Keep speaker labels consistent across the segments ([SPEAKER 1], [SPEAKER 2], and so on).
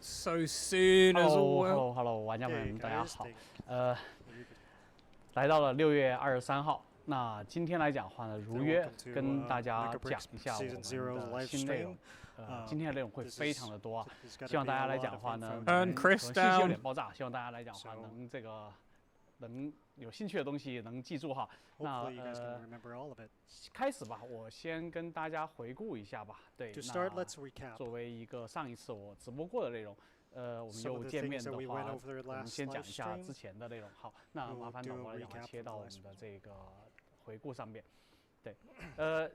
[SPEAKER 1] so soon as well.
[SPEAKER 2] Hello， 玩家朋友们，大家好。来到了6月23号。那今天来讲的话呢，如约跟大家讲一下我们的新内容。今天的内容会非常的多啊，希望大家来讲的话呢，信息有点爆炸，希望大家来讲的话能有兴趣的东西能记住哈。那开始吧，我先跟大家回顾一下吧。对，那作为一个上一次我直播过的内容，我们又见面的话，我们先讲一下之前的内容。好，那麻烦导播来讲切到我们的这个回顾上面。对，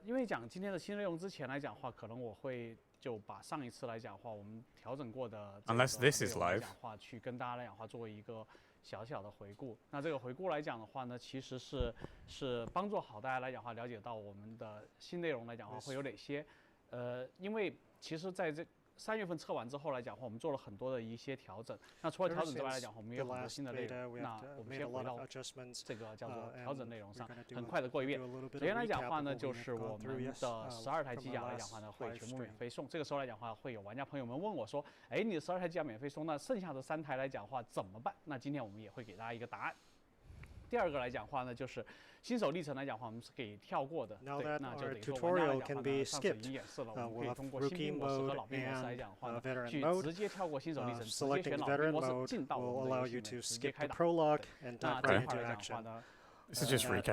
[SPEAKER 2] 因为讲今天的新内容之前来讲的话，可能我会就把上一次来讲的话，我们调整过的这个内容来讲的话，去跟大家来讲的话作为一个小小的回顾。那这个回顾来讲的话呢，其实是帮助好大家来讲的话了解到我们的新内容来讲的话会有哪些。因为其实在这3月份测完之后来讲的话，我们做了很多的一些调整。那除了调整之外来讲，我们也有很多新的内容。那我们先回到这个叫做调整内容上，很快的过一遍。首先来讲的话呢，就是我们的12台机甲来讲的话呢，会全部免费送。这个时候来讲的话，会有玩家朋友们问我说：“哎，你的12台机甲免费送，那剩下的3台来讲的话怎么办？”那今天我们也会给大家一个答案。第二个来讲话呢，就是新手历程来讲话，我们是可以跳过的。对，那就等于说玩家来讲话呢，上次已经演示了，我们可以通过新兵模式和老兵模式来讲话呢，去直接跳过新手历程，直接选老兵模式进到我们的游戏里面直接开打。那这块来讲话呢，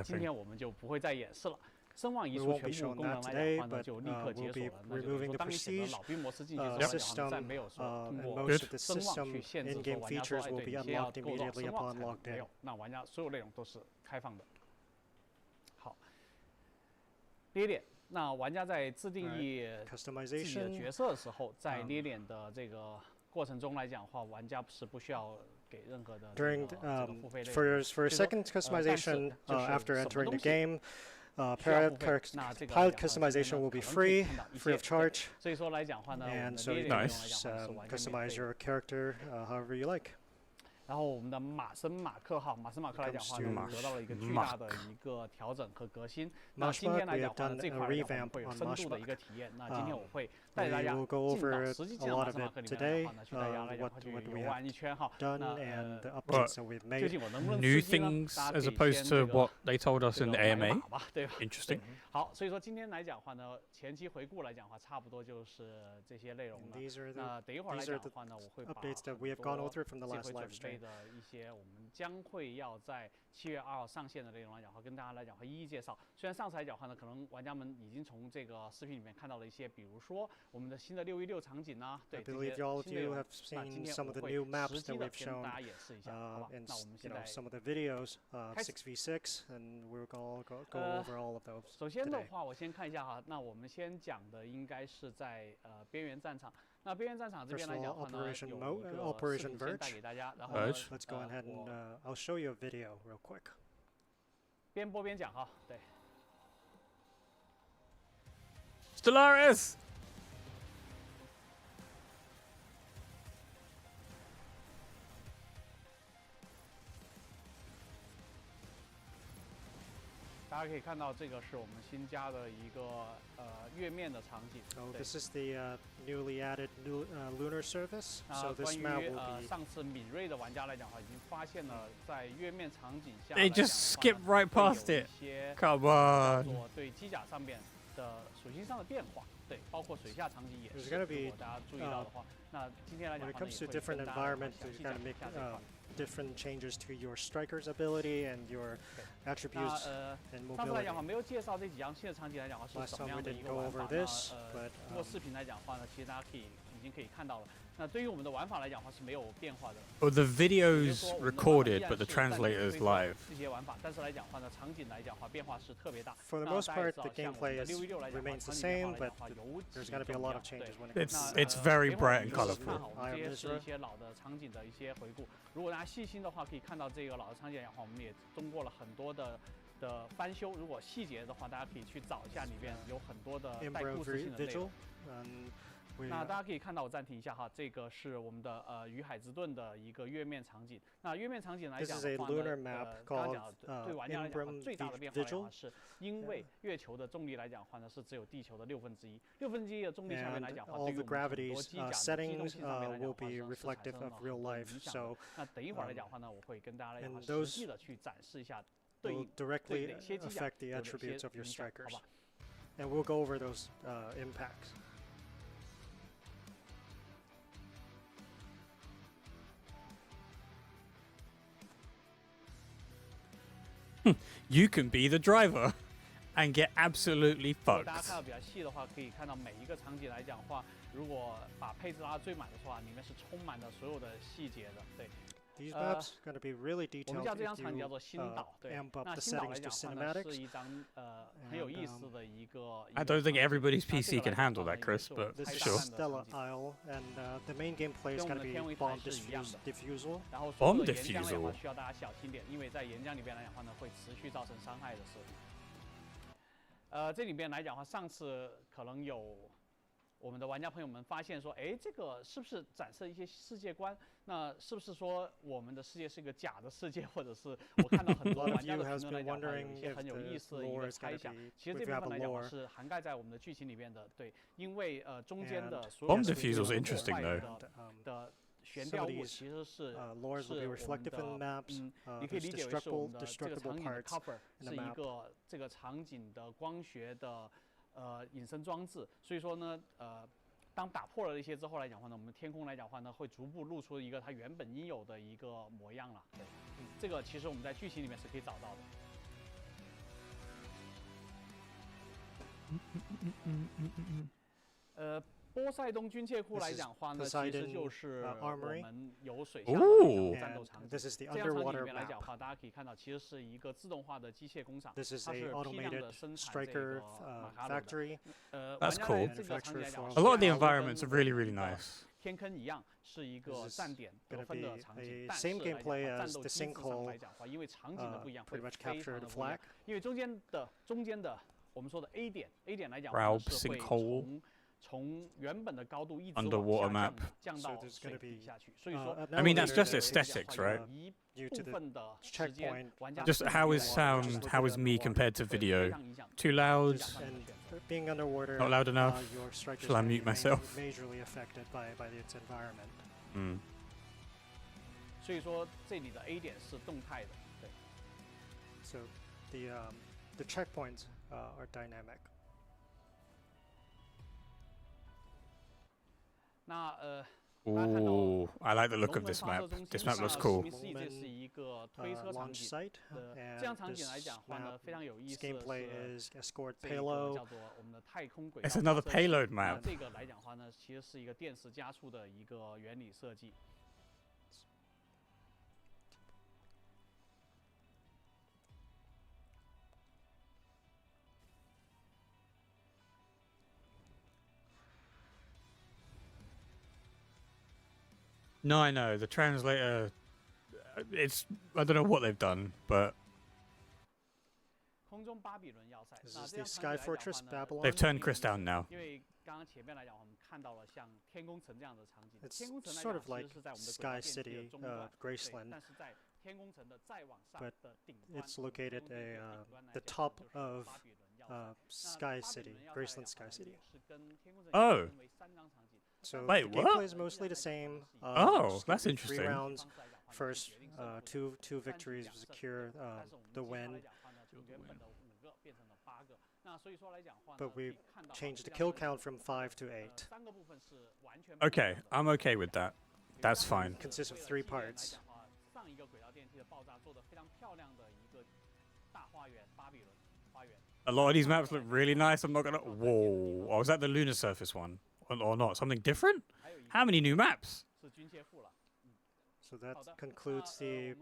[SPEAKER 2] 今天我们就不会再演示了。声望移除全部功能来讲的话呢，就立刻解锁了。那就是说，当你选择老兵模式进去之后来讲，再没有说通过声望去限制说玩家说，哎，对，你先要够到声望才没有。那玩家所有内容都是开放的。好，捏脸，那玩家在自定义自己的角色的时候，在捏脸的这个过程中来讲的话，玩家是不shaw给任何的这个付费内容。
[SPEAKER 3] For second customization after entering the game. Pilot customization will be free of charge, and so you can customize your character however you like.
[SPEAKER 2] 然后我们的马森马克来讲话呢，得到了一个巨大的一个调整和革新。那今天来讲话呢，这块来讲会有深度的一个体验。那今天我会带大家实际进到马森马克里面来讲话呢，去大家来讲话去游玩一圈哈。那究竟我能不能
[SPEAKER 1] new things as opposed to what they told us in the AMA？
[SPEAKER 2] 对吧
[SPEAKER 1] Interesting。
[SPEAKER 2] 好，所以说今天来讲话呢，前期回顾来讲话，差不多就是这些内容了。那等一会儿来讲的话呢，我会把这回准备的一些我们将会要在7月2号上线的内容来讲话，跟大家来讲会一一介绍。虽然上次来讲话呢，可能玩家们已经从这个视频里面看到了一些，比如说我们的新的616场景啊，对这些新内容。那今天我会实际的跟大家演示一下，好吧？那我们现在开始。首先的话，我先看一下哈，那我们先讲的应该是在边缘战场。那边缘战场这边来讲的话呢，有一个视频先带给大家，然后
[SPEAKER 3] let's go ahead and I'll show you a video real quick.
[SPEAKER 2] 边播边讲哈，对。
[SPEAKER 1] Stellaris。
[SPEAKER 2] 大家可以看到，这个是我们新加的一个月面的场景。
[SPEAKER 3] This is the newly added lunar surface. So this map will be.
[SPEAKER 2] 上次敏锐的玩家来讲的话，已经发现了在月面场景下
[SPEAKER 1] They just skip right past it. Come on.
[SPEAKER 2] 做对机甲上面的属性上的变化，对，包括水下场景也是。如果大家注意到的话，那今天来讲的话呢，也会跟大家详细讲一下这块。
[SPEAKER 3] Different changes to your striker's ability and your attributes and mobility.
[SPEAKER 2] 上次来讲的话，没有介绍这几样新的场景来讲的话是什么样的一个玩法。通过视频来讲的话呢，其实大家已经可以看到了。那对于我们的玩法来讲的话是没有变化的。
[SPEAKER 1] Oh, the video's recorded, but the translator is live.
[SPEAKER 2] 这些玩法，但是来讲的话呢，场景来讲的话变化是特别大。
[SPEAKER 3] For the most part, the gameplay remains the same, but there's got to be a lot of changes when it
[SPEAKER 1] comes. It's very bright and colorful.
[SPEAKER 2] 这些是一些老的场景的一些回顾。如果大家细心的话，可以看到这个老的场景的话，我们也通过了很多的翻修。如果细节的话，大家可以去找一下，里面有很多的带故事性的内容。那大家可以看到，我暂停一下哈，这个是我们的鱼海之盾的一个月面场景。那月面场景来讲的话呢，刚刚讲对玩家来讲最大的变化的话，是因为月球的重力来讲的话呢，是只有地球的1/6，的重力下面来讲的话，对于我们很多机甲的机动性上面来讲的话，是产生了很多影响的。那等一会儿来讲的话呢，我会跟大家来讲实际的去展示一下对哪些机甲有哪些影响，好吧？
[SPEAKER 3] And we'll go over those impacts.
[SPEAKER 1] You can be the driver and get absolutely
[SPEAKER 2] 如果大家
[SPEAKER 1] fucked.
[SPEAKER 2] 看到比较细的话，可以看到每一个场景来讲的话，如果把配置拉到最满的话，里面是充满了所有的细节的，对。
[SPEAKER 3] These maps are going to be really
[SPEAKER 2] 我们
[SPEAKER 3] detailed
[SPEAKER 2] 叫这张
[SPEAKER 3] if
[SPEAKER 2] 场景叫
[SPEAKER 3] you
[SPEAKER 2] 做新岛，对。
[SPEAKER 3] amp up
[SPEAKER 2] 那
[SPEAKER 3] the
[SPEAKER 2] 新岛来
[SPEAKER 3] settings
[SPEAKER 2] 讲
[SPEAKER 3] to
[SPEAKER 2] 的话呢，是
[SPEAKER 3] cinematics.
[SPEAKER 2] 一张很有意思的一个。
[SPEAKER 1] I don't think everybody's PC can handle that, Chris, but
[SPEAKER 3] This is
[SPEAKER 1] sure.
[SPEAKER 3] Stella Isle, and the main gameplay is going to be bomb defusal.
[SPEAKER 2] 然后
[SPEAKER 1] Bomb
[SPEAKER 2] 所有的岩浆的
[SPEAKER 1] defusal
[SPEAKER 2] 话需要大家小心点，因为在岩浆里边来讲的话呢，会持续造成伤害的是。这里边来讲的话，上次可能有我们的玩家朋友们发现说，哎，这个是不是展示一些世界观？那是不是说我们的世界是一个假的世界，或者是我看到很多玩家的评论来讲的话，有一些很有意思的一个猜想。其实这部分来讲的话是涵盖在我们的剧情里面的，对，因为中间的所有
[SPEAKER 1] Bomb defusal is interesting though.
[SPEAKER 2] 的悬吊物其实是
[SPEAKER 3] lures will be reflective in the maps.
[SPEAKER 2] 你可以理解为是我们的这个场
[SPEAKER 3] destructible
[SPEAKER 2] 景的
[SPEAKER 3] parts
[SPEAKER 2] cover，
[SPEAKER 3] in
[SPEAKER 2] 是
[SPEAKER 3] the
[SPEAKER 2] 一
[SPEAKER 3] map.
[SPEAKER 2] 个这个场景的光学的隐身装置。所以说呢，当打破了一些之后来讲的话呢，我们天空来讲的话呢，会逐步露出一个它原本应有的一个模样了。对，这个其实我们在剧情里面是可以找到的。波塞冬军械库来讲的话呢，其实就是我们有水下的一个战斗场景。这张场景里面来讲的话，大家可以看到，其实是一个自动化的机械工厂，它是批量的生产这个马卡鲁的。
[SPEAKER 1] That's cool.
[SPEAKER 2] 这个场景来讲
[SPEAKER 1] A lot of the environments are really, really nice.
[SPEAKER 2] 天坑一样是一个站点得分的场景，但是
[SPEAKER 3] same gameplay
[SPEAKER 2] 战
[SPEAKER 3] as
[SPEAKER 2] 斗
[SPEAKER 3] the
[SPEAKER 2] 机制上
[SPEAKER 3] sinkhole.
[SPEAKER 2] 来讲的话，因为场景的不一样，会
[SPEAKER 3] pretty much
[SPEAKER 2] 非常
[SPEAKER 3] capture
[SPEAKER 2] 的
[SPEAKER 3] the
[SPEAKER 2] 不一样
[SPEAKER 3] flag.
[SPEAKER 2] 因为中间的我们说的 A 点来讲
[SPEAKER 1] Raub
[SPEAKER 2] 是会
[SPEAKER 1] sinkhole
[SPEAKER 2] 从原本的高度一直
[SPEAKER 1] Underwater
[SPEAKER 2] 往下
[SPEAKER 1] map
[SPEAKER 2] 降到水底下去，所以说
[SPEAKER 1] I mean, that's just aesthetics, right?
[SPEAKER 2] 一部分的时间玩家
[SPEAKER 1] Just how is sound? How is me compared to video? Too loud?
[SPEAKER 3] And being underwater,
[SPEAKER 1] Not loud enough?
[SPEAKER 3] your strikers
[SPEAKER 1] Shall I
[SPEAKER 3] can
[SPEAKER 1] mute
[SPEAKER 3] be
[SPEAKER 1] myself?
[SPEAKER 3] majorly affected by its environment.
[SPEAKER 1] 嗯。
[SPEAKER 2] 所以说这里的 A 点是动态的，对。
[SPEAKER 3] So the checkpoints are dynamic.
[SPEAKER 2] 那
[SPEAKER 1] Ooh, I like the look of this map. This map looks cool.
[SPEAKER 2] 这是一个推车场景。这样场景来讲的话呢，非常有意思。
[SPEAKER 3] Gameplay is escort
[SPEAKER 2] 这个
[SPEAKER 3] payload.
[SPEAKER 2] 叫做我们的太空轨道。
[SPEAKER 1] It's another payload map.
[SPEAKER 2] 这个来讲的话呢，其实是一个电磁加速的一个原理设计。
[SPEAKER 1] No, I know. The translator, it's, I don't know what they've done, but
[SPEAKER 2] 空中巴比伦要塞。
[SPEAKER 3] This is the Sky Fortress Babylon.
[SPEAKER 1] they've turned Chris down now.
[SPEAKER 2] 因为刚刚前面来讲，我们看到了像天空城这样的场景。
[SPEAKER 3] It's
[SPEAKER 2] 天空城来
[SPEAKER 3] sort
[SPEAKER 2] 讲
[SPEAKER 3] of
[SPEAKER 2] 其
[SPEAKER 3] like
[SPEAKER 2] 实是在我们的
[SPEAKER 3] Sky
[SPEAKER 2] 轨道电梯的
[SPEAKER 3] City,
[SPEAKER 2] 中段，
[SPEAKER 3] Graceland.
[SPEAKER 2] 但是在天空城的再往上
[SPEAKER 3] But
[SPEAKER 2] 的顶端
[SPEAKER 3] it's located
[SPEAKER 2] 空中的顶端来
[SPEAKER 3] the
[SPEAKER 2] 讲
[SPEAKER 3] top
[SPEAKER 2] 就是
[SPEAKER 3] of
[SPEAKER 2] 巴比伦要塞。
[SPEAKER 3] Sky City, Graceland Sky City.
[SPEAKER 2] 是跟天空城
[SPEAKER 1] Oh.
[SPEAKER 2] 分为3张场景。
[SPEAKER 3] So
[SPEAKER 1] Wait,
[SPEAKER 3] the
[SPEAKER 1] what?
[SPEAKER 3] gameplay is mostly the same.
[SPEAKER 1] Oh, that's
[SPEAKER 3] Three
[SPEAKER 1] interesting.
[SPEAKER 3] rounds. First, two victories to secure the win. But we changed the kill count from 5 to 8.
[SPEAKER 1] Okay, I'm okay with that. That's fine.
[SPEAKER 3] It consists of 3 parts.
[SPEAKER 2] 上一个轨道电梯的爆炸做得非常漂亮的一个大花园，巴比伦花园。
[SPEAKER 1] A lot of these maps look really nice. I'm not gonna. Whoa! Oh, was that the lunar surface one, or not? Something different? How many new maps?
[SPEAKER 2] 是军械库了。
[SPEAKER 3] So that concludes the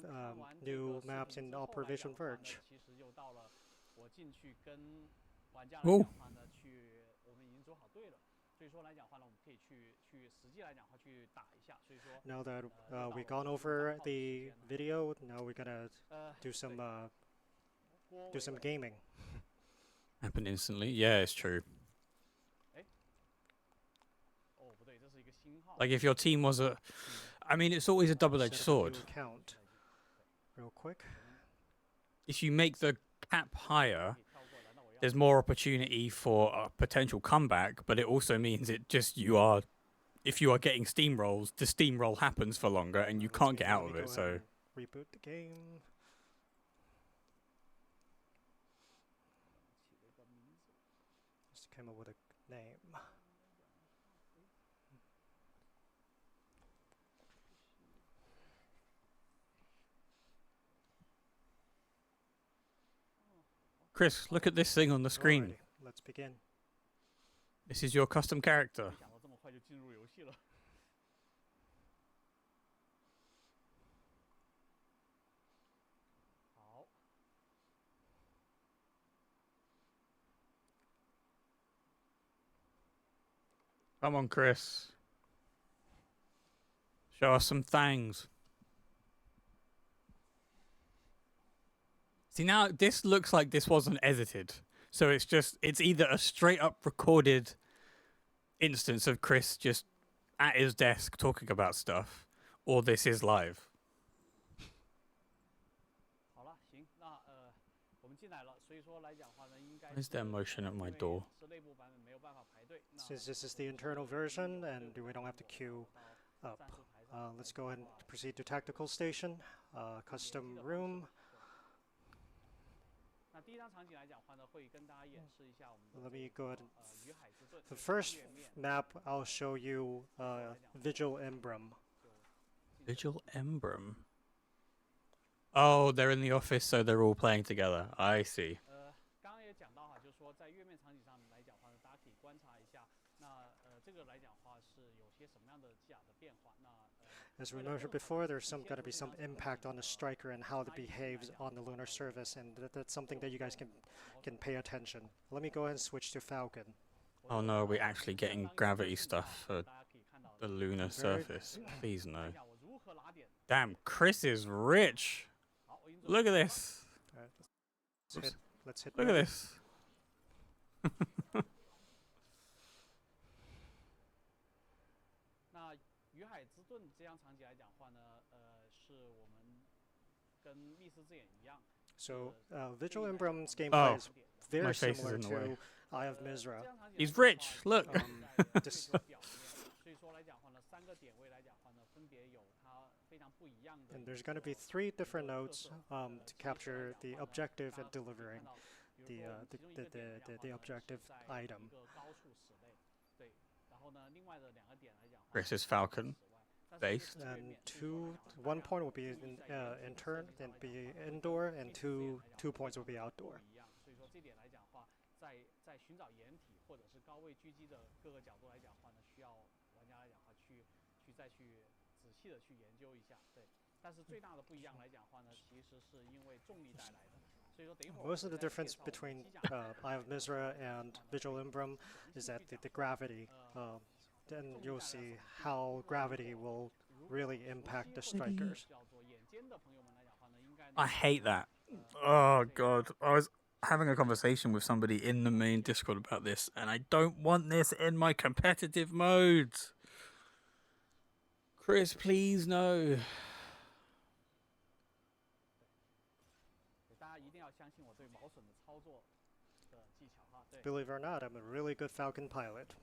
[SPEAKER 3] new maps in Operation Verge.
[SPEAKER 2] 其实又到了我进去跟玩家来讲话呢，我们已经组好队了。所以说来讲话呢，我们可以去实际来讲话去打一下。所以说
[SPEAKER 3] Now that we've gone over the video, now we're gonna do some gaming.
[SPEAKER 1] Happen instantly. Yeah, it's true.
[SPEAKER 2] 哦，
[SPEAKER 1] Like if your team was a, I mean, it's always a double-edged sword.
[SPEAKER 3] Real quick.
[SPEAKER 1] If you make the cap higher, there's more opportunity for a potential comeback, but it also means it just if you are getting steamrolls, the steamroll happens for longer and you can't get out of it. So
[SPEAKER 3] reboot the game. Just came up with a name.
[SPEAKER 1] Chris, look at this thing on the screen.
[SPEAKER 3] Alrighty, let's begin.
[SPEAKER 1] This is your custom character. Come on, Chris. Show us some things. See, now this looks like this wasn't edited. So it's either a straight up recorded instance of Chris just at his desk talking about stuff, or this is live. Is there motion at my door?
[SPEAKER 3] Since this is the internal version and we don't have to queue up, let's go ahead and proceed to tactical station, custom room. Let me go ahead. The first map, I'll show you Vigil Embrum.
[SPEAKER 1] Vigil Embrum? Oh, they're in the office, so they're all playing together. I see. As
[SPEAKER 3] we mentioned before, there's going to be some impact on the striker and how it behaves on the lunar surface, and that's something that you guys can pay attention. Let me go ahead and switch to Falcon.
[SPEAKER 1] Oh no, are we actually getting gravity stuff for the lunar surface? Please no. Damn, Chris is rich. Look at this.
[SPEAKER 3] Right, let's hit
[SPEAKER 1] Look at this.
[SPEAKER 3] So, Vigil Embrum's gameplay is very similar to Eye of Mizra.
[SPEAKER 1] He's rich, look!
[SPEAKER 3] And there's going to be 3 different nodes to capture the objective and delivering the objective item.
[SPEAKER 1] Chris is Falcon based.
[SPEAKER 3] And 1 point will be intern, then be indoor, and two points will be outdoor. Most of the difference between Eye of Mizra and Vigil Embrum is that the gravity. Then you'll see how gravity will really impact the strikers.
[SPEAKER 1] I hate that. Oh god, I was having a conversation with somebody in the main Discord about this, and I don't want this in my competitive modes. Chris, please no.
[SPEAKER 3] Believe it or not, I'm a really good Falcon pilot.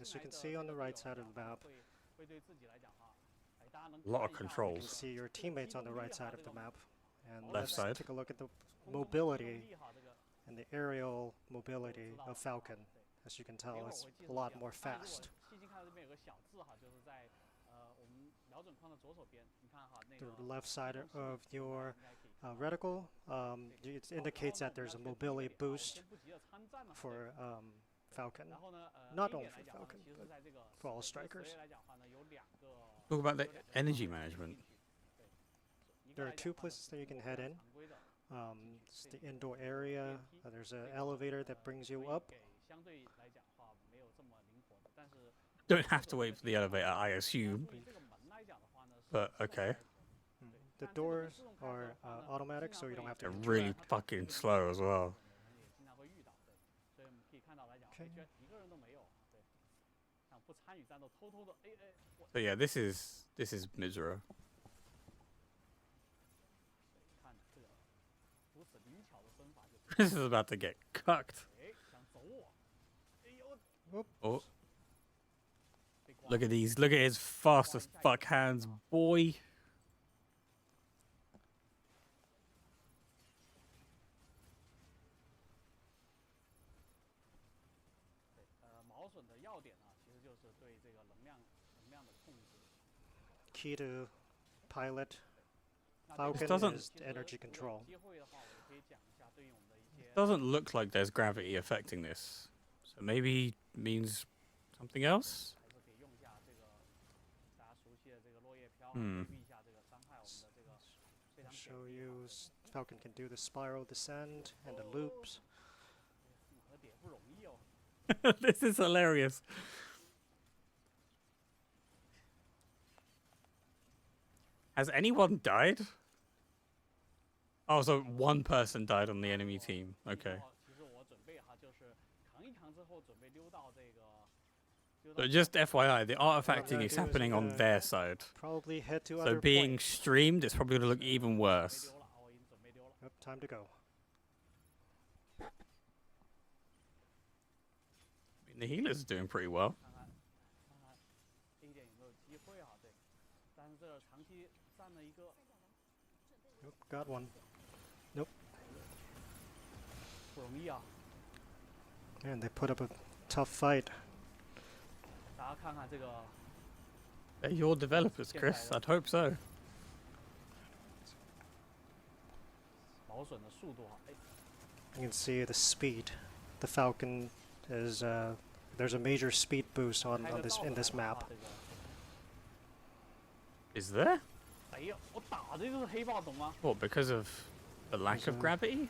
[SPEAKER 3] As you can see on the right side of the map,
[SPEAKER 1] a lot of controls.
[SPEAKER 3] You can see your teammates on the right side of the map. And
[SPEAKER 1] left side.
[SPEAKER 3] Let's take a look at the mobility and the aerial mobility of Falcon. As you can tell, it's a lot more fast. The left side of your reticle, it indicates that there's a mobility boost for Falcon. Not only for Falcon, but for all strikers.
[SPEAKER 1] Talk about the energy management.
[SPEAKER 3] There are 2 places that you can head in. It's the indoor area. There's an elevator that brings you up.
[SPEAKER 1] Don't have to wait for the elevator, I assume. But okay.
[SPEAKER 3] The doors are automatic, so you don't have to.
[SPEAKER 1] They're really fucking slow as well. So yeah, this is Mizra. This is about to get cucked. Oh. Look at these. Look at his fast as fuck hands, boy.
[SPEAKER 3] Key to pilot Falcon is energy control.
[SPEAKER 1] It doesn't look like there's gravity affecting this. So maybe means something else?
[SPEAKER 3] Show you Falcon can do the spiral descent and the loops.
[SPEAKER 1] This is hilarious. Has anyone died? Oh, so one person died on the enemy team. Okay. So just FYI, the artifacting is happening on their side.
[SPEAKER 3] Probably head to
[SPEAKER 1] so
[SPEAKER 3] other
[SPEAKER 1] being
[SPEAKER 3] points.
[SPEAKER 1] streamed, it's probably going to look even worse.
[SPEAKER 3] Yep, time to go.
[SPEAKER 1] I mean, the healer's doing pretty well.
[SPEAKER 3] Nope, got one. Nope. And they put up a tough fight.
[SPEAKER 1] They're your developers, Chris. I'd hope so.
[SPEAKER 3] You can see the speed. The Falcon is there's a major speed boost on this in this map.
[SPEAKER 1] Is there? What, because of the lack of gravity?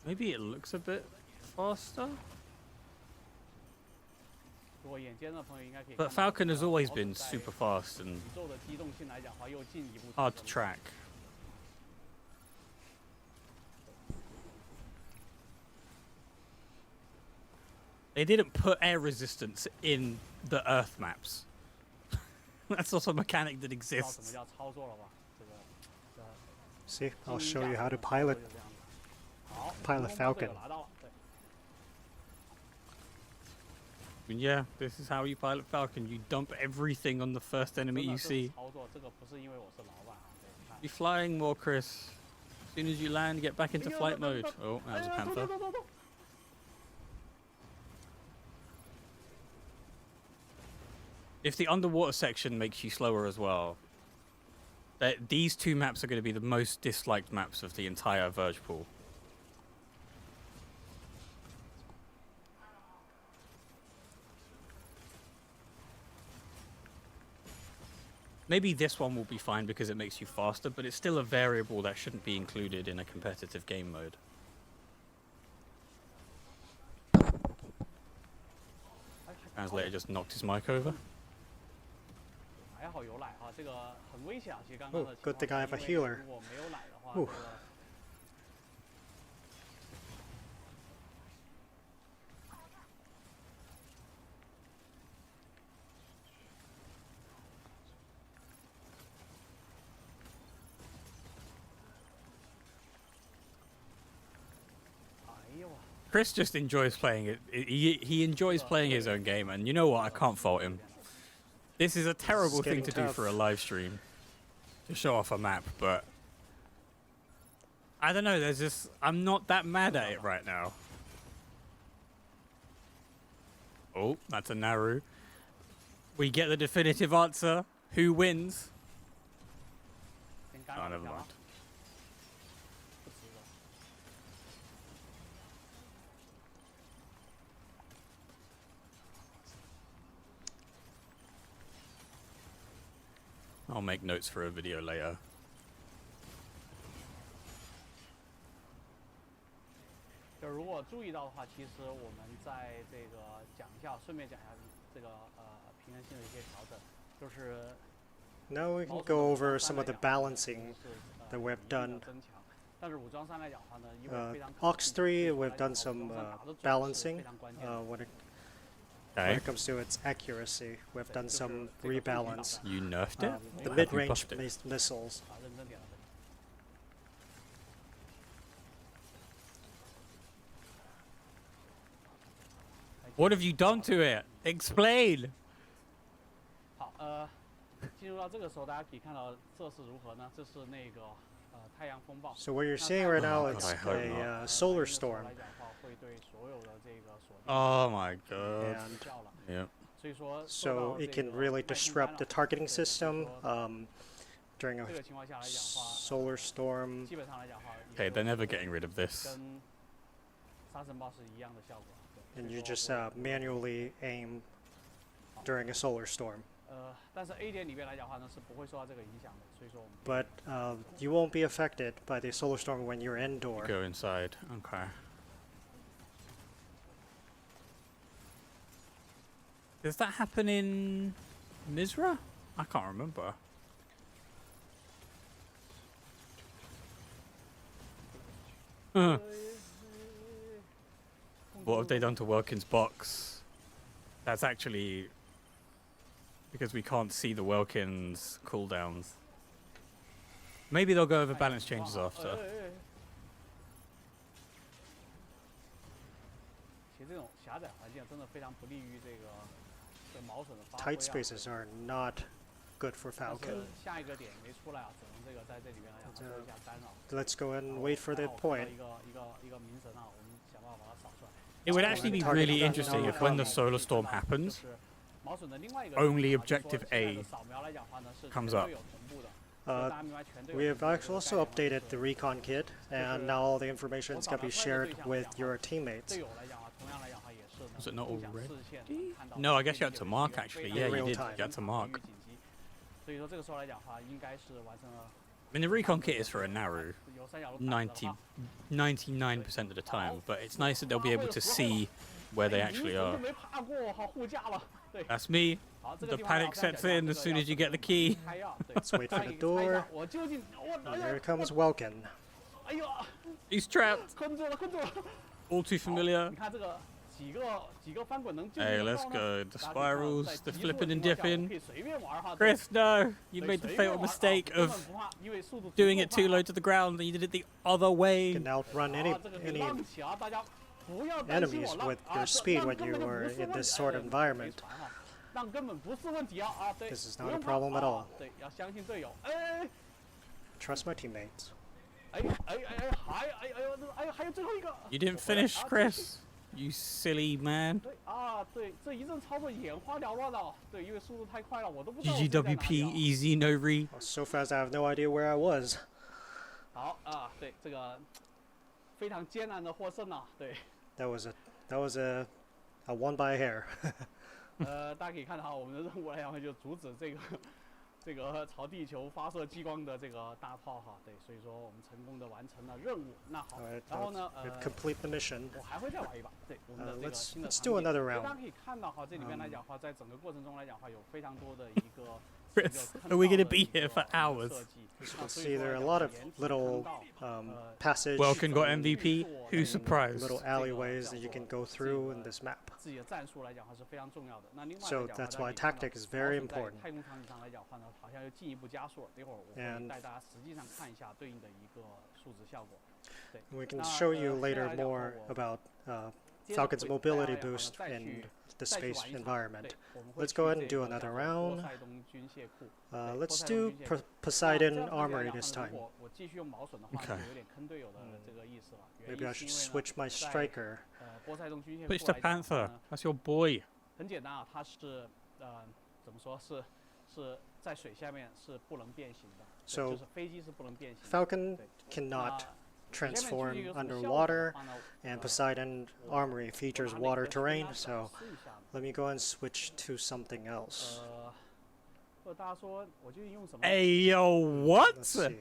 [SPEAKER 1] Maybe it looks a bit faster? But Falcon has always been super fast and hard to track. They didn't put air resistance in the Earth maps. That's not a mechanic that exists.
[SPEAKER 3] See, I'll show you how to pilot Falcon.
[SPEAKER 1] And yeah, this is how you pilot Falcon. You dump everything on the first enemy you see. Be flying more, Chris. As soon as you land, get back into flight mode. Oh, that was a panther. If the underwater section makes you slower as well, these two maps are going to be the most disliked maps of the entire Verge pool. Maybe this one will be fine because it makes you faster, but it's still a variable that shouldn't be included in a competitive game mode. Translator just knocked his mic over.
[SPEAKER 3] Oh, good thing I have a healer. Ooh.
[SPEAKER 1] Chris just enjoys playing it. He enjoys playing his own game, and you know what? I can't fault him. This is a terrible thing to do for a live stream, to show off a map, but I don't know. There's just I'm not that mad at it right now. Oh, that's a Naru. We get the definitive answer. Who wins? Oh, never mind. I'll make notes for a video later.
[SPEAKER 3] Now we can go over some of the balancing that we've done. Ox 3, we've done some balancing when it comes to its accuracy. We've done some rebalance.
[SPEAKER 1] You nerfed it?
[SPEAKER 3] The mid-range missiles.
[SPEAKER 1] What have you done to it? Explain.
[SPEAKER 2] 好，进入到这个时候，大家可以看到这是如何呢？这是那个太阳风暴。
[SPEAKER 3] So what you're seeing right now is a solar storm.
[SPEAKER 1] Oh my god.
[SPEAKER 3] And
[SPEAKER 1] yeah.
[SPEAKER 3] So it can really disrupt the targeting system during a solar storm.
[SPEAKER 1] Okay, they're never getting rid of this.
[SPEAKER 3] And you just manually aim during a solar storm. But you won't be affected by the solar storm when you're indoor.
[SPEAKER 1] Go inside. Okay. Does that happen in Misra? I can't remember. What have they done to Welkin's box? That's actually because we can't see the Welkin's cooldowns. Maybe they'll go over balance changes after.
[SPEAKER 3] Tight spaces are not good for Falcon. Let's go and wait for the point.
[SPEAKER 1] It would actually be really interesting if when the solar storm happens, only objective A comes up.
[SPEAKER 3] We have also updated the recon kit, and now all the information is going to be shared with your teammates.
[SPEAKER 1] Was it not already? No, I guess you had to mark actually. Yeah, you did. You had to mark. I mean, the recon kit is for a narrow 99% of the time, but it's nice that they'll be able to see where they actually are. That's me. The panic sets in as soon as you get the key.
[SPEAKER 3] Let's wait for the door. And here comes Welkin.
[SPEAKER 1] He's trapped. All too familiar. Hey, let's go. The spirals, the flipping and dipping. Chris, no! You made the fatal mistake of doing it too low to the ground and you did it the other way.
[SPEAKER 3] You can outrun any enemies with your speed when you are in this sort of environment. This is not a problem at all. Trust my teammates.
[SPEAKER 1] You didn't finish, Chris. You silly man. GGWP, easy, no re.
[SPEAKER 3] So fast I have no idea where I was. That was a one by a hair.
[SPEAKER 2] 大家可以看到我们的任务来讲，就阻止这个朝地球发射激光的这个大炮哈，对，所以说我们成功的完成了任务。那好，然后呢
[SPEAKER 3] ，complete the mission.
[SPEAKER 2] 我还会再玩一把，对，我们的这个新的
[SPEAKER 3] Let's do another round.
[SPEAKER 2] 大家可以看到哈，这里面来讲话，在整个过程中来讲话，有非常多的一个。
[SPEAKER 1] Chris, are we going to be here for hours?
[SPEAKER 3] As you can see, there are a lot of little passage.
[SPEAKER 1] Welkin got MVP. Who's surprised?
[SPEAKER 3] Little alleyways that you can go through in this map. So that's why tactic is very important. And we can show you later more about Falcon's mobility boost in the space environment. Let's go ahead and do another round. Let's do Poseidon Armory this time.
[SPEAKER 1] Okay.
[SPEAKER 3] Maybe I should switch my striker.
[SPEAKER 1] Switch to Panther. That's your boy.
[SPEAKER 3] So Falcon cannot transform underwater, and Poseidon Armory features water terrain, so let me go and switch to something else.
[SPEAKER 1] Hey, yo, what?
[SPEAKER 3] Let's see.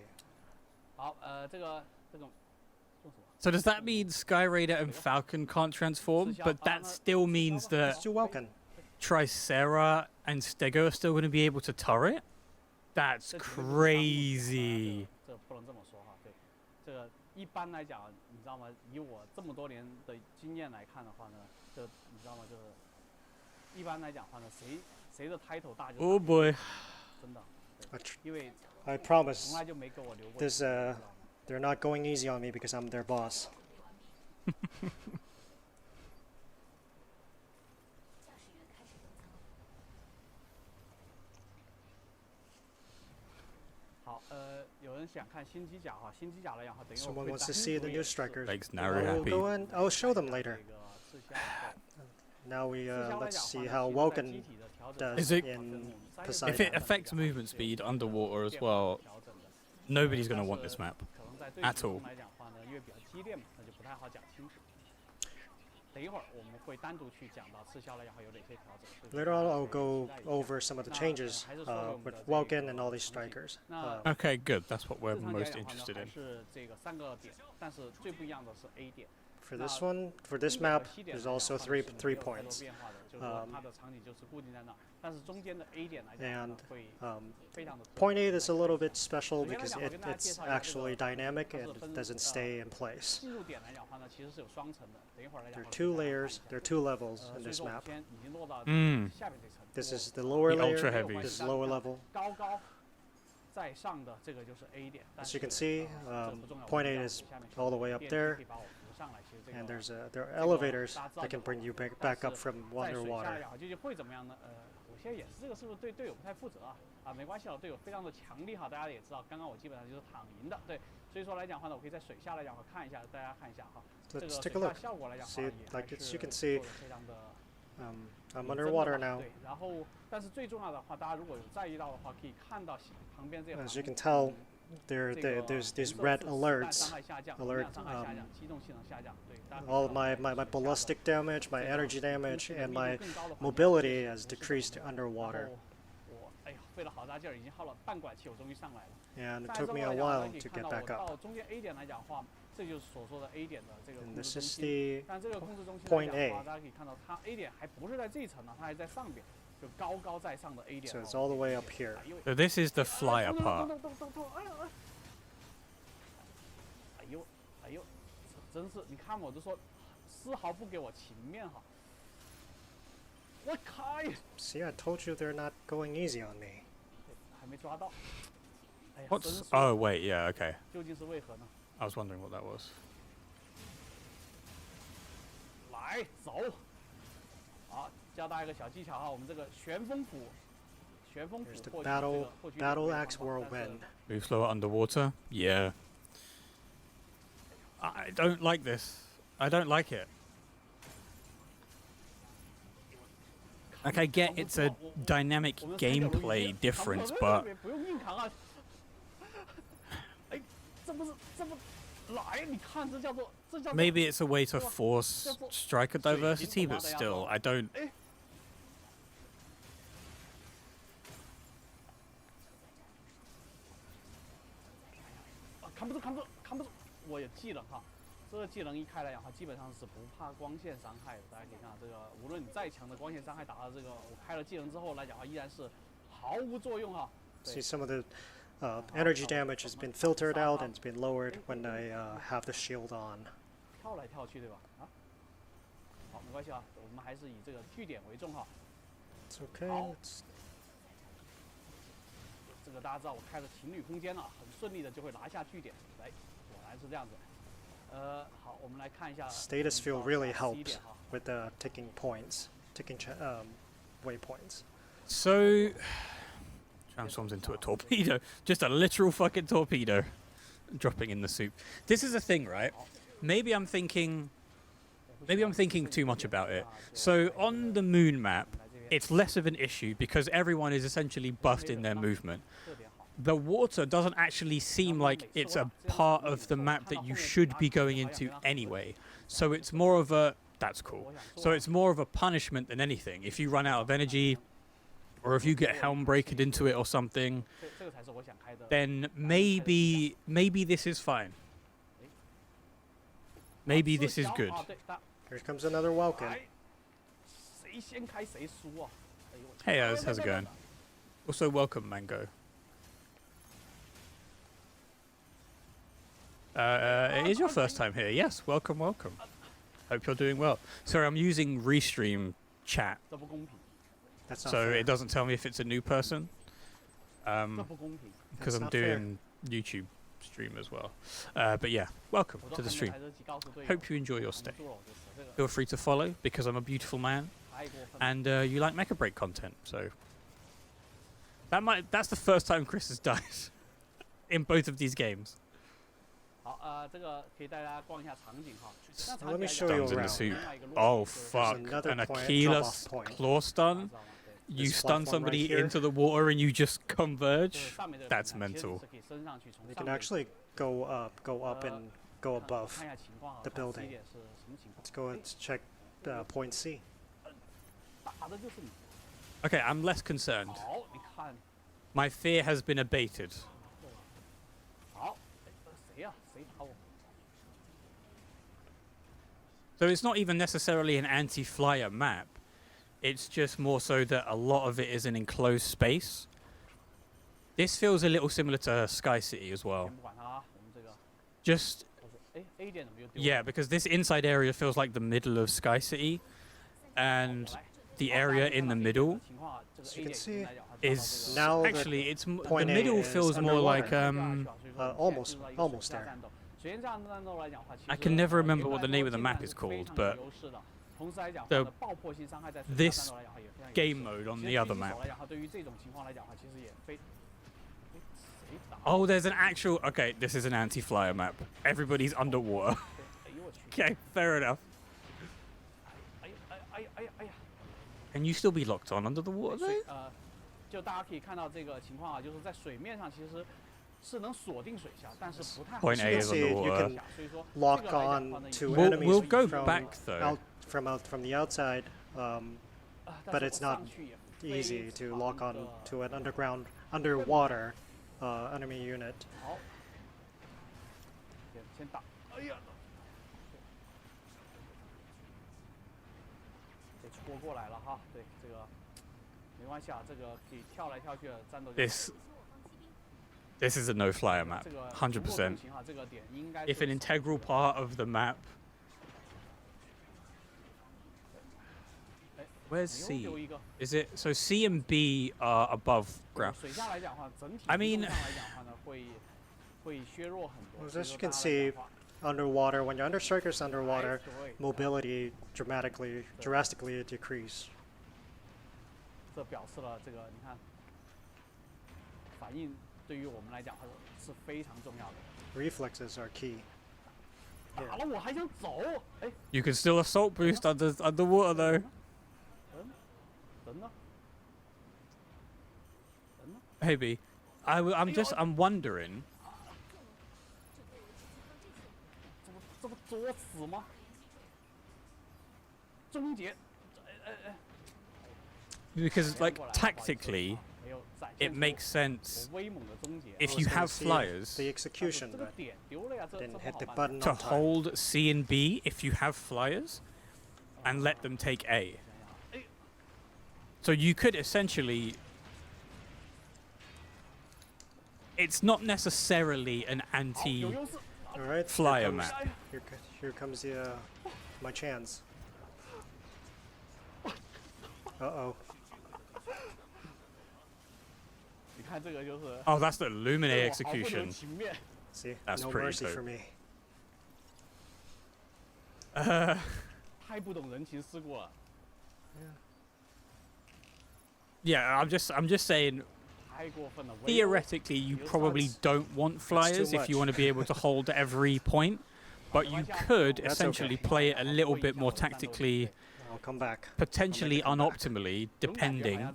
[SPEAKER 1] So does that mean Sky Raider and Falcon can't transform, but that still means that
[SPEAKER 3] Let's do Welkin.
[SPEAKER 1] Tricera and Stego are still going to be able to turret? That's crazy.
[SPEAKER 2] 一般来讲，你知道吗？以我这么多年的经验来看的话呢，就你知道吗？就是一般来讲的话呢，谁的 title 大就大。
[SPEAKER 1] Oh boy.
[SPEAKER 2] 真的，因为
[SPEAKER 3] I promise
[SPEAKER 2] 从来就没给我留过。
[SPEAKER 3] this they're not going easy on me because I'm their boss.
[SPEAKER 2] 好，有人想看新机甲哈，新机甲来讲哈，等于我
[SPEAKER 3] Someone
[SPEAKER 2] 会
[SPEAKER 3] wants to
[SPEAKER 2] 单
[SPEAKER 3] see
[SPEAKER 2] 独
[SPEAKER 3] the
[SPEAKER 2] 也
[SPEAKER 3] new strikers.
[SPEAKER 1] Makes Naru
[SPEAKER 3] We'll
[SPEAKER 1] happy.
[SPEAKER 3] go and I'll show them later.
[SPEAKER 2] 这个刺销。
[SPEAKER 3] Now we
[SPEAKER 2] 刺销来
[SPEAKER 3] let's
[SPEAKER 2] 讲
[SPEAKER 3] see
[SPEAKER 2] 的话
[SPEAKER 3] how
[SPEAKER 2] 呢，其实在
[SPEAKER 3] Woken
[SPEAKER 2] 机体的调整
[SPEAKER 3] does
[SPEAKER 1] Is it-
[SPEAKER 3] in
[SPEAKER 1] If
[SPEAKER 3] Poseidon.
[SPEAKER 1] it affects movement speed underwater as well, nobody's going to want this map
[SPEAKER 2] 可能在对
[SPEAKER 1] at
[SPEAKER 2] 局
[SPEAKER 1] all.
[SPEAKER 2] 中来讲话呢，因为比较激烈嘛，那就不太好讲清楚。等一会儿我们会单独去讲到刺销来讲会有哪些调整。
[SPEAKER 3] Later on, I'll go over some of the changes with Woken and all these strikers.
[SPEAKER 1] Okay, good. That's what we're
[SPEAKER 2] 正常来
[SPEAKER 1] most
[SPEAKER 2] 讲的话
[SPEAKER 1] interested
[SPEAKER 2] 呢，还
[SPEAKER 1] in.
[SPEAKER 2] 是这个3个点，但是最不一样的是 A 点。
[SPEAKER 3] For this one, for this map, there's also three points.
[SPEAKER 2] 就是说它的场景就是固定在那儿，但是中间的 A 点来讲
[SPEAKER 3] And
[SPEAKER 2] 会 非常的。
[SPEAKER 3] point 8 is a little bit special because it's actually dynamic and it doesn't stay in place.
[SPEAKER 2] 进入点来讲的话呢，其实是有双层的。等一会儿来讲
[SPEAKER 3] There are 2 layers, there are 2 levels in
[SPEAKER 2] 所以
[SPEAKER 3] this
[SPEAKER 2] 说我们
[SPEAKER 3] map.
[SPEAKER 2] 先已经落到
[SPEAKER 1] Mm.
[SPEAKER 2] 下面这层。
[SPEAKER 3] This is the lower
[SPEAKER 1] The
[SPEAKER 3] layer,
[SPEAKER 1] ultra heavy.
[SPEAKER 3] this is lower level.
[SPEAKER 2] 高高在上的这个就是 A 点。
[SPEAKER 3] As you can see, point 8 is all the way up there, and there are elevators that can bring you back up from underwater.
[SPEAKER 2] 究竟会怎么样呢？我现在演示这个是不是对队友不太负责啊？没关系了，队友非常的强力哈，大家也知道，刚刚我基本上就是躺赢的，对，所以说来讲的话呢，我可以在水下来讲的话看一下，大家看一下哈，这个
[SPEAKER 3] Let's
[SPEAKER 2] 水
[SPEAKER 3] take a
[SPEAKER 2] 下
[SPEAKER 3] look.
[SPEAKER 2] 效果来讲的话
[SPEAKER 3] See,
[SPEAKER 2] 也
[SPEAKER 3] like
[SPEAKER 2] 还
[SPEAKER 3] as
[SPEAKER 2] 是
[SPEAKER 3] you can
[SPEAKER 2] 做
[SPEAKER 3] see,
[SPEAKER 2] 得非常的。
[SPEAKER 3] I'm underwater now.
[SPEAKER 2] 对，然后但是最重要的话，大家如果有在意到的话，可以看到旁边这个。
[SPEAKER 3] As you can tell, there's these red alerts. Alert, all my ballistic damage, my energy damage, and my mobility has decreased underwater.
[SPEAKER 2] 我哎呀，费了好大劲儿，已经耗了半管气，我终于上来了。
[SPEAKER 3] And it took me a while to get back up.
[SPEAKER 2] 到中间 A 点来讲的话，这就是所说的 A 点的这个控
[SPEAKER 3] And
[SPEAKER 2] 制
[SPEAKER 3] this
[SPEAKER 2] 中
[SPEAKER 3] is
[SPEAKER 2] 心。
[SPEAKER 3] the
[SPEAKER 2] 但这个控制中心
[SPEAKER 3] point
[SPEAKER 2] 来讲的话，
[SPEAKER 3] A.
[SPEAKER 2] 大家可以看到它 A 点还不是在这一层呢，它还在上边，就高高在上的 A 点。
[SPEAKER 3] So it's all the way up here.
[SPEAKER 1] So this is the flyer part.
[SPEAKER 2] 哎呦，哎呦，真是，你看我就说，丝毫不给我情面哈。我开，
[SPEAKER 3] See, I told you they're not going easy on me.
[SPEAKER 2] 还没抓到。哎呀，
[SPEAKER 1] What's... Oh, wait, yeah, okay.
[SPEAKER 2] 究竟是为何呢？
[SPEAKER 1] I was wondering what that was.
[SPEAKER 2] 来走，好，教大家一个小技巧哈，我们这个旋风斧，旋风斧
[SPEAKER 3] There's the
[SPEAKER 2] 获取这个
[SPEAKER 3] battle axe whirlwind.
[SPEAKER 1] Move slower underwater? Yeah. I don't like this. I don't like it. Like, I get it's a dynamic gameplay difference, but
[SPEAKER 2] 不用硬扛啊。哎，这不是这不来，你看这叫做
[SPEAKER 1] maybe it's a way to force striker diversity, but still, I don't...
[SPEAKER 2] 扛不住，扛不住，扛不住！我也技能哈，这个技能一开来讲哈，基本上是不怕光线伤害的。大家可以看到，这个无论你再强的光线伤害打到这个，我开了技能之后来讲哈，依然是毫无作用哈。
[SPEAKER 3] See, some of the energy damage has been filtered out and it's been lowered when I have the shield on.
[SPEAKER 2] 跳来跳去对吧？啊，好，没关系啊，我们还是以这个据点为重哈。
[SPEAKER 3] It's okay. It's
[SPEAKER 2] 这个大家知道，我开了情侣空间了，很顺利的就会拿下据点。来，果然是这样子。好，我们来看一下。
[SPEAKER 3] status field really helps with the ticking points, ticking waypoints.
[SPEAKER 1] So... Transforms into a torpedo. Just a literal fucking torpedo. Dropping in the soup. This is the thing, right? Maybe I'm thinking too much about it. So on the moon map, it's less of an issue because everyone is essentially buffed in their movement. The water doesn't actually seem like it's a part of the map that you should be going into anyway. So it's more of a... That's cool. So it's more of a punishment than anything. If you run out of energy, or if you get helm breakered into it or something, then maybe this is fine. Maybe this is good.
[SPEAKER 3] Here comes another Welkin.
[SPEAKER 1] Hey, how's it going? Also, welcome, Mango. It is your first time here. Yes, welcome, welcome. Hope you're doing well. Sorry, I'm using Restream chat,
[SPEAKER 3] That's not
[SPEAKER 1] so
[SPEAKER 3] fair.
[SPEAKER 1] it doesn't tell me if it's a new person. Because I'm doing YouTube stream as well. But yeah, welcome to the stream. Hope you enjoy your stay. Feel free to follow because I'm a beautiful man, and you like Mecha Break content. So that's the first time Chris has died in both of these games.
[SPEAKER 3] Let me show you
[SPEAKER 1] Stuns in the
[SPEAKER 3] around.
[SPEAKER 1] suit. Oh fuck!
[SPEAKER 3] another
[SPEAKER 1] An
[SPEAKER 3] point,
[SPEAKER 1] Aquila
[SPEAKER 3] drop-off point.
[SPEAKER 1] claw stun. You
[SPEAKER 3] This
[SPEAKER 1] stun
[SPEAKER 3] platform
[SPEAKER 1] somebody
[SPEAKER 3] right here.
[SPEAKER 1] into the water and you just converge. That's mental.
[SPEAKER 3] You can actually go up and go above the building. Let's go and check point C.
[SPEAKER 1] Okay, I'm less concerned. My fear has been abated. So it's not even necessarily an anti-flyer map. It's just more so that a lot of it is an enclosed space. This feels a little similar to Sky City as well. Just, yeah, because this inside area feels like the middle of Sky City, and the area in the middle
[SPEAKER 3] So you can see
[SPEAKER 1] is
[SPEAKER 3] now
[SPEAKER 1] actually the
[SPEAKER 3] point A
[SPEAKER 1] middle
[SPEAKER 3] is
[SPEAKER 1] feels more like
[SPEAKER 3] almost there.
[SPEAKER 1] I can never remember what the name of the map is called, but this game mode on the other map. Oh, there's an actual... Okay, this is an anti-flyer map. Everybody's underwater. Okay, fair enough. Can you still be locked on under the water though? Point A is
[SPEAKER 3] See, you
[SPEAKER 1] underwater.
[SPEAKER 3] can lock on to
[SPEAKER 1] We'll
[SPEAKER 3] enemies
[SPEAKER 1] go
[SPEAKER 3] from
[SPEAKER 1] back though.
[SPEAKER 3] from the outside, but it's not easy to lock on to an underwater enemy unit.
[SPEAKER 1] This is a no-flyer map, 100%. If an integral part of the map... Where's C? Is it... So C and B are above ground. I mean...
[SPEAKER 3] As you can see, underwater, when you're under strikers underwater, mobility drastically decrease. Reflexes are key. Yeah.
[SPEAKER 1] You can still assault boost underwater though. Hey B, I'm wondering. Because like tactically, it makes sense if you have flyers
[SPEAKER 3] The execution but didn't hit the button
[SPEAKER 1] to
[SPEAKER 3] on time.
[SPEAKER 1] hold C and B if you have flyers, and let them take A. So you could essentially. It's not necessarily an anti-flyer map.
[SPEAKER 3] Here comes my chance. Uh-oh.
[SPEAKER 1] Oh, that's the Illuminate execution.
[SPEAKER 3] See,
[SPEAKER 1] That's
[SPEAKER 3] no
[SPEAKER 1] pretty
[SPEAKER 3] mercy
[SPEAKER 1] dope.
[SPEAKER 3] for me.
[SPEAKER 1] Yeah, I'm just saying. Theoretically, you probably don't want flyers if you want to be able to hold every point, but you could
[SPEAKER 3] That's
[SPEAKER 1] essentially
[SPEAKER 3] okay.
[SPEAKER 1] play it a little bit more tactically,
[SPEAKER 3] I'll come back.
[SPEAKER 1] potentially unoptimally, depending.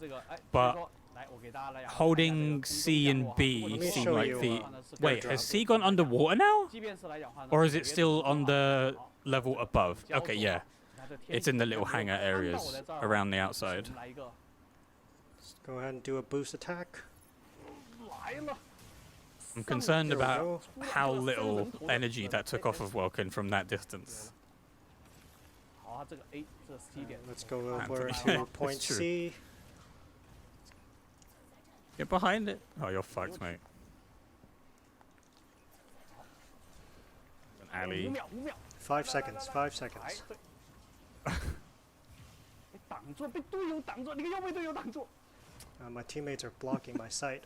[SPEAKER 1] But holding C and B seem
[SPEAKER 3] show
[SPEAKER 1] like
[SPEAKER 3] you,
[SPEAKER 1] the. Wait,
[SPEAKER 3] airdrop.
[SPEAKER 1] has C gone underwater now, or is it still on the level above? Okay, yeah, it's in the little hangar areas around the outside.
[SPEAKER 3] Go ahead and do a boost attack.
[SPEAKER 1] I'm concerned
[SPEAKER 3] There we
[SPEAKER 1] about
[SPEAKER 3] go.
[SPEAKER 1] how little energy that took off of Welkin from that distance.
[SPEAKER 3] Let's go over
[SPEAKER 1] That's
[SPEAKER 3] to point
[SPEAKER 1] true.
[SPEAKER 3] C.
[SPEAKER 1] Get behind it. Oh, you're fucked, mate. alley.
[SPEAKER 3] 5 seconds. 5 seconds.
[SPEAKER 2] 挡住，被队友挡住，你看又被队友挡住。
[SPEAKER 3] My teammates are blocking my sight.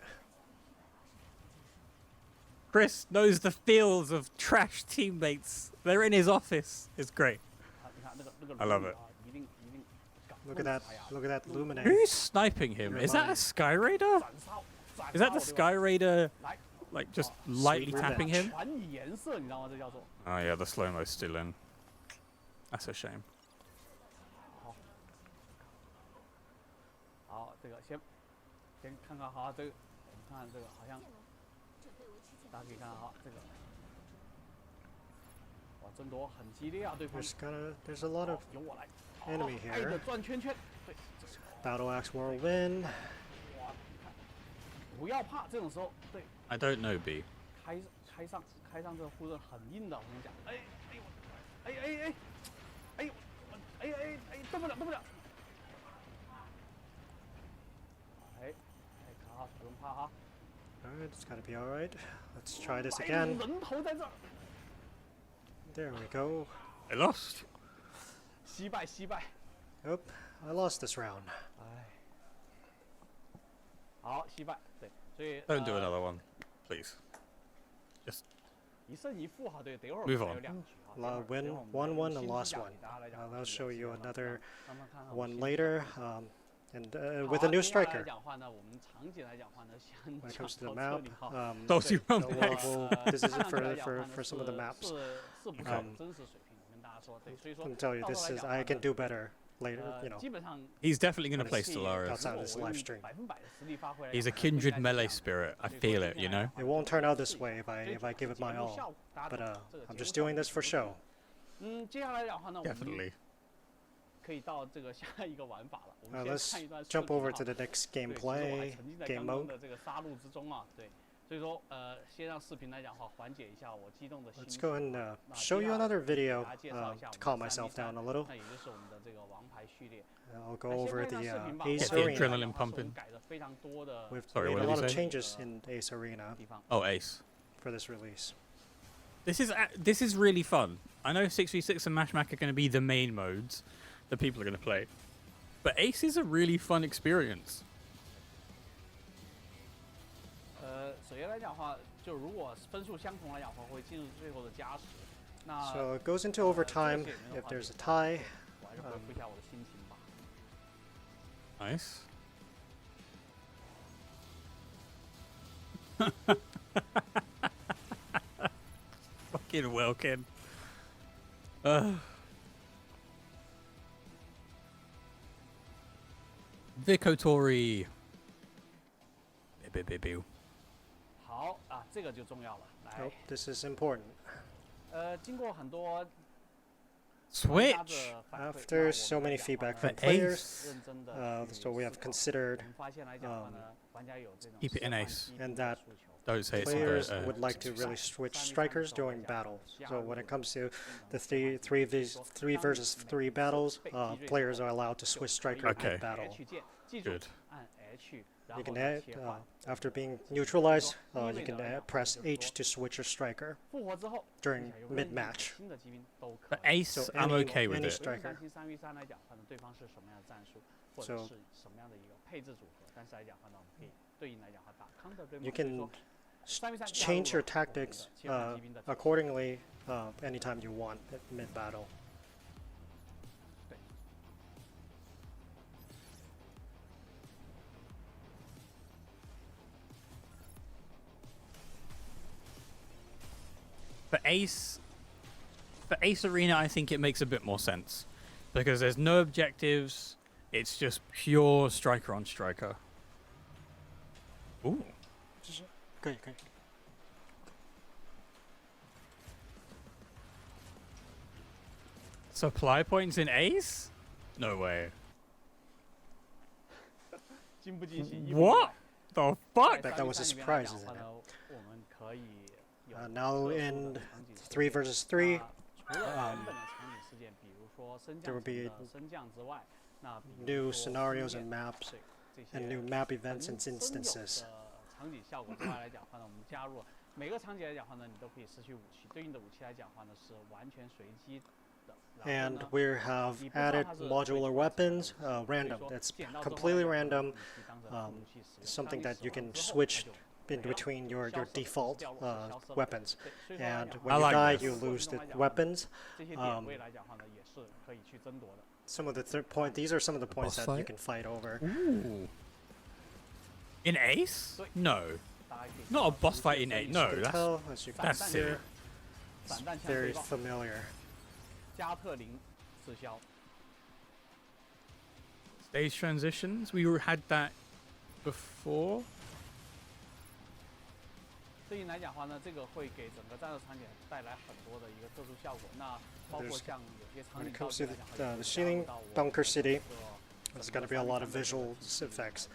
[SPEAKER 1] Chris knows the feels of trash teammates. They're in his office. It's great. I love it.
[SPEAKER 3] Look at that! Look at that luminary.
[SPEAKER 1] Who's sniping him? Is that a Sky Raider? Is that the Sky Raider, like just lightly tapping him? Oh yeah, the slow-mo's still in. That's a shame.
[SPEAKER 2] 好，这个先看看哈，这个我们看这个好像，大家可以看哈，这个哇争夺很激烈啊，对方。
[SPEAKER 3] There's a lot of
[SPEAKER 2] 由我来。
[SPEAKER 3] enemy
[SPEAKER 2] 爱的
[SPEAKER 3] here.
[SPEAKER 2] 转圈圈，对。
[SPEAKER 3] Battle axe whirlwind.
[SPEAKER 2] 哇，不要怕，这种时候，对。
[SPEAKER 1] I don't know, B.
[SPEAKER 2] 开上这个护盾很硬的，我跟你讲，动不了。看好，不用怕哈。
[SPEAKER 3] Alright, it's gotta be alright. Let's try this again.
[SPEAKER 2] 人头在这儿。
[SPEAKER 3] There we go.
[SPEAKER 1] I lost.
[SPEAKER 2] 惜败。
[SPEAKER 3] Nope, I lost this round.
[SPEAKER 2] 好，惜败，对，所以。
[SPEAKER 1] Don't do another one, please. Just
[SPEAKER 2] 一胜一负哈，对，等一会儿
[SPEAKER 1] move
[SPEAKER 2] 有
[SPEAKER 1] on.
[SPEAKER 2] 2局哈。
[SPEAKER 3] Won one and lost one. I'll show you another one later. And with a new striker. When it comes to the map,
[SPEAKER 1] Those you run back.
[SPEAKER 3] this is it for some of the maps. I'll tell you, this is I can do better later. You know,
[SPEAKER 1] He's definitely going to play Stellaris.
[SPEAKER 3] outside of this live stream.
[SPEAKER 1] He's a kindred melee spirit. I feel it, you know.
[SPEAKER 3] It won't turn out this way if I give it my all. But I'm just doing this for show.
[SPEAKER 1] Definitely.
[SPEAKER 2] 可以到这个下一个玩法了。我们
[SPEAKER 3] Let's
[SPEAKER 2] 先看一段
[SPEAKER 3] jump over to
[SPEAKER 2] 视频
[SPEAKER 3] the next
[SPEAKER 2] 对，其实我还
[SPEAKER 3] gameplay
[SPEAKER 2] 沉浸在
[SPEAKER 3] game
[SPEAKER 2] 刚刚
[SPEAKER 3] mode.
[SPEAKER 2] 的这个杀戮之中啊，对，所以说先让视频来讲话缓解一下我激动的心
[SPEAKER 3] Let's
[SPEAKER 2] 情。
[SPEAKER 3] go and
[SPEAKER 2] 那
[SPEAKER 3] show
[SPEAKER 2] 接
[SPEAKER 3] you
[SPEAKER 2] 下来
[SPEAKER 3] another video
[SPEAKER 2] 给大家介绍一下
[SPEAKER 3] to
[SPEAKER 2] 我
[SPEAKER 3] calm
[SPEAKER 2] 们
[SPEAKER 3] myself
[SPEAKER 2] 3v3
[SPEAKER 3] down a little.
[SPEAKER 2] 那也就是我们的这个王牌序列。
[SPEAKER 3] I'll go
[SPEAKER 2] 那先
[SPEAKER 3] over
[SPEAKER 2] 看一
[SPEAKER 3] the
[SPEAKER 2] 段视频吧。
[SPEAKER 3] Ace
[SPEAKER 1] Get the
[SPEAKER 3] Arena.
[SPEAKER 1] adrenaline
[SPEAKER 2] 是我们
[SPEAKER 1] pumping.
[SPEAKER 2] 改了非常多的
[SPEAKER 3] We've
[SPEAKER 1] Sorry,
[SPEAKER 3] made
[SPEAKER 1] what
[SPEAKER 3] a
[SPEAKER 1] did
[SPEAKER 3] lot
[SPEAKER 1] you
[SPEAKER 3] of
[SPEAKER 1] say?
[SPEAKER 3] changes in Ace Arena
[SPEAKER 2] 地方。
[SPEAKER 1] Oh, Ace.
[SPEAKER 3] for this release.
[SPEAKER 1] This is really fun. I know 6v6 and Mashmak are going to be the main modes that people are going to play, but Ace is a really fun experience.
[SPEAKER 2] 首先来讲的话，就如果分数相同来讲的话，会进入最后的加时。那
[SPEAKER 3] So it goes into overtime if there's a tie.
[SPEAKER 2] 我还是回复一下我的心情吧。
[SPEAKER 1] Nice. Fucking Welkin. Vicotori.
[SPEAKER 2] 好啊，这个就重要了。来
[SPEAKER 3] Nope, this is important.
[SPEAKER 2] 经过很多玩家
[SPEAKER 1] Switch.
[SPEAKER 2] 的反馈，
[SPEAKER 3] After so many feedback from
[SPEAKER 1] For
[SPEAKER 3] players,
[SPEAKER 1] Ace.
[SPEAKER 2] 认真的
[SPEAKER 3] so we have considered
[SPEAKER 2] 我们发现来讲的话呢，玩家有这种
[SPEAKER 1] Keep it in
[SPEAKER 2] 喜欢
[SPEAKER 1] Ace.
[SPEAKER 2] 激励
[SPEAKER 3] And
[SPEAKER 2] 的
[SPEAKER 3] that
[SPEAKER 2] 诉求。
[SPEAKER 1] Don't say it's
[SPEAKER 3] players
[SPEAKER 1] a
[SPEAKER 3] would like to really switch strikers during battles. So when it comes to the three versus three battles, players are allowed to switch striker
[SPEAKER 1] Okay.
[SPEAKER 3] mid battle.
[SPEAKER 2] H 键，记住
[SPEAKER 1] Good.
[SPEAKER 2] 按 H，然
[SPEAKER 3] You
[SPEAKER 2] 后
[SPEAKER 3] can
[SPEAKER 2] 再
[SPEAKER 3] add
[SPEAKER 2] 切换。
[SPEAKER 3] after being neutralized, you can press H to switch your striker
[SPEAKER 2] 复活之后
[SPEAKER 3] during
[SPEAKER 2] 有
[SPEAKER 3] mid
[SPEAKER 2] 任意
[SPEAKER 3] match.
[SPEAKER 2] 新的骑兵都可
[SPEAKER 1] But
[SPEAKER 2] 以。
[SPEAKER 1] Ace,
[SPEAKER 3] So
[SPEAKER 1] I'm okay with
[SPEAKER 3] any
[SPEAKER 1] it.
[SPEAKER 3] striker.
[SPEAKER 2] 3星3v3来讲，可能对方是什么样的战术，或者
[SPEAKER 3] So-
[SPEAKER 2] 是什么样的一个配置组合，但是来讲的话呢，我们可以对应来讲的话打 counter 对
[SPEAKER 3] You
[SPEAKER 2] 吗？所以
[SPEAKER 3] can
[SPEAKER 2] 说 3v3
[SPEAKER 3] change your
[SPEAKER 2] 加入了
[SPEAKER 3] tactics
[SPEAKER 2] 切换骑兵的走势
[SPEAKER 3] accordingly anytime you want at mid battle.
[SPEAKER 1] For Ace Arena, I think it makes a bit more sense because there's no objectives. It's just pure striker on striker. Ooh.
[SPEAKER 3] Great.
[SPEAKER 1] Supply points in Ace? No way.
[SPEAKER 2] 惊不惊喜？意不意
[SPEAKER 1] What
[SPEAKER 2] 外
[SPEAKER 1] the fuck?
[SPEAKER 3] That was a
[SPEAKER 2] 在3v3里面来
[SPEAKER 3] surprise,
[SPEAKER 2] 讲的
[SPEAKER 3] isn't
[SPEAKER 2] 话
[SPEAKER 3] it?
[SPEAKER 2] 呢，我们可以有
[SPEAKER 3] Now
[SPEAKER 2] 特殊的
[SPEAKER 3] in
[SPEAKER 2] 场景事件
[SPEAKER 3] 3 versus 3,
[SPEAKER 2] 那除了原本的场景事件，比如说升
[SPEAKER 3] there
[SPEAKER 2] 降
[SPEAKER 3] will
[SPEAKER 2] 层
[SPEAKER 3] be
[SPEAKER 2] 的升降之外，那比如
[SPEAKER 3] new
[SPEAKER 2] 说
[SPEAKER 3] scenarios
[SPEAKER 2] 经
[SPEAKER 3] and
[SPEAKER 2] 验
[SPEAKER 3] maps
[SPEAKER 2] 对这
[SPEAKER 3] and
[SPEAKER 2] 些
[SPEAKER 3] new map events and
[SPEAKER 2] 本身有
[SPEAKER 3] instances.
[SPEAKER 2] 的场景效果之外来讲的话呢，我们加入了每个场景来讲话呢，你都可以失去武器，对应的武器来讲话呢是完全随机的。
[SPEAKER 3] And we have added modular weapons, random. That's completely random. Something that you can switch in between your default weapons. And when you die, you lose the weapons. Some of the these are some of the points that you can fight over.
[SPEAKER 1] Ooh. In Ace? No. Not a boss fight in Ace. No, that's silly.
[SPEAKER 3] It's very familiar.
[SPEAKER 1] Stage transitions? We had that before.
[SPEAKER 2] 对应来讲话呢，这个会给整个战斗场景带来很多的一个特殊效果。那包括像有些场景
[SPEAKER 3] When it comes to the ceiling bunker city, there's going to be a lot of visual effects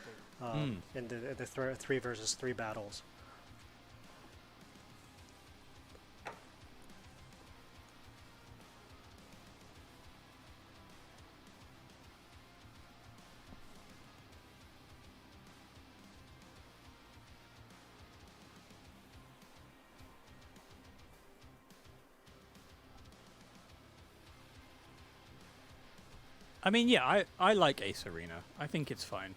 [SPEAKER 3] in the 3 versus 3 battles.
[SPEAKER 1] I mean, yeah, I like Ace Arena. I think it's fine.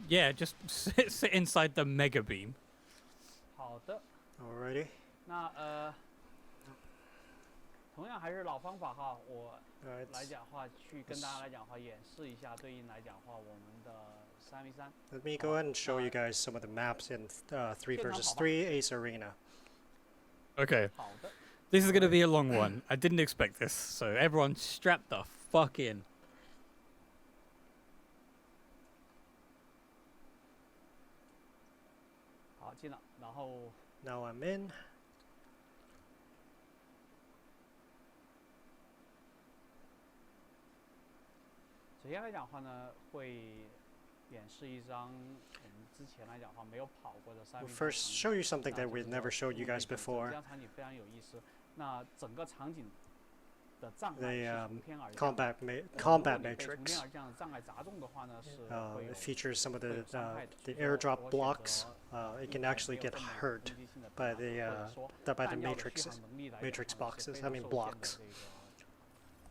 [SPEAKER 1] Yeah, just sit inside the Mega Beam.
[SPEAKER 2] 好的。
[SPEAKER 3] Alrighty.
[SPEAKER 2] 那同样还是老方法哈，我来讲话去跟大家来讲话演示一下对应来讲话我们的3v3。
[SPEAKER 3] Let me go ahead and show you guys some of the maps in 3 versus 3 Ace Arena.
[SPEAKER 1] Okay.
[SPEAKER 2] 好的。
[SPEAKER 1] This is going to be a long one. I didn't expect this, so everyone strap the fuck in.
[SPEAKER 2] 好，进了，然后
[SPEAKER 3] Now I'm in.
[SPEAKER 2] 首先来讲话呢，会演示一张我们之前来讲话没有跑过的3v3
[SPEAKER 3] We'll first show you something that we've never showed you guys before.
[SPEAKER 2] 这张场景非常有意思。那整个场景的障碍
[SPEAKER 3] The
[SPEAKER 2] 是从天而降。
[SPEAKER 3] combat
[SPEAKER 2] 如果你
[SPEAKER 3] matrix.
[SPEAKER 2] 被从天而降的障碍砸中的话呢，是会有
[SPEAKER 3] It features some of
[SPEAKER 2] 会有
[SPEAKER 3] the
[SPEAKER 2] 伤害的。
[SPEAKER 3] the
[SPEAKER 2] 所以说
[SPEAKER 3] airdrop
[SPEAKER 2] 我选
[SPEAKER 3] blocks.
[SPEAKER 2] 择
[SPEAKER 3] It can actually get
[SPEAKER 2] 没有这么
[SPEAKER 3] hurt
[SPEAKER 2] 攻击性的
[SPEAKER 3] by
[SPEAKER 2] 打法
[SPEAKER 3] the
[SPEAKER 2] 或者说
[SPEAKER 3] by the
[SPEAKER 2] 弹药的
[SPEAKER 3] matrix
[SPEAKER 2] 续航能力来讲
[SPEAKER 3] matrix
[SPEAKER 2] 是
[SPEAKER 3] boxes.
[SPEAKER 2] 非
[SPEAKER 3] I
[SPEAKER 2] 常
[SPEAKER 3] mean
[SPEAKER 2] 受限的
[SPEAKER 3] blocks.
[SPEAKER 2] 这个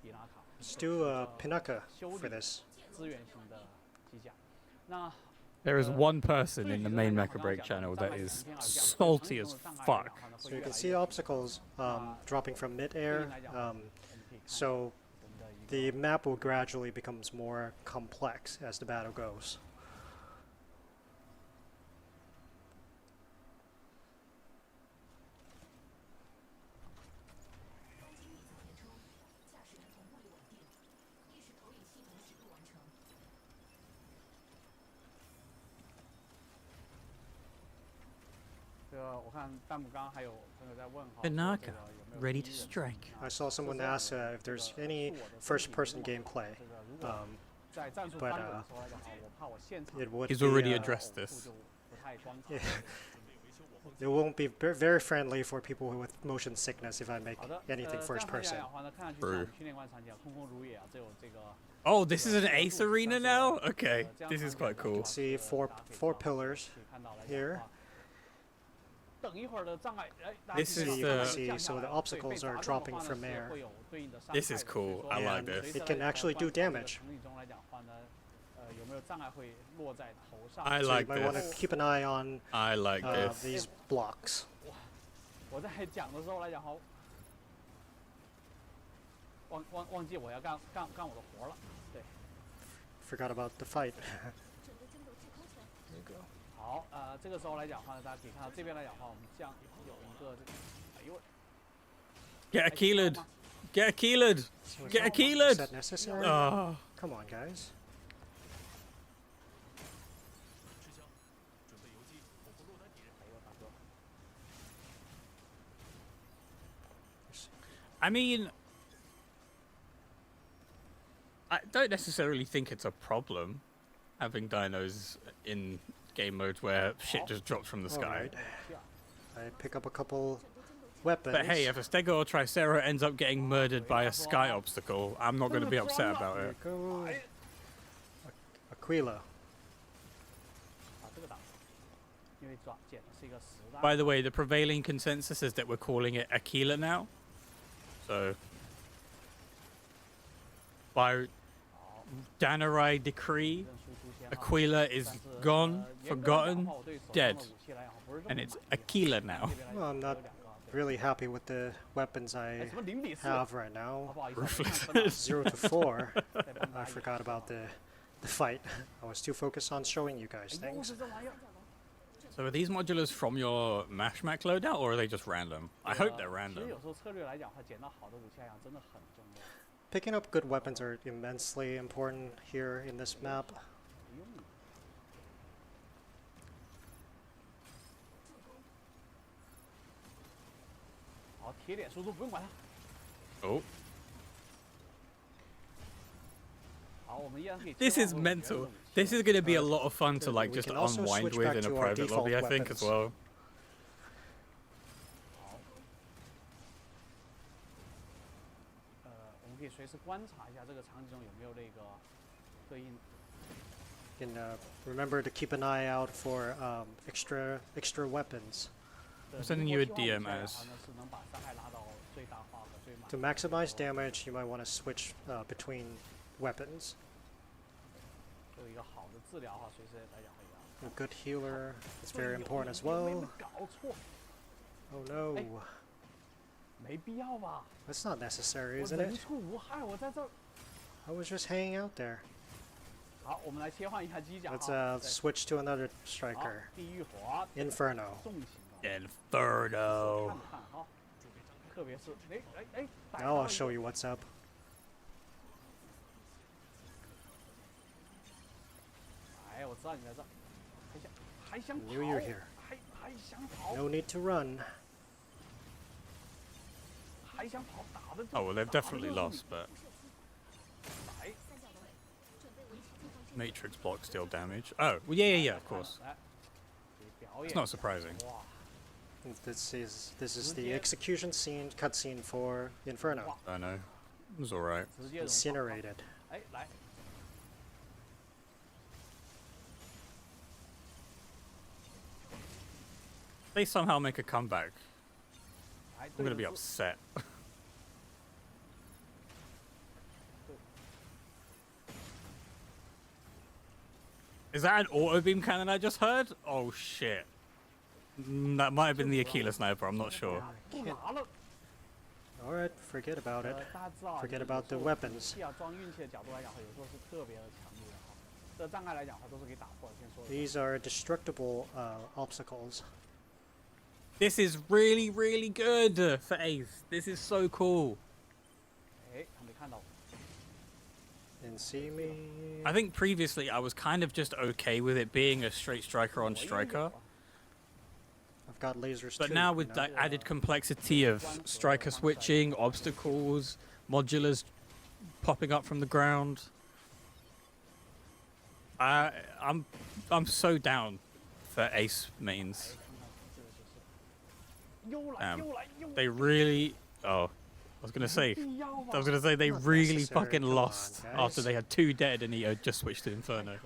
[SPEAKER 2] 比拉卡。
[SPEAKER 3] Let's do Pinaka
[SPEAKER 2] 修
[SPEAKER 3] for
[SPEAKER 2] 理
[SPEAKER 3] this.
[SPEAKER 2] 资源型的机甲。那
[SPEAKER 1] There is one person in the main Mecha Break channel that is salty as fuck.
[SPEAKER 3] So you can see obstacles dropping from mid-air. So the map will gradually becomes more complex as the battle goes.
[SPEAKER 1] Pinaka, ready to strike.
[SPEAKER 3] I saw someone ask if there's any first-person gameplay, but it would
[SPEAKER 1] He's
[SPEAKER 3] be,
[SPEAKER 1] already addressed this.
[SPEAKER 3] it won't be very friendly for people with motion sickness if I make anything first person.
[SPEAKER 1] True. Oh, this is an Ace Arena now? Okay, this is quite cool.
[SPEAKER 3] See four pillars here.
[SPEAKER 1] This is
[SPEAKER 3] You can see so the obstacles are dropping from air.
[SPEAKER 1] This is cool. I like this.
[SPEAKER 3] It can actually do damage.
[SPEAKER 1] I
[SPEAKER 3] So
[SPEAKER 1] like
[SPEAKER 3] you might want to
[SPEAKER 1] this.
[SPEAKER 3] keep an eye on
[SPEAKER 1] I like this.
[SPEAKER 3] these blocks.
[SPEAKER 2] 我在讲的时候来讲，好，忘记我要干我的活了，对。
[SPEAKER 3] Forgot about the fight.
[SPEAKER 2] 好，这个时候来讲话呢，大家可以看到这边来讲话，我们这样有一个这个，哎呦，
[SPEAKER 1] Get a keyled. Get a keyled. Get a
[SPEAKER 3] Is
[SPEAKER 1] keyled.
[SPEAKER 3] that necessary?
[SPEAKER 1] Oh.
[SPEAKER 3] Come on, guys.
[SPEAKER 1] I mean, I don't necessarily think it's a problem having dinos in game modes where shit just drops from the sky.
[SPEAKER 3] Alright. I pick up a couple weapons.
[SPEAKER 1] But hey, if a Stego or Tricera ends up getting murdered by a sky obstacle, I'm not going to be upset about
[SPEAKER 3] There
[SPEAKER 1] it.
[SPEAKER 3] you go. Aquila.
[SPEAKER 1] By the way, the prevailing consensus is that we're calling it Aquila now. So, by Danarai decree, Aquila is gone, forgotten, dead. And it's Aquila now.
[SPEAKER 3] Well, I'm not really happy with the weapons I have right now. 0 to 4. I forgot about the fight. I was too focused on showing you guys things.
[SPEAKER 1] So are these modulars from your Mashmac loadout, or are they just random? I hope they're random.
[SPEAKER 3] Picking up good weapons are immensely important here in this map.
[SPEAKER 1] Oh. This is mental. This is going to be a lot of fun to like just unwind with in a private lobby, I think, as well.
[SPEAKER 3] You can remember to keep an eye out for extra weapons.
[SPEAKER 1] I'm sending you a DM as.
[SPEAKER 3] To maximize damage, you might want to switch between weapons. A good healer is very important as well. Oh no. That's not necessary, isn't it? I was just hanging out there. Let's switch to another striker. Inferno.
[SPEAKER 1] Inferno.
[SPEAKER 3] Now I'll show you what's up. I knew you're here. No need to run.
[SPEAKER 1] Oh, well, they've definitely lost, but... Matrix blocks deal damage. Oh, well, yeah, of course. It's not surprising.
[SPEAKER 3] This is the execution scene, cutscene for Inferno.
[SPEAKER 1] I know. It was alright.
[SPEAKER 3] Incinerated.
[SPEAKER 1] They somehow make a comeback. I'm gonna be upset. Is that an auto beam cannon I just heard? Oh shit. That might have been the Aquila sniper, I'm not sure.
[SPEAKER 3] Alright, forget about it. Forget about the weapons. These are destructible obstacles.
[SPEAKER 1] This is really, really good for Ace. This is so cool.
[SPEAKER 3] Didn't see me.
[SPEAKER 1] I think previously I was kind of just okay with it being a straight striker on striker.
[SPEAKER 3] I've got lasers
[SPEAKER 1] But
[SPEAKER 3] too,
[SPEAKER 1] now with that added complexity of striker switching, obstacles, modulars popping up from the ground, I'm so down for Ace mains. They really... Oh, I was gonna say they really fucking lost after they had 2 dead and he had just switched to Inferno.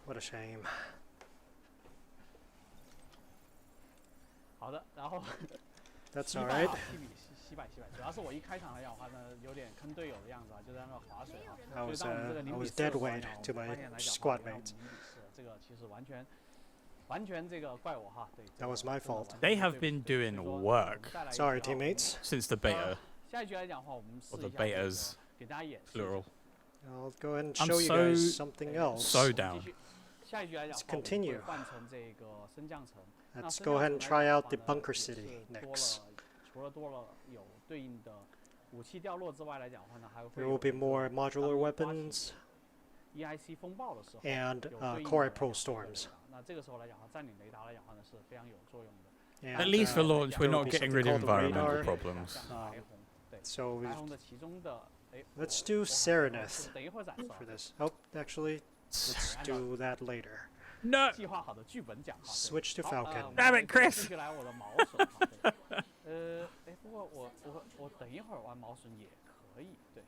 [SPEAKER 3] What a shame. That's alright. I was dead weight to my squad mates. That was my fault.
[SPEAKER 1] They have been doing work.
[SPEAKER 3] Sorry, teammates.
[SPEAKER 1] Since the beta. Or the betas, plural.
[SPEAKER 3] I'll go ahead and show you guys something else.
[SPEAKER 1] So down.
[SPEAKER 3] Let's continue. Let's go ahead and try out the Bunker City next. There will be more modular weapons and Core Pro Storms. And,
[SPEAKER 1] at least for launch, we're not getting rid of environmental problems.
[SPEAKER 3] So let's do Serenith for this. Oh, actually, let's do that later.
[SPEAKER 1] No!
[SPEAKER 3] Switch to Falcon.
[SPEAKER 1] Damn it, Chris!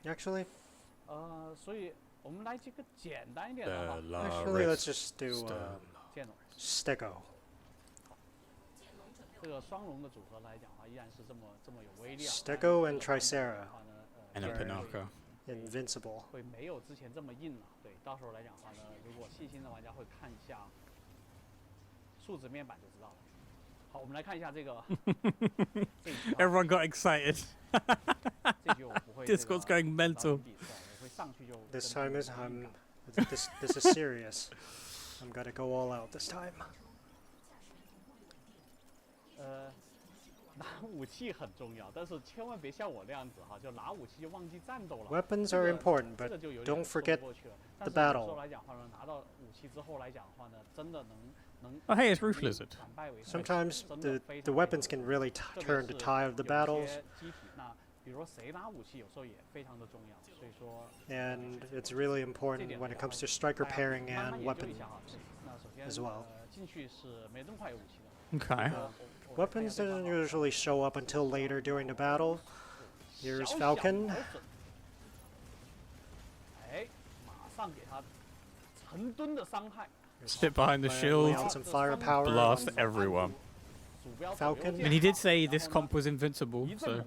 [SPEAKER 3] Actually, let's just do Stego. Stego and Tricera.
[SPEAKER 1] And a Pinaka.
[SPEAKER 3] Invincible.
[SPEAKER 2] 会没有之前这么硬了。对，到时候来讲的话呢，如果细心的玩家会看一下数值面板就知道了。好，我们来看一下这个。
[SPEAKER 1] Everyone got excited.
[SPEAKER 2] 这局我不会。
[SPEAKER 1] Discord's going mental.
[SPEAKER 2] 我会上去就。
[SPEAKER 3] This time is this is serious. I'm gonna go all out this time.
[SPEAKER 2] 拿武器很重要，但是千万别像我那样子哈，就拿武器就忘记战斗了。
[SPEAKER 3] Weapons are important, but don't forget the battle.
[SPEAKER 2] 说来讲话呢，拿到武器之后来讲的话呢，真的能。
[SPEAKER 1] Oh, hey, it's Roof Lizard.
[SPEAKER 3] Sometimes the weapons can really turn the tide of the battles.
[SPEAKER 2] 那比如说谁拿武器，有时候也非常的重要，所以说。
[SPEAKER 3] And it's really important when it comes to striker pairing and weapon as well.
[SPEAKER 2] 进去是没这么快有武器的。
[SPEAKER 1] Okay.
[SPEAKER 3] Weapons doesn't usually show up until later during the battle. Here's Falcon.
[SPEAKER 2] 哎，马上给他成吨的伤害。
[SPEAKER 1] Sit behind the shield,
[SPEAKER 3] Some firepower.
[SPEAKER 1] blast everyone.
[SPEAKER 3] Falcon.
[SPEAKER 1] And he did say this comp was invincible, so.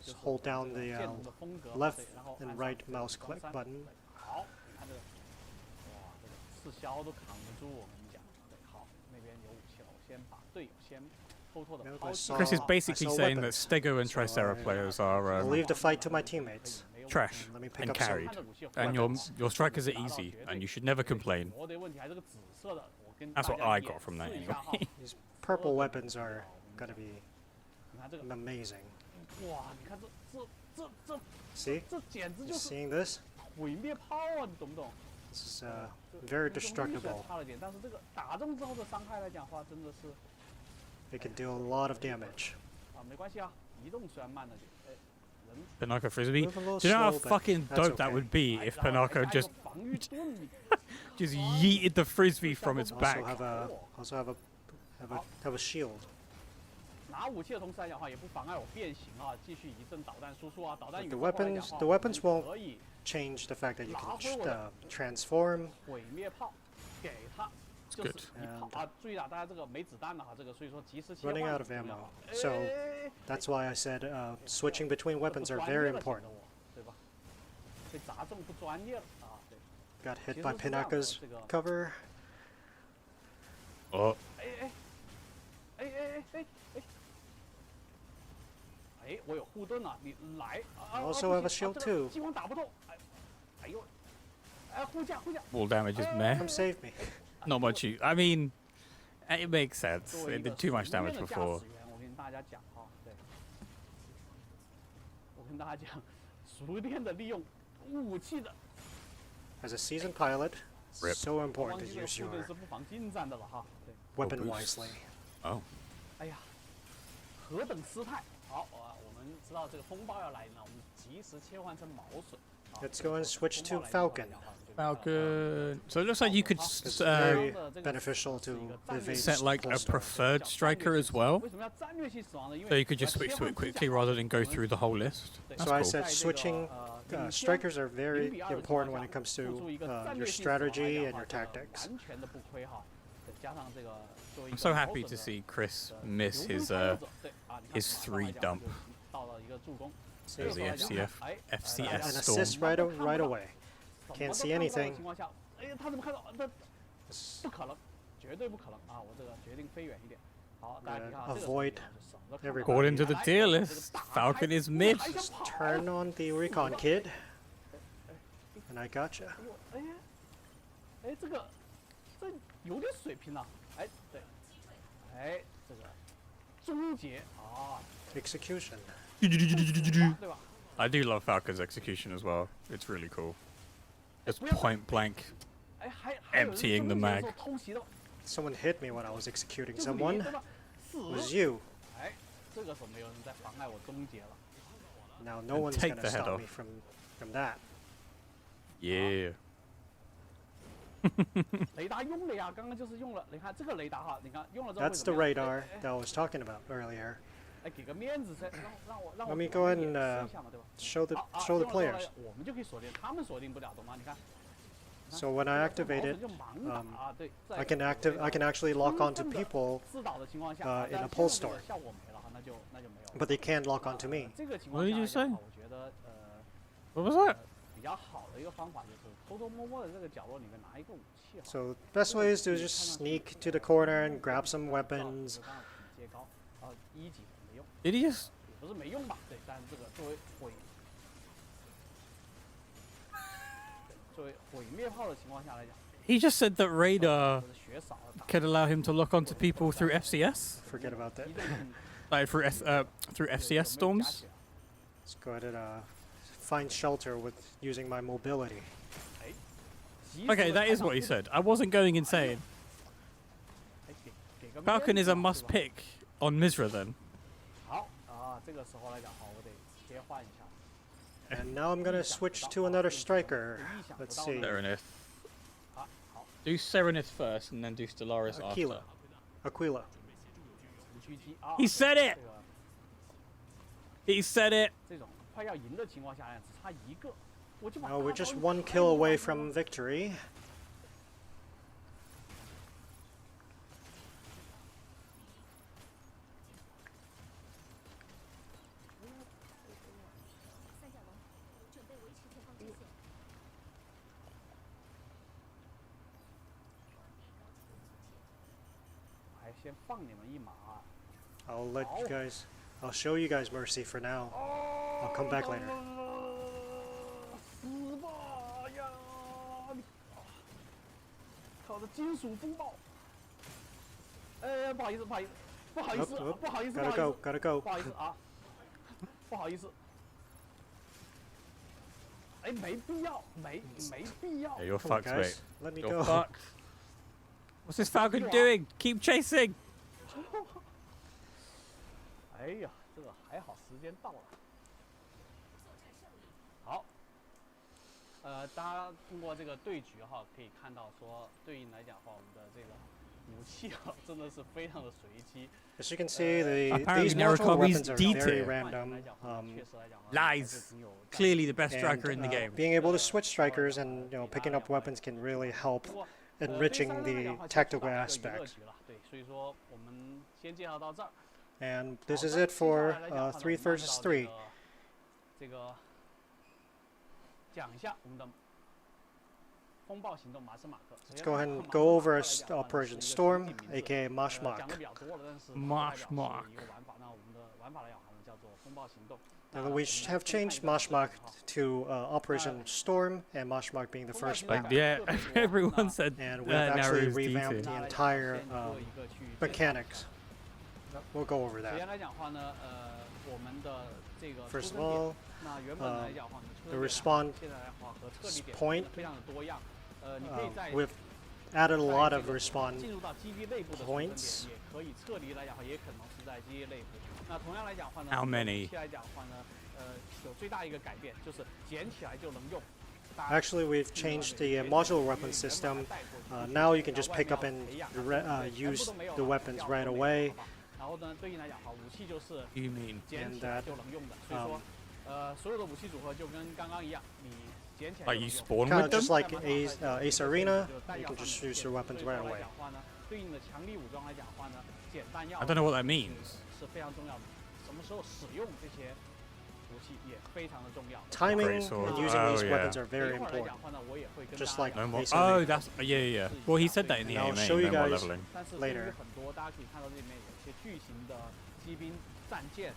[SPEAKER 3] Just hold down the left and right mouse click button.
[SPEAKER 2] 好，你看这个，哇，这个刺削都扛不住，我跟你讲。对，好，那边有武器了，我先把队友先。
[SPEAKER 1] Chris is basically saying that Stego and Tricera players are
[SPEAKER 3] I'll leave the fight to my teammates.
[SPEAKER 1] trash and carried, and your strikers are easy, and you should never complain. That's what I got from that anyway.
[SPEAKER 3] These purple weapons are gonna be amazing. See? You seeing this? This is very destructible. It can do a lot of damage.
[SPEAKER 1] Pinaka Frisbee. Do you know how fucking dope that would be if Pinaka just yeeted the Frisbee from its back?
[SPEAKER 3] Also have a shield.
[SPEAKER 2] 拿武器的同时来讲的话，也不妨碍我变形啊，继续一阵导弹输出啊，导弹。
[SPEAKER 3] The weapons won't change the fact that you can transform.
[SPEAKER 2] 毁灭炮，给他。
[SPEAKER 1] Good.
[SPEAKER 3] Running out of ammo, so that's why I said switching between weapons are very important. Got hit by Pinaka's cover.
[SPEAKER 1] Oh.
[SPEAKER 3] I also have a shield too.
[SPEAKER 1] Wall damage is meh.
[SPEAKER 3] Come save me.
[SPEAKER 1] Not much use. I mean, it makes sense. It did too much damage before.
[SPEAKER 3] As a seasoned pilot, it's so important to use your weapon wisely.
[SPEAKER 1] Oh.
[SPEAKER 3] Let's go and switch to Falcon.
[SPEAKER 1] Falcon. So it looks like you could
[SPEAKER 3] very beneficial to evade
[SPEAKER 1] set like a preferred striker as well. So you could just switch to it quickly rather than go through the whole list. That's
[SPEAKER 3] so
[SPEAKER 1] cool.
[SPEAKER 3] I said switching strikers are very important when it comes to your strategy and your tactics.
[SPEAKER 1] I'm so happy to see Chris miss his 3 dump. There's the FCS
[SPEAKER 3] An
[SPEAKER 1] storm.
[SPEAKER 3] assist right away. Can't see anything. Avoid everybody.
[SPEAKER 1] According to the tier list, Falcon is mid.
[SPEAKER 3] Just turn on the recon kid, and I gotcha. Execution.
[SPEAKER 1] I do love Falcon's execution as well. It's really cool. Just point blank emptying the mag.
[SPEAKER 3] Someone hit me when I was executing someone. It was you. Now no one's
[SPEAKER 1] take
[SPEAKER 3] gonna
[SPEAKER 1] the head
[SPEAKER 3] stop
[SPEAKER 1] off.
[SPEAKER 3] me from that.
[SPEAKER 1] Yeah.
[SPEAKER 2] 雷达用了呀，刚刚就是用了。你看这个雷达哈，你看用了之后。
[SPEAKER 3] That's the radar that I was talking about earlier.
[SPEAKER 2] 哎，给个面子噻，让我。
[SPEAKER 3] Let me go ahead and show the players.
[SPEAKER 2] 我们就可以锁定，他们锁定不了，懂吗？你看。
[SPEAKER 3] So when I activate it, I can actually lock onto people in a pull store, but they can't lock onto me.
[SPEAKER 1] What did you say? What was that?
[SPEAKER 3] So best way is to just sneak to the corner and grab some weapons.
[SPEAKER 1] Did he just? He just said that radar could allow him to lock onto people through FCS.
[SPEAKER 3] Forget about that.
[SPEAKER 1] Like through FCS storms.
[SPEAKER 3] Let's go ahead and find shelter with using my mobility.
[SPEAKER 1] Okay, that is what he said. I wasn't going insane. Falcon is a must pick on Misra then.
[SPEAKER 3] And now I'm gonna switch to another striker. Let's see.
[SPEAKER 1] Serenith. Do Serenith first and then do Stellaris after.
[SPEAKER 3] Aquila.
[SPEAKER 1] He said it! He said it!
[SPEAKER 3] Now we're just 1 kill away from victory. I'll show you guys mercy for now. I'll come back later. Gotta go.
[SPEAKER 1] Yeah, you're fucked, mate.
[SPEAKER 3] Let me
[SPEAKER 1] You're
[SPEAKER 3] go.
[SPEAKER 1] fucked. What's this Falcon doing? Keep chasing!
[SPEAKER 2] 哎呀，这个还好，时间到了。好，大家通过这个对局哈，可以看到说，对应来讲的话，我们的这个武器啊，真的是非常的随机。
[SPEAKER 3] As you can see,
[SPEAKER 1] Apparently
[SPEAKER 3] these mortal
[SPEAKER 1] Narikomi's
[SPEAKER 3] weapons are
[SPEAKER 1] D
[SPEAKER 3] very
[SPEAKER 1] tier.
[SPEAKER 3] random.
[SPEAKER 1] Lies. Clearly the best
[SPEAKER 3] And,
[SPEAKER 1] striker in the game.
[SPEAKER 3] being able to switch strikers and picking up weapons can really help enriching the tactical aspect.
[SPEAKER 2] 对，所以说我们先介绍到这儿。
[SPEAKER 3] And this is it for 3 versus 3.
[SPEAKER 2] 这个讲一下我们的风暴行动马斯马克。
[SPEAKER 3] Let's go ahead and go over Operation Storm, aka Mashmak.
[SPEAKER 2] 讲的比较多了，但是
[SPEAKER 1] Mashmak.
[SPEAKER 2] 一个玩法，那我们的玩法来讲，我们叫做风暴行动。
[SPEAKER 3] And we have changed Mashmak to Operation Storm, and Mashmak being the first
[SPEAKER 1] Like,
[SPEAKER 3] map.
[SPEAKER 1] yeah, everyone said
[SPEAKER 3] And we've actually
[SPEAKER 1] Naru's D
[SPEAKER 3] revamped
[SPEAKER 1] tier.
[SPEAKER 3] the entire mechanics. We'll go over
[SPEAKER 2] 首
[SPEAKER 3] that.
[SPEAKER 2] 先来讲话呢，我们的这个
[SPEAKER 3] First
[SPEAKER 2] 出
[SPEAKER 3] of
[SPEAKER 2] 生点
[SPEAKER 3] all,
[SPEAKER 2] 那原本来讲话呢，出
[SPEAKER 3] the
[SPEAKER 2] 生点
[SPEAKER 3] respawn
[SPEAKER 2] 现在来话和撤离点
[SPEAKER 3] point
[SPEAKER 2] 非常的多样。你可以在
[SPEAKER 3] We've added a lot of respawn
[SPEAKER 2] 进入到基地内部的出生
[SPEAKER 3] points.
[SPEAKER 2] 点，也可以撤离来讲话，也可能是在基地内部。那同样来讲话呢，
[SPEAKER 1] How many?
[SPEAKER 2] 武器来讲话呢，有最大一个改变就是捡起来就能用。
[SPEAKER 3] Actually, we've changed the modular weapon system. Now you can just pick up and use the weapons right away.
[SPEAKER 2] 然后呢，对应来讲哈，武器就是
[SPEAKER 1] You mean?
[SPEAKER 2] 捡起来就能用的。所以说，所有的武器组合就跟刚刚一样，你捡起来
[SPEAKER 1] Like
[SPEAKER 2] 就
[SPEAKER 1] you
[SPEAKER 2] 能用。
[SPEAKER 1] spawn
[SPEAKER 3] Kind
[SPEAKER 1] with
[SPEAKER 3] of just
[SPEAKER 1] them?
[SPEAKER 3] like Ace Arena, you can just use your weapons right away.
[SPEAKER 2] 对应的强力武装来讲的话呢，捡弹药
[SPEAKER 1] I don't know what that means.
[SPEAKER 2] 是非常重要的。什么时候使用这些武器也非常的重要。
[SPEAKER 3] Timing
[SPEAKER 1] Great sword.
[SPEAKER 3] and using these
[SPEAKER 1] Oh,
[SPEAKER 3] weapons
[SPEAKER 1] yeah.
[SPEAKER 3] are very
[SPEAKER 2] 一会儿来
[SPEAKER 3] important.
[SPEAKER 2] 讲的话呢，我也会跟
[SPEAKER 3] Just
[SPEAKER 2] 大家
[SPEAKER 3] like
[SPEAKER 1] No more.
[SPEAKER 3] Ace
[SPEAKER 1] Oh,
[SPEAKER 3] Arena.
[SPEAKER 1] that's yeah. Well, he said that in the
[SPEAKER 3] And I'll
[SPEAKER 1] AMA.
[SPEAKER 3] show you
[SPEAKER 1] No more
[SPEAKER 3] guys
[SPEAKER 1] leveling.
[SPEAKER 2] 但是对于
[SPEAKER 3] later.
[SPEAKER 2] 很多大家可以看到这里面有一些巨型的机兵、战舰、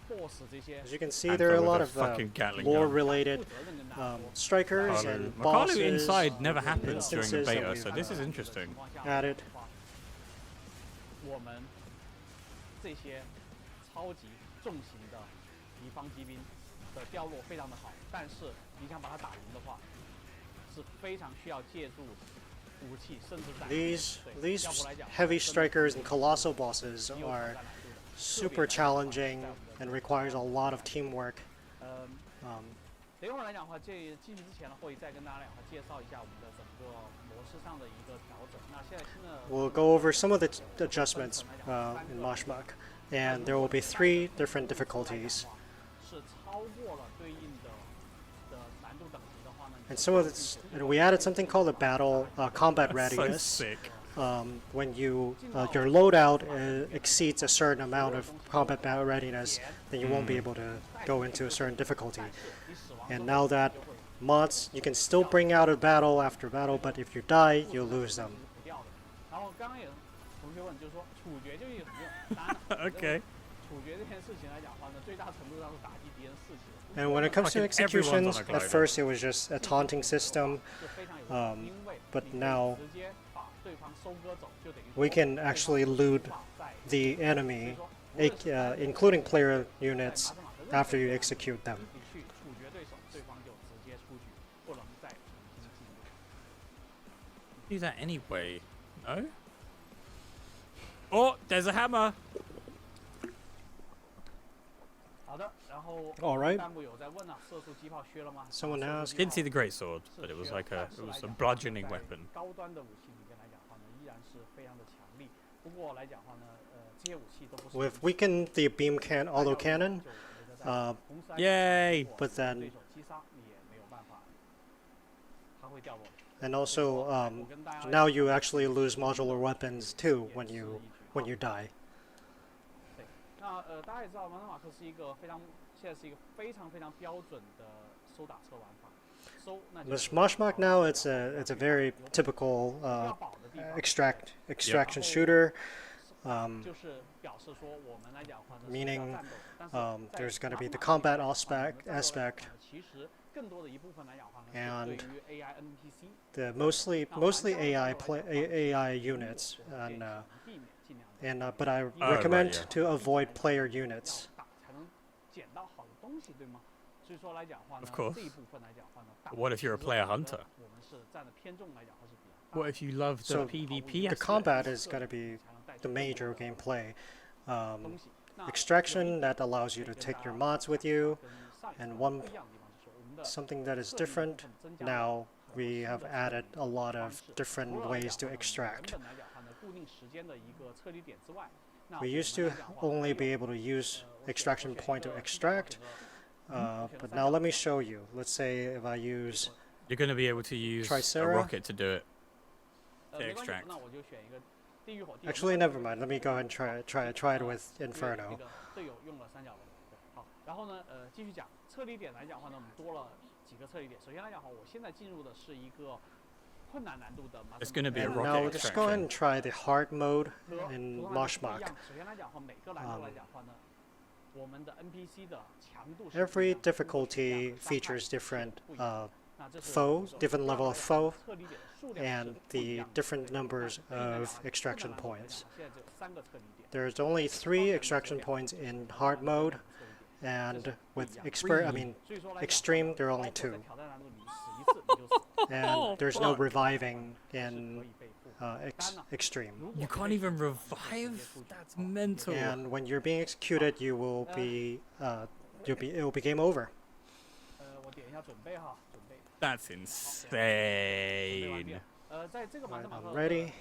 [SPEAKER 2] boss 这些。
[SPEAKER 3] As you can see,
[SPEAKER 1] And
[SPEAKER 3] there are a
[SPEAKER 1] with
[SPEAKER 3] lot
[SPEAKER 1] a
[SPEAKER 3] of
[SPEAKER 1] fucking Gatling
[SPEAKER 3] lore-related
[SPEAKER 2] 负责任跟大家说
[SPEAKER 3] strikers
[SPEAKER 1] Makalu.
[SPEAKER 3] and
[SPEAKER 1] Makalu
[SPEAKER 3] bosses
[SPEAKER 1] inside never happened during the
[SPEAKER 3] instances that
[SPEAKER 1] beta, so
[SPEAKER 3] we've
[SPEAKER 1] this is interesting.
[SPEAKER 3] added.
[SPEAKER 2] 我们这些超级重型的敌方机兵的掉落非常的好，但是你想把它打赢的话，是非常需要借助武器，甚至在
[SPEAKER 3] These heavy strikers and colossal bosses are super challenging and requires a lot of teamwork.
[SPEAKER 2] 等一会儿来讲的话，进行之前呢，会再跟大家来介绍一下我们的整个模式上的一个调整。那现在新的
[SPEAKER 3] We'll go over some of the adjustments in Mashmak, and there will be 3 different difficulties.
[SPEAKER 2] 是超过了对应的难度等级的话呢，你
[SPEAKER 3] And some of this, and we added something called a battle combat
[SPEAKER 1] That's
[SPEAKER 3] readiness.
[SPEAKER 1] so sick.
[SPEAKER 3] When you your loadout exceeds a certain amount of combat battle readiness, then you won't be able to go into a certain difficulty. And now that mods, you can still bring out a battle after battle, but if you die, you lose them.
[SPEAKER 1] Okay.
[SPEAKER 3] And when it comes to
[SPEAKER 1] Fucking everyone's
[SPEAKER 3] executions,
[SPEAKER 1] on a
[SPEAKER 3] at
[SPEAKER 1] glider.
[SPEAKER 3] first it was just a taunting system, but now we can actually loot the enemy, including player units, after you execute them.
[SPEAKER 1] Do that anyway. No? Oh, there's a hammer.
[SPEAKER 3] All right. Someone asked.
[SPEAKER 1] Didn't see the great sword, but it was like a bludgeoning weapon.
[SPEAKER 3] We've weakened the beam auto cannon,
[SPEAKER 1] Yay!
[SPEAKER 3] but then, and also now you actually lose modular weapons too when you die. The Smashmark now it's a very typical extraction shooter, meaning there's going to be the combat aspect, and the mostly AI units, but I recommend to avoid player units.
[SPEAKER 1] Of course. What if you're a player hunter? What if you love the PvP
[SPEAKER 3] The
[SPEAKER 1] aspect?
[SPEAKER 3] combat is going to be the major gameplay. Extraction, that allows you to take your mods with you, and something that is different now, we have added a lot of different ways to extract. We used to only be able to use extraction point to extract, but now let me show you. Let's say if I use
[SPEAKER 1] You're going to be able to use a
[SPEAKER 3] Tricera.
[SPEAKER 1] rocket to do it. To extract.
[SPEAKER 3] Actually, never mind. Let me go ahead and try it with Inferno.
[SPEAKER 1] It's going to be a
[SPEAKER 3] And
[SPEAKER 1] rocket
[SPEAKER 3] now let's go ahead
[SPEAKER 1] extraction.
[SPEAKER 3] and try the hard mode in Moshmak. Every difficulty features different different level of foe, and the different numbers of extraction points. There's only 3 extraction points in hard mode, and with extreme there are only 2. And there's no reviving in extreme.
[SPEAKER 1] You can't even revive? That's mental.
[SPEAKER 3] And when you're being executed, it will be game over.
[SPEAKER 1] That's insane.
[SPEAKER 3] Right, I'm ready.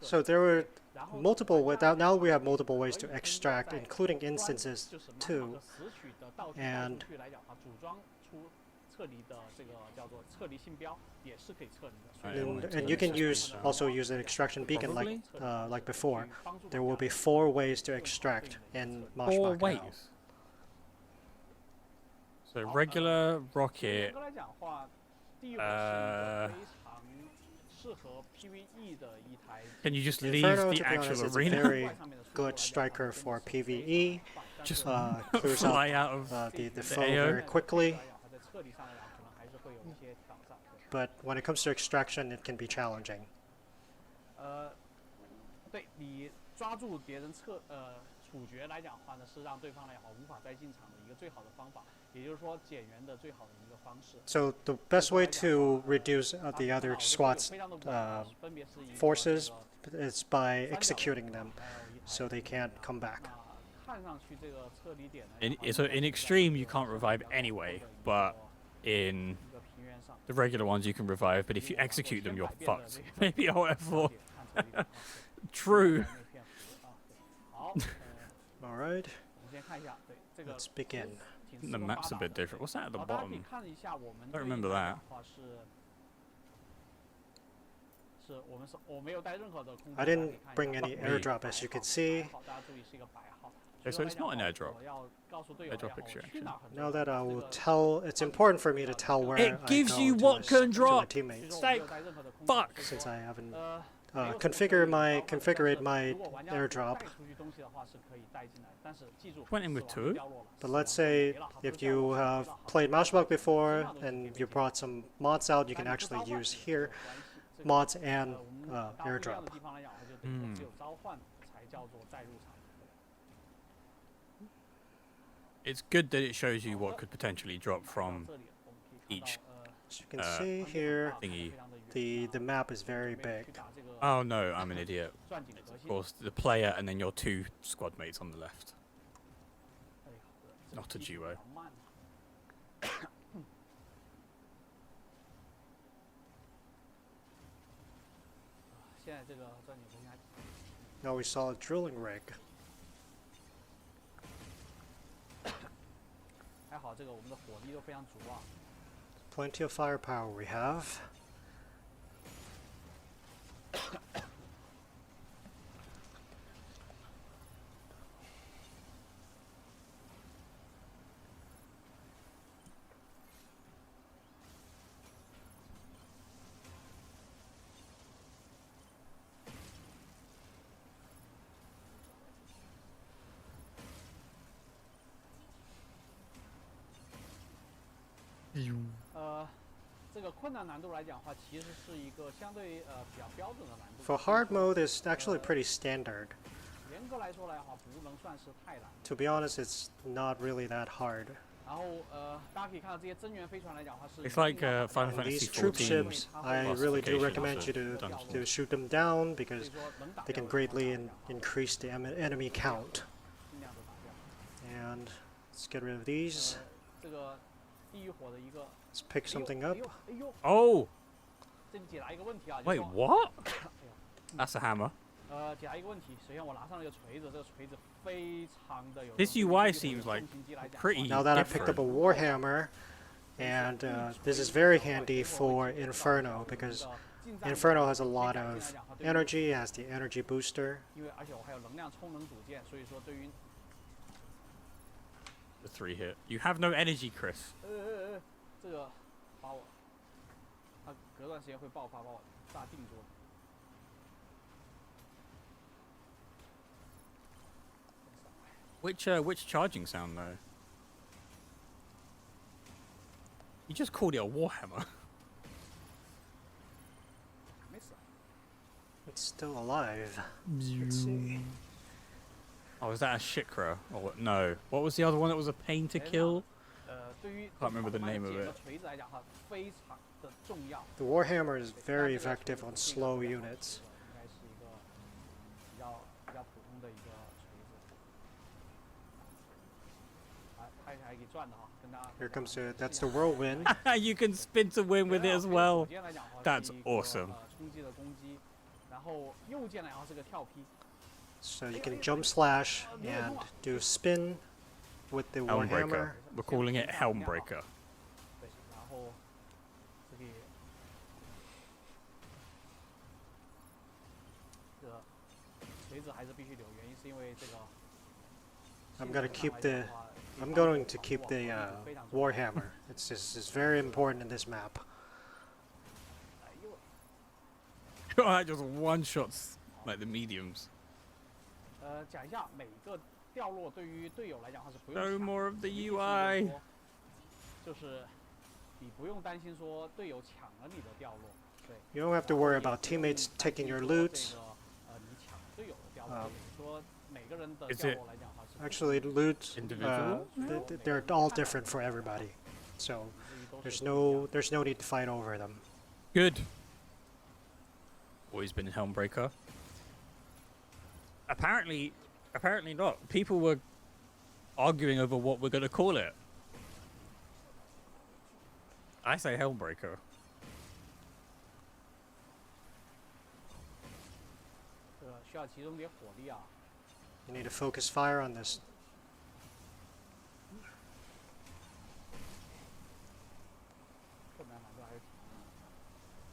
[SPEAKER 3] So there were multiple ways. Now we have multiple ways to extract, including instances too. And you can also use an extraction beacon like before. There will be 4 ways to extract in Moshmak
[SPEAKER 1] 4
[SPEAKER 3] now.
[SPEAKER 1] ways. So regular rocket. Can you just leave
[SPEAKER 3] Inferno,
[SPEAKER 1] the
[SPEAKER 3] to be
[SPEAKER 1] actual
[SPEAKER 3] honest, is a
[SPEAKER 1] arena?
[SPEAKER 3] very good striker for PvE.
[SPEAKER 1] Just
[SPEAKER 3] Clears
[SPEAKER 1] fly
[SPEAKER 3] out
[SPEAKER 1] out of
[SPEAKER 3] the foe
[SPEAKER 1] AO?
[SPEAKER 3] very quickly. But when it comes to extraction, it can be challenging. So the best way to reduce the other squad's forces is by executing them, so they can't come back.
[SPEAKER 1] So in extreme you can't revive anyway, but in the regular ones you can revive, but if you execute them, you're fucked. Maybe F4. True.
[SPEAKER 3] All right. Let's begin.
[SPEAKER 1] The map's a bit different. What's that at the bottom? I don't remember that.
[SPEAKER 3] I didn't bring any airdrop, as you can see.
[SPEAKER 1] Okay, so it's not an airdrop. Airdrop extraction.
[SPEAKER 3] Now that I will tell, it's important for me to tell where
[SPEAKER 1] it gives you what can drop.
[SPEAKER 3] Teammates.
[SPEAKER 1] Like, fuck.
[SPEAKER 3] Since I haven't configured my airdrop.
[SPEAKER 1] Went in with 2.
[SPEAKER 3] But let's say if you have played Matchbox before and you brought some mods out, you can actually use here mods and airdrop.
[SPEAKER 1] It's good that it shows you what could potentially drop from each
[SPEAKER 3] As you can see here,
[SPEAKER 1] thingy.
[SPEAKER 3] the map is very big.
[SPEAKER 1] Oh no, I'm an idiot. Of course, the player and then your 2 squad mates on the left. Not a duo.
[SPEAKER 3] Now we saw a drilling rig. Plenty of firepower we have. For hard mode, it's actually pretty standard. To be honest, it's not really that hard.
[SPEAKER 1] It's like Final Fantasy
[SPEAKER 3] These
[SPEAKER 1] 14.
[SPEAKER 3] troop ships, I really do recommend you to shoot them down because they can greatly increase the enemy count. And let's get rid of these. Let's pick something up.
[SPEAKER 1] Oh! Wait, what? That's a hammer. This UI seems like pretty
[SPEAKER 3] Now that I
[SPEAKER 1] different.
[SPEAKER 3] picked up a Warhammer, and this is very handy for Inferno because Inferno has a lot of energy, has the energy booster.
[SPEAKER 1] The 3 hit. You have no energy, Chris. Which charging sound though? You just called it a Warhammer.
[SPEAKER 3] It's still alive. Let's see.
[SPEAKER 1] Oh, is that a Shikra? Or what? No. What was the other one that was a pain to kill? Can't remember the name of it.
[SPEAKER 3] The Warhammer is very effective on slow units. Here comes that's the whirlwind.
[SPEAKER 1] You can spin to win with it as well. That's awesome.
[SPEAKER 3] So you can jump slash and do spin with the Warhammer.
[SPEAKER 1] Helmbreaker. We're calling it Helmbreaker. I'm going to keep the Warhammer. It's very important in this map. God, that just one-shots like the mediums. No more of the UI.
[SPEAKER 3] You don't have to worry about teammates taking your loot.
[SPEAKER 1] Is it
[SPEAKER 3] actually loot?
[SPEAKER 1] individual?
[SPEAKER 3] They're all different for everybody, so there's no need to fight over them.
[SPEAKER 1] Good. Always been Helmbreaker. Apparently not. People were arguing over what we're going to call it. I say Hellbreaker.
[SPEAKER 3] You need to focus fire on this.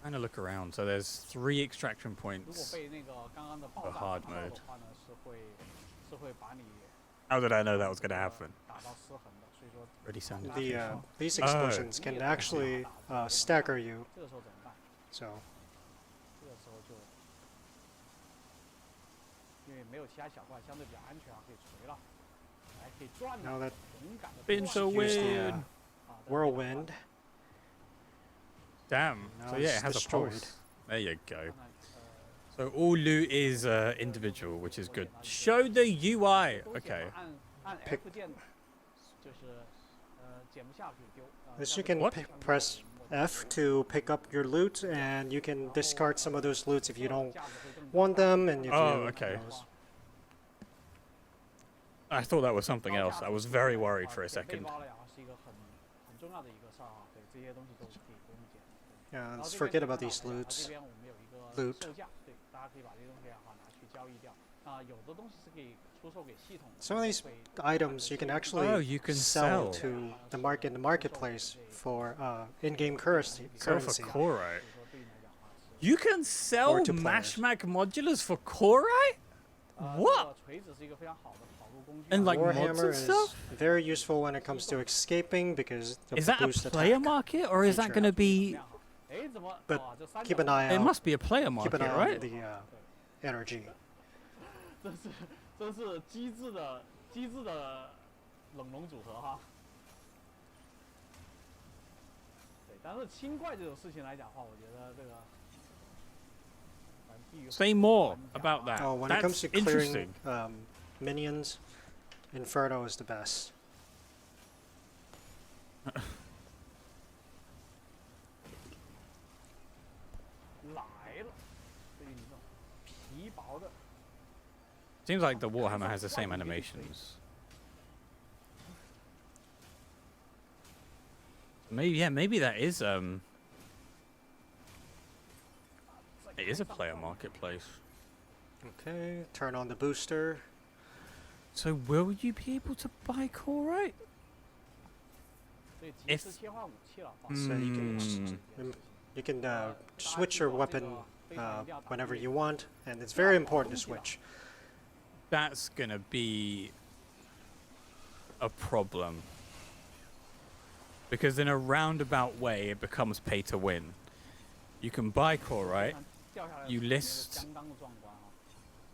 [SPEAKER 1] I'm gonna look around. So there's 3 extraction points for hard mode. How did I know that was gonna happen? Already sounded
[SPEAKER 3] these explosions can actually stagger you. So. Now that
[SPEAKER 1] been so weird.
[SPEAKER 3] Whirlwind.
[SPEAKER 1] Damn.
[SPEAKER 3] Now
[SPEAKER 1] So yeah,
[SPEAKER 3] it's
[SPEAKER 1] it has
[SPEAKER 3] destroyed.
[SPEAKER 1] a pulse. There you go. So all loot is individual, which is good. Show the UI. Okay.
[SPEAKER 3] Pick. This you can press F to pick up your loot, and you can discard some of those loots if you don't want them. And if you,
[SPEAKER 1] okay. I thought that was something else. I was very worried for a second.
[SPEAKER 3] Yeah, let's forget about these loots. Loot. Some of these items you can actually
[SPEAKER 1] you can
[SPEAKER 3] sell to the marketplace for in-game currency.
[SPEAKER 1] For Korite. You can sell Mashmak modulars for Korite? What? And like mods
[SPEAKER 3] Warhammer
[SPEAKER 1] and
[SPEAKER 3] is
[SPEAKER 1] stuff?
[SPEAKER 3] very useful when it comes to escaping because of
[SPEAKER 1] Is
[SPEAKER 3] the
[SPEAKER 1] that a
[SPEAKER 3] boost
[SPEAKER 1] player
[SPEAKER 3] attack.
[SPEAKER 1] market or is that going to be?
[SPEAKER 3] But keep an eye out.
[SPEAKER 1] It must be a player
[SPEAKER 3] Keep
[SPEAKER 1] market,
[SPEAKER 3] an eye
[SPEAKER 1] right?
[SPEAKER 3] on the energy.
[SPEAKER 2] 真是机智的冷龙组合哈。对，但是清怪这种事情来讲的话，我觉得这个。
[SPEAKER 1] Say more about that.
[SPEAKER 3] Oh, when
[SPEAKER 1] That's
[SPEAKER 3] it comes to
[SPEAKER 1] interesting.
[SPEAKER 3] clearing minions, Inferno is the best.
[SPEAKER 1] Seems like the Warhammer has the same animations. Maybe that is it is a player marketplace.
[SPEAKER 3] Okay, turn on the booster.
[SPEAKER 1] So will you be able to buy Korite? If
[SPEAKER 3] So you can switch your weapon whenever you want, and it's very important to switch.
[SPEAKER 1] that's gonna be a problem. Because in a roundabout way, it becomes pay to win. You can buy Korite, you list...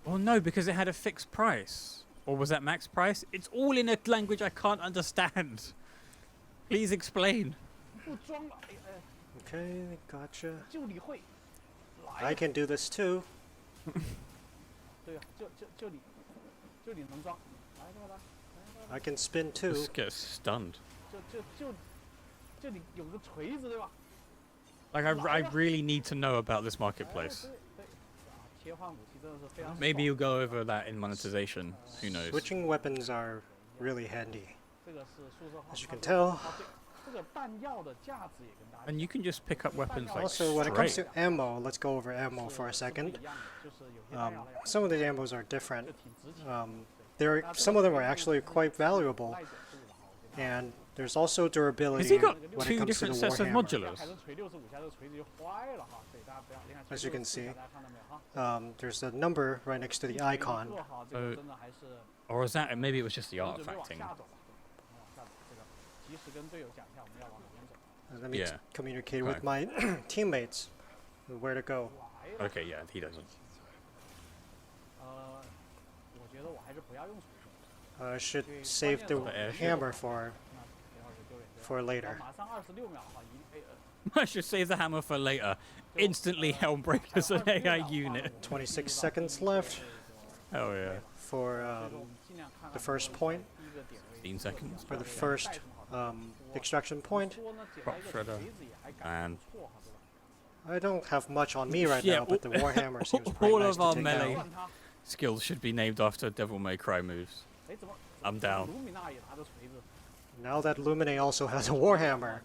[SPEAKER 1] Well, no, because it had a fixed price. Or was that max price? It's all in a language I can't understand. Please explain.
[SPEAKER 3] Okay, gotcha. I can do this too. I can spin too.
[SPEAKER 1] Just get stunned. Like, I really need to know about this marketplace. Maybe you'll go over that in monetization. Who knows?
[SPEAKER 3] Switching weapons are really handy. As you can tell.
[SPEAKER 1] And you can just pick up weapons like
[SPEAKER 3] Also, when it comes to ammo, let's go over ammo for a second. Some of the ammos are different. Some of them are actually quite valuable. And there's also durability
[SPEAKER 1] Has he got
[SPEAKER 3] when it
[SPEAKER 1] two
[SPEAKER 3] comes to
[SPEAKER 1] different
[SPEAKER 3] the
[SPEAKER 1] sets of
[SPEAKER 3] Warhammer.
[SPEAKER 1] modulars?
[SPEAKER 3] As you can see, there's a number right next to the icon.
[SPEAKER 1] Or is that, maybe it was just the artifacting.
[SPEAKER 3] Let me communicate with my teammates where to go.
[SPEAKER 1] Okay, yeah, he doesn't.
[SPEAKER 3] I should save the hammer for later.
[SPEAKER 1] I should save the hammer for later. Instantly Hellbreaker's an AI unit.
[SPEAKER 3] 26 seconds left
[SPEAKER 1] Oh yeah.
[SPEAKER 3] for the first point,
[SPEAKER 1] 15 seconds.
[SPEAKER 3] for the first extraction point.
[SPEAKER 1] Prop shredder. And
[SPEAKER 3] I don't have much on me right
[SPEAKER 1] Yeah,
[SPEAKER 3] now, but the Warhammer seems
[SPEAKER 1] all
[SPEAKER 3] pretty nice
[SPEAKER 1] of
[SPEAKER 3] to
[SPEAKER 1] our
[SPEAKER 3] take
[SPEAKER 1] melee
[SPEAKER 3] out.
[SPEAKER 1] skills should be named after Devil May Cry moves. I'm down.
[SPEAKER 3] Now that Lumine also has a Warhammer,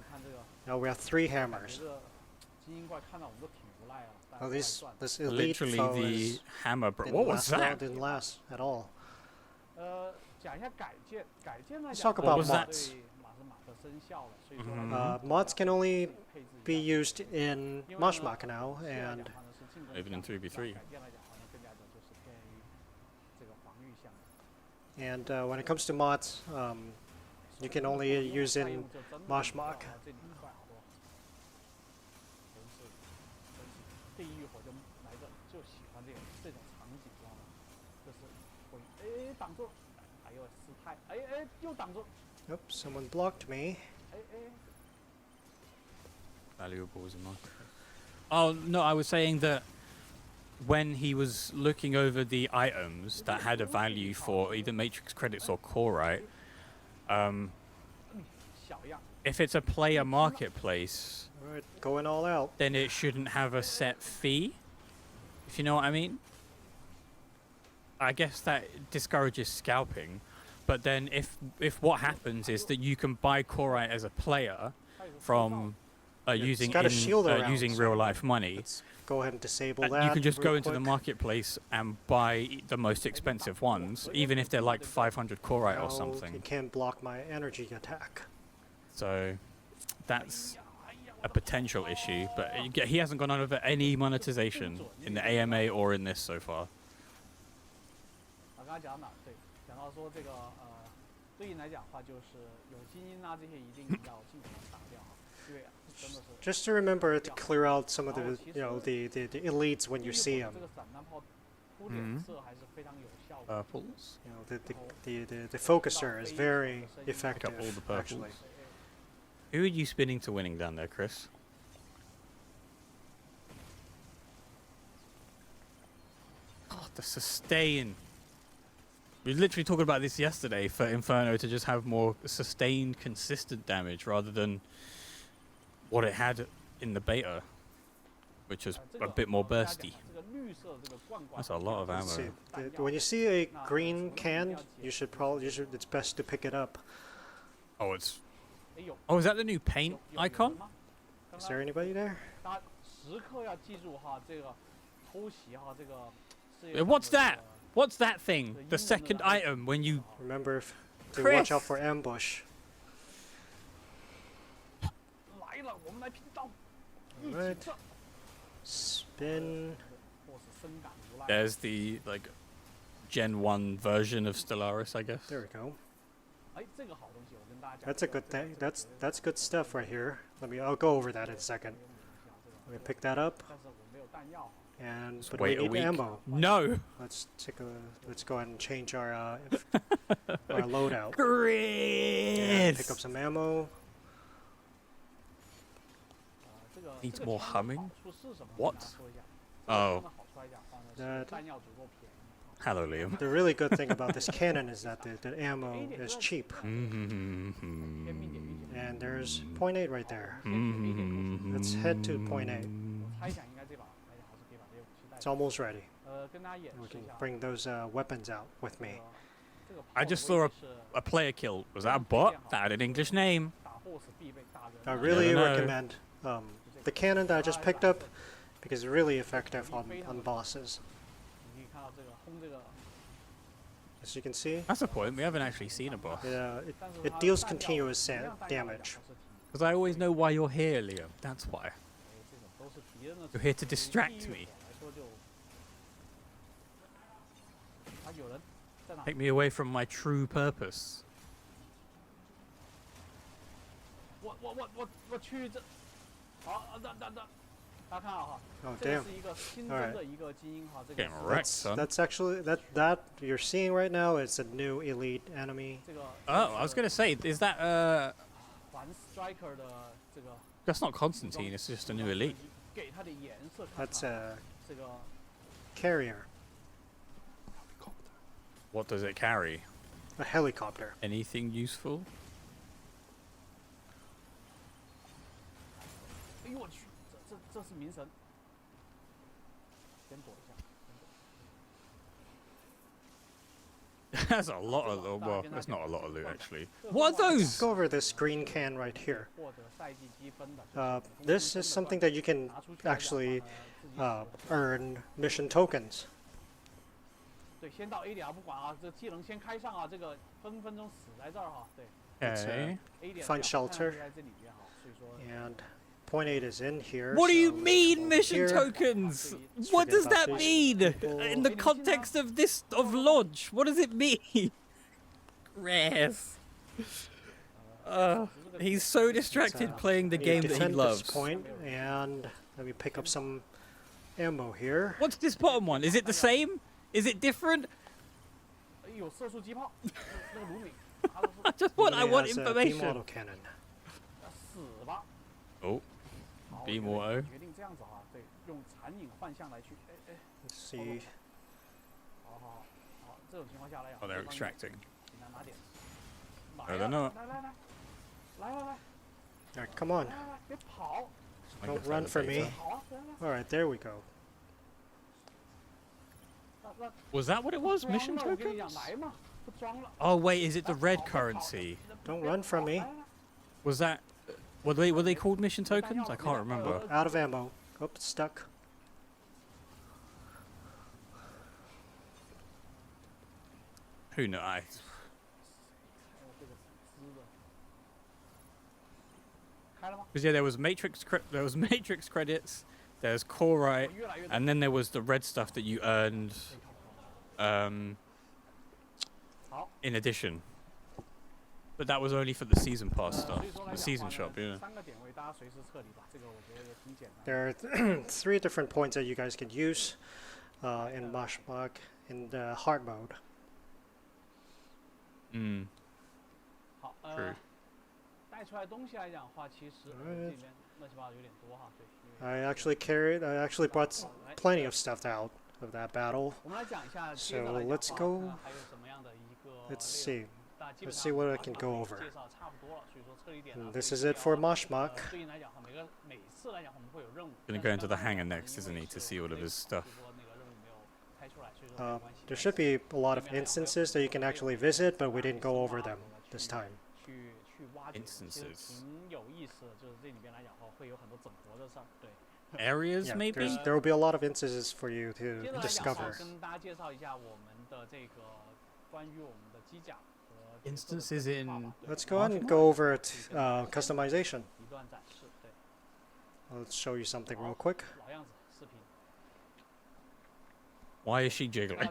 [SPEAKER 3] now we have 3 hammers. Oh, this elite
[SPEAKER 1] Literally
[SPEAKER 3] foe
[SPEAKER 1] the hammer. What
[SPEAKER 3] didn't
[SPEAKER 1] was
[SPEAKER 3] last long,
[SPEAKER 1] that?
[SPEAKER 3] didn't last at all.
[SPEAKER 2] Let's
[SPEAKER 3] talk
[SPEAKER 1] about
[SPEAKER 3] about mods. Mods can only be used in Mashmak now, and
[SPEAKER 1] Even in 3v3.
[SPEAKER 3] when it comes to mods, you can only use in Mashmak. Oops, someone blocked me.
[SPEAKER 1] Valuables in Minecraft. Oh no, I was saying that when he was looking over the items that had a value for either matrix credits or core, right? If it's a player marketplace,
[SPEAKER 3] Alright, going all out.
[SPEAKER 1] then it shouldn't have a set fee. If you know what I mean. I guess that discourages scalping. But then if what happens is that you can buy Corite as a player from using real life money.
[SPEAKER 3] Let's go ahead and disable that.
[SPEAKER 1] You can just go into
[SPEAKER 3] quick.
[SPEAKER 1] the marketplace and buy the most expensive ones, even if they're like 500 Corite or something.
[SPEAKER 3] You can't block my energy attack.
[SPEAKER 1] So that's a potential issue, but he hasn't gone over any monetization in the AMA or in this so far.
[SPEAKER 3] Just to remember to clear out some of the the elites when you see them.
[SPEAKER 1] Purples.
[SPEAKER 3] The focuser is very effective.
[SPEAKER 1] All the purples.
[SPEAKER 3] Actually.
[SPEAKER 1] Who are you spinning to winning down there, Chris? Oh, the sustain. We were literally talking about this yesterday for Inferno to just have more sustained, consistent damage rather than what it had in the beta, which is a bit more bursty. That's a lot of ammo.
[SPEAKER 3] When you see a green can, it's best to pick it up.
[SPEAKER 1] Oh, is that the new paint icon?
[SPEAKER 3] Is there anybody there?
[SPEAKER 1] What's that? What's that thing? The second item when you...
[SPEAKER 3] Remember to
[SPEAKER 1] Chris!
[SPEAKER 3] watch out for ambush. Alright. Spin.
[SPEAKER 1] There's the, like, Gen 1 version of Stellaris, I guess.
[SPEAKER 3] There we go. That's a good thing. That's good stuff right here. I'll go over that in a second. Let me pick that up. And but
[SPEAKER 1] wait
[SPEAKER 3] we
[SPEAKER 1] a
[SPEAKER 3] need
[SPEAKER 1] week.
[SPEAKER 3] ammo.
[SPEAKER 1] No.
[SPEAKER 3] Let's go ahead and change our our loadout.
[SPEAKER 1] Chris!
[SPEAKER 3] And pick up some ammo.
[SPEAKER 1] Needs more humming? What? Oh. Hello, Liam.
[SPEAKER 3] The really good thing about this cannon is that the ammo is cheap. And there's point 8 right there. Let's head to point 8. It's almost ready. We can bring those weapons out with me.
[SPEAKER 1] I just saw a player kill. Was that a bot? That had an English name.
[SPEAKER 3] I really recommend the cannon that I just picked up because it's really effective on bosses. As you can see,
[SPEAKER 1] That's the point. We haven't actually seen a boss.
[SPEAKER 3] it deals continuous damage.
[SPEAKER 1] Because I always know why you're here, Liam. That's why. You're here to distract me. Take me away from my true purpose.
[SPEAKER 3] Oh damn! All right.
[SPEAKER 1] Getting wrecked, son.
[SPEAKER 3] That's actually that you're seeing right now. It's a new elite enemy.
[SPEAKER 1] Oh, I was gonna say, is that that's not Constantine. It's just a new elite.
[SPEAKER 3] That's a carrier,
[SPEAKER 1] What does it carry?
[SPEAKER 3] a helicopter.
[SPEAKER 1] Anything useful? That's a lot of loot. Well, that's not a lot of loot actually. What are those?
[SPEAKER 3] Let's go over this green can right here. This is something that you can actually earn mission tokens.
[SPEAKER 2] 对，先到 A 点啊，不管啊，这技能先开上啊，这个分分钟死在这儿哈，对。
[SPEAKER 1] Okay.
[SPEAKER 3] Find shelter. And point 8 is in here.
[SPEAKER 1] What do you
[SPEAKER 3] so
[SPEAKER 1] mean mission
[SPEAKER 3] here.
[SPEAKER 1] tokens? What does that mean in the context of this Lodge? What does it mean? Res. He's so distracted playing the game that he
[SPEAKER 3] defend
[SPEAKER 1] loves.
[SPEAKER 3] this point, and let me pick up some ammo here.
[SPEAKER 1] What's this bottom one? Is it the same? Is it different?
[SPEAKER 2] 有射速机炮，那个卢米，
[SPEAKER 1] I want
[SPEAKER 3] Has a beam
[SPEAKER 1] information.
[SPEAKER 3] autocannon.
[SPEAKER 2] 死吧。
[SPEAKER 1] Oh, beam auto.
[SPEAKER 2] 决定这样子哈，对，用残影幻象来去，哎哎。
[SPEAKER 3] Let's see.
[SPEAKER 2] 好，这种情况下来讲。
[SPEAKER 1] Oh, they're extracting.
[SPEAKER 2] 尽量拿点。
[SPEAKER 1] I don't know.
[SPEAKER 2] 来。
[SPEAKER 3] Alright, come on.
[SPEAKER 2] 来，别跑。
[SPEAKER 3] Don't run for me.
[SPEAKER 2] 好啊，来。
[SPEAKER 3] Alright, there we go.
[SPEAKER 1] Was that what it was? Mission
[SPEAKER 2] 我跟你
[SPEAKER 1] tokens?
[SPEAKER 2] 讲，来嘛，不装了。
[SPEAKER 1] Oh wait, is it the red currency?
[SPEAKER 3] Don't run from me.
[SPEAKER 1] Was that? Were they called mission tokens? I can't remember.
[SPEAKER 3] Out of ammo. Oops, stuck.
[SPEAKER 1] Who knows? Because yeah, there was matrix credits. There's core right, and then there was the red stuff that you earned, in addition. But that was only for the season pass stuff, the season shop, yeah.
[SPEAKER 3] There are 3 different points that you guys can use in Mashmak in the hard mode.
[SPEAKER 1] True.
[SPEAKER 3] I actually brought plenty of stuff out of that battle. So let's go. Let's see what I can go over. And this is it for Mashmak.
[SPEAKER 1] Gonna go into the hangar next, isn't he, to see all of his stuff?
[SPEAKER 3] There should be a lot of instances that you can actually visit, but we didn't go over them this time.
[SPEAKER 1] Instances. Areas,
[SPEAKER 3] Yeah,
[SPEAKER 1] maybe?
[SPEAKER 3] there will be a lot of instances for you to discover.
[SPEAKER 1] Instances in...
[SPEAKER 3] Let's go ahead and go over customization. Let's show you something real quick.
[SPEAKER 1] Why is she jiggling?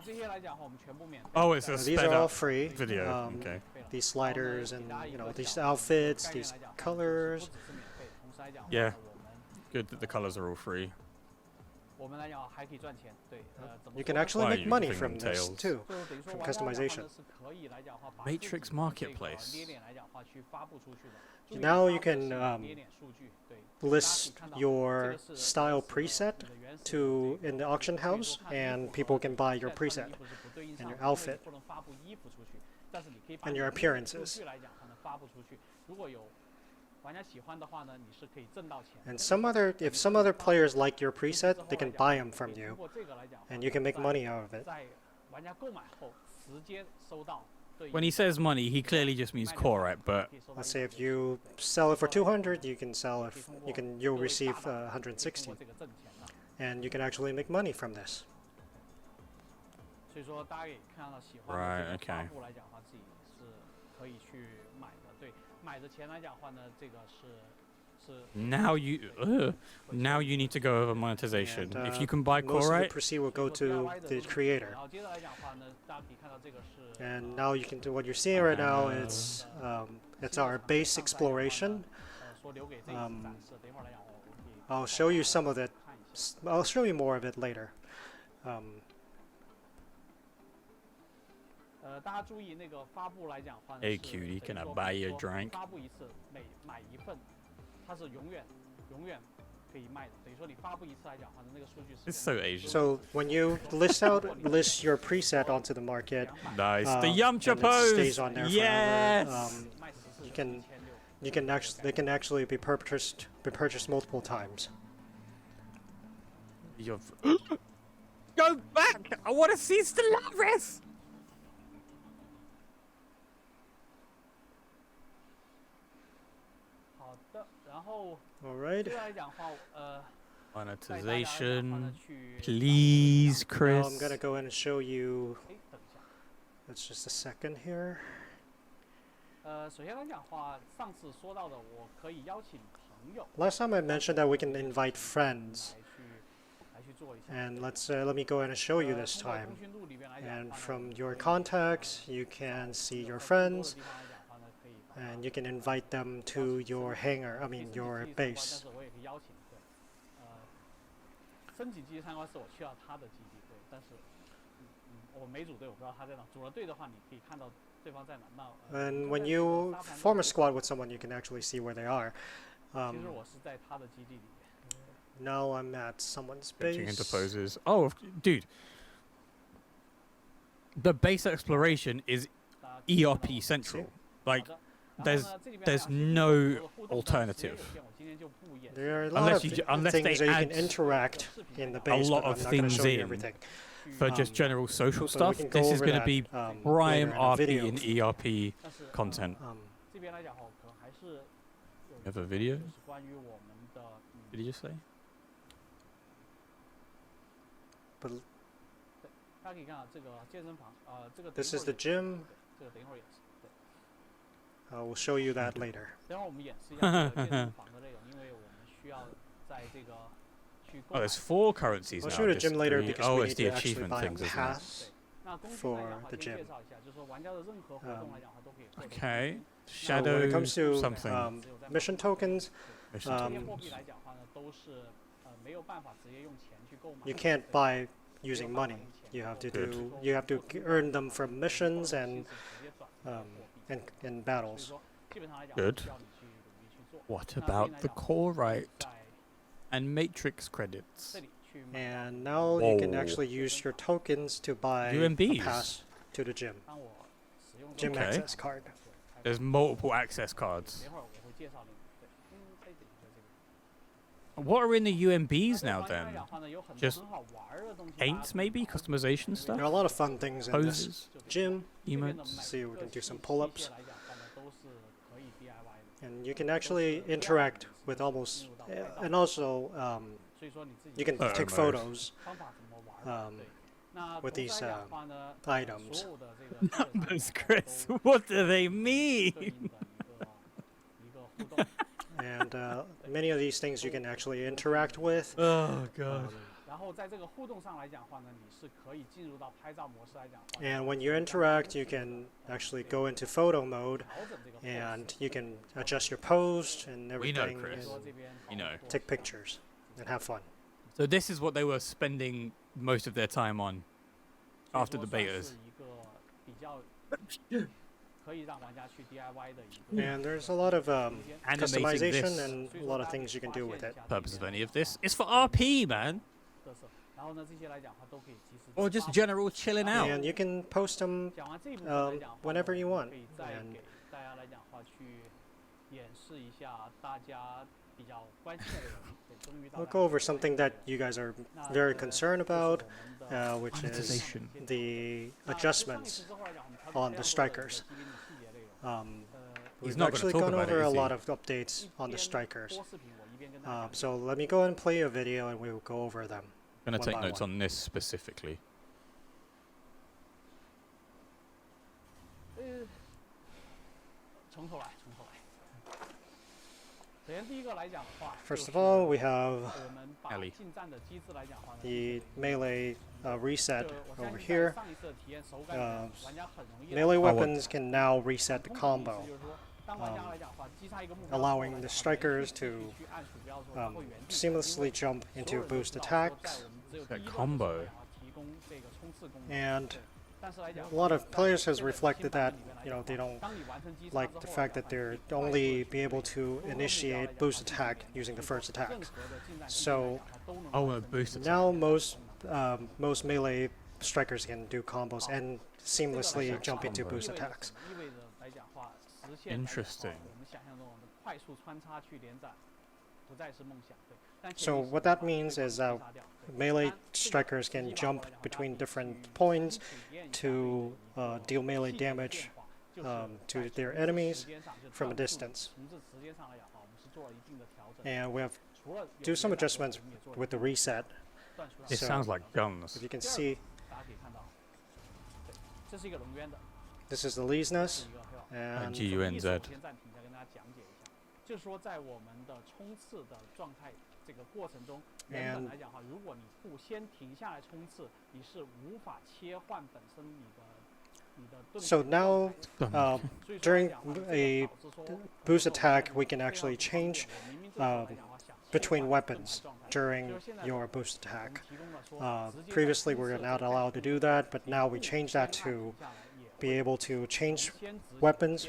[SPEAKER 1] Oh, it's a
[SPEAKER 3] These
[SPEAKER 1] sped
[SPEAKER 3] are all
[SPEAKER 1] up
[SPEAKER 3] free.
[SPEAKER 1] video. Okay.
[SPEAKER 3] These sliders and these outfits, these colors.
[SPEAKER 1] Yeah. Good that the colors are all free.
[SPEAKER 3] You can actually
[SPEAKER 1] Why,
[SPEAKER 3] make
[SPEAKER 1] you
[SPEAKER 3] money
[SPEAKER 1] think
[SPEAKER 3] from this
[SPEAKER 1] tails?
[SPEAKER 3] too, from customization.
[SPEAKER 1] Matrix Marketplace.
[SPEAKER 3] Now you can list your style preset in the auction house, and people can buy your preset and your outfit and your appearances. And if some other players like your preset, they can buy them from you, and you can make money out of it.
[SPEAKER 1] When he says money, he clearly just means core, right? But
[SPEAKER 3] Let's say if you sell it for 200, you'll receive 160, and you can actually make money from this.
[SPEAKER 1] Right, okay. Now you need to go over monetization.
[SPEAKER 3] And,
[SPEAKER 1] if you can buy core,
[SPEAKER 3] most of the
[SPEAKER 1] right?
[SPEAKER 3] proceeds will go to the creator. And now you can do what you're seeing right now. It's our base exploration. I'll show you some of it. I'll show you more of it later.
[SPEAKER 1] Hey cutie, can I buy you a drink? It's so Asian.
[SPEAKER 3] So when you list your preset onto the market,
[SPEAKER 1] Nice. The Yamcha
[SPEAKER 3] and it
[SPEAKER 1] pose.
[SPEAKER 3] stays on there
[SPEAKER 1] Yes.
[SPEAKER 3] forever. They can actually be purchased multiple times.
[SPEAKER 1] Go back! I want to see Stellaris!
[SPEAKER 3] Alright.
[SPEAKER 1] Monetization. Please, Chris.
[SPEAKER 3] Now I'm gonna go in and show you. That's just a second here. Last time I mentioned that we can invite friends. And let me go in and show you this time. And from your contacts, you can see your friends, and you can invite them to your hangar. I mean, your base. And when you form a squad with someone, you can actually see where they are. Now I'm at someone's base.
[SPEAKER 1] Into poses. Oh, dude. The base exploration is ERP central. Like, there's no alternative.
[SPEAKER 3] There are a lot of things that you can interact in the base.
[SPEAKER 1] A lot of things in for just general social stuff. This is going to be prime RP and ERP content. You have a video? What did you just say?
[SPEAKER 3] But this is the gym. I will show you that later.
[SPEAKER 1] Oh, there's 4 currencies now.
[SPEAKER 3] I'll show you the gym later because we
[SPEAKER 1] it's
[SPEAKER 3] need
[SPEAKER 1] the
[SPEAKER 3] to actually
[SPEAKER 1] achievement
[SPEAKER 3] buy
[SPEAKER 1] things,
[SPEAKER 3] a
[SPEAKER 1] isn't it?
[SPEAKER 3] pass for the gym.
[SPEAKER 1] Okay.
[SPEAKER 3] So when
[SPEAKER 1] Shadow
[SPEAKER 3] it comes to
[SPEAKER 1] something.
[SPEAKER 3] mission tokens, you can't buy using money. You have to earn them from missions and battles.
[SPEAKER 1] Good. What about the core right and matrix credits?
[SPEAKER 3] And now you can actually use your tokens to buy
[SPEAKER 1] UMBs.
[SPEAKER 3] a pass to the gym. Gym
[SPEAKER 1] Okay.
[SPEAKER 3] access card.
[SPEAKER 1] There's multiple access cards. What are in the UMBs now then? Just paints maybe? Customization stuff?
[SPEAKER 3] There are a lot of fun things in this
[SPEAKER 1] Poses?
[SPEAKER 3] gym.
[SPEAKER 1] Emotes?
[SPEAKER 3] See, we can do some pull-ups. And you can actually interact with almost... and also, you can take photos with these items.
[SPEAKER 1] Numbers, Chris. What do they mean?
[SPEAKER 3] And many of these things you can actually interact with.
[SPEAKER 1] Oh, God.
[SPEAKER 3] And when you interact, you can actually go into photo mode, and you can adjust your pose and everything.
[SPEAKER 1] We know, Chris. You know.
[SPEAKER 3] Take pictures and have fun.
[SPEAKER 1] So this is what they were spending most of their time on after the betas.
[SPEAKER 3] And there's a lot of
[SPEAKER 1] Animating
[SPEAKER 3] customization
[SPEAKER 1] this.
[SPEAKER 3] and a lot of things you can do with it.
[SPEAKER 1] Purpose of any of this is for RP, man. Or just general chilling out.
[SPEAKER 3] And you can post them whenever you want. And I'll go over something that you guys are very concerned about, which is the adjustments on the strikers. We've actually gone over a lot of updates on the strikers. So let me go and play a video and we'll go over them.
[SPEAKER 1] I'm going to take notes on this specifically.
[SPEAKER 3] First of all, we have
[SPEAKER 1] Ellie.
[SPEAKER 3] the melee reset over here. Melee weapons can now reset the combo, allowing the strikers to seamlessly jump into boost attacks.
[SPEAKER 1] That combo.
[SPEAKER 3] And a lot of players has reflected that they don't like the fact that they're only be able to initiate boost attack using the first attack. So now most melee strikers can do combos and seamlessly jump into boost attacks.
[SPEAKER 1] Interesting.
[SPEAKER 3] So what that means is melee strikers can jump between different points to deal melee damage to their enemies from a distance. And we have do some adjustments with the reset.
[SPEAKER 1] It sounds like guns.
[SPEAKER 3] If you can see, this is the Leesness, and
[SPEAKER 1] GUNZ.
[SPEAKER 2] 就是说，在我们的冲刺的状态这个过程中，原本来讲哈，如果你不先停下来冲刺，你是无法切换本身你的。
[SPEAKER 3] So now, during a boost attack, we can actually change between weapons during your boost attack. Previously, we were not allowed to do that, but now we change that to be able to change weapons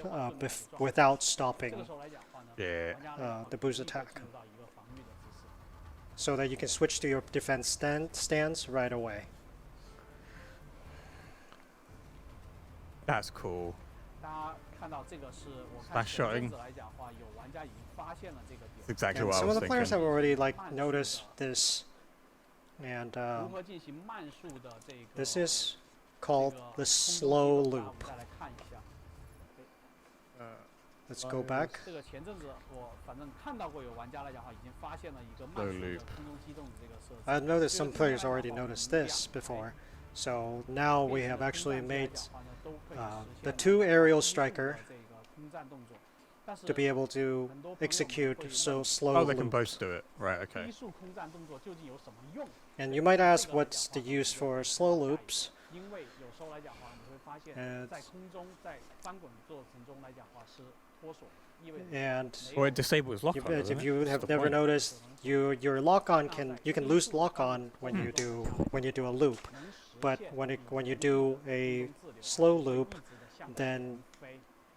[SPEAKER 3] without stopping the boost attack, so that you can switch to your defense stance right away.
[SPEAKER 1] That's cool.
[SPEAKER 2] 大家看到这个是我
[SPEAKER 1] That's
[SPEAKER 2] 看前
[SPEAKER 1] showing.
[SPEAKER 2] 阵子来讲的话，有玩家已经发现了这个点。
[SPEAKER 1] Exactly
[SPEAKER 3] And
[SPEAKER 1] what I
[SPEAKER 3] some
[SPEAKER 1] was
[SPEAKER 3] of the players have
[SPEAKER 1] thinking.
[SPEAKER 3] already noticed this, and
[SPEAKER 2] 如何进行慢速的这个
[SPEAKER 3] this is called the slow
[SPEAKER 2] 我们
[SPEAKER 3] loop.
[SPEAKER 2] 再来看一下。
[SPEAKER 3] Let's go back.
[SPEAKER 2] 这个前阵子我反正看到过有玩家来讲的话，已经发现了一个慢速的空中机动的这个设置。
[SPEAKER 3] I've noticed some players already noticed this before. So now we have actually made the 2 aerial striker to be able to execute so slow
[SPEAKER 1] Oh, they can
[SPEAKER 3] loop.
[SPEAKER 1] both do it. Right, okay.
[SPEAKER 3] And you might ask, what's the use for slow loops?
[SPEAKER 2] 因为有时候来讲的话，你会发现在空中在翻滚过程中来讲的话是脱锁，意味着
[SPEAKER 3] And
[SPEAKER 1] Or it disables lock on,
[SPEAKER 3] if
[SPEAKER 1] doesn't
[SPEAKER 3] you
[SPEAKER 1] it?
[SPEAKER 3] have
[SPEAKER 1] That's the
[SPEAKER 3] never
[SPEAKER 1] point.
[SPEAKER 3] noticed, your lock on you can lose lock on when you do a loop, but when you do a slow loop, then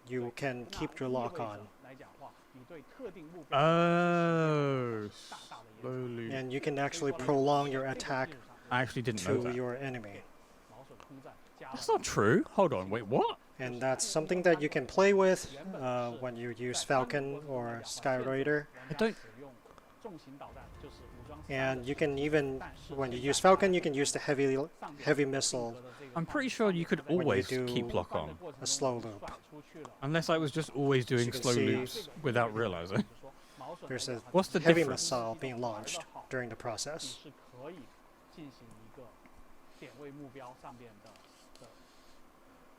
[SPEAKER 3] you can keep your lock on,
[SPEAKER 2] 来讲的话，你对特定目标
[SPEAKER 1] Oh,
[SPEAKER 2] 大大的影响。
[SPEAKER 1] slowly.
[SPEAKER 3] and you can actually prolong your attack
[SPEAKER 1] I actually didn't know
[SPEAKER 3] to
[SPEAKER 1] that.
[SPEAKER 3] your enemy.
[SPEAKER 2] 老手空战加
[SPEAKER 1] That's not true. Hold on, wait, what?
[SPEAKER 3] And that's something that you can play with when you use Falcon or Sky Raider.
[SPEAKER 1] I don't.
[SPEAKER 2] 使用重型导弹，就是武装
[SPEAKER 3] And you can even, when you use Falcon, you can use the heavy missile,
[SPEAKER 1] I'm pretty sure you could
[SPEAKER 3] you
[SPEAKER 1] always
[SPEAKER 3] do
[SPEAKER 1] keep lock on,
[SPEAKER 3] a slow loop.
[SPEAKER 2] 出去了。
[SPEAKER 1] unless I was just always doing
[SPEAKER 3] you can
[SPEAKER 1] slow
[SPEAKER 3] see-
[SPEAKER 1] loops without realizing.
[SPEAKER 2] 说毛手
[SPEAKER 3] There's a
[SPEAKER 1] What's the
[SPEAKER 3] heavy
[SPEAKER 1] difference?
[SPEAKER 3] missile being launched during the
[SPEAKER 2] 你
[SPEAKER 3] process.
[SPEAKER 2] 是可以进行一个点位目标上面的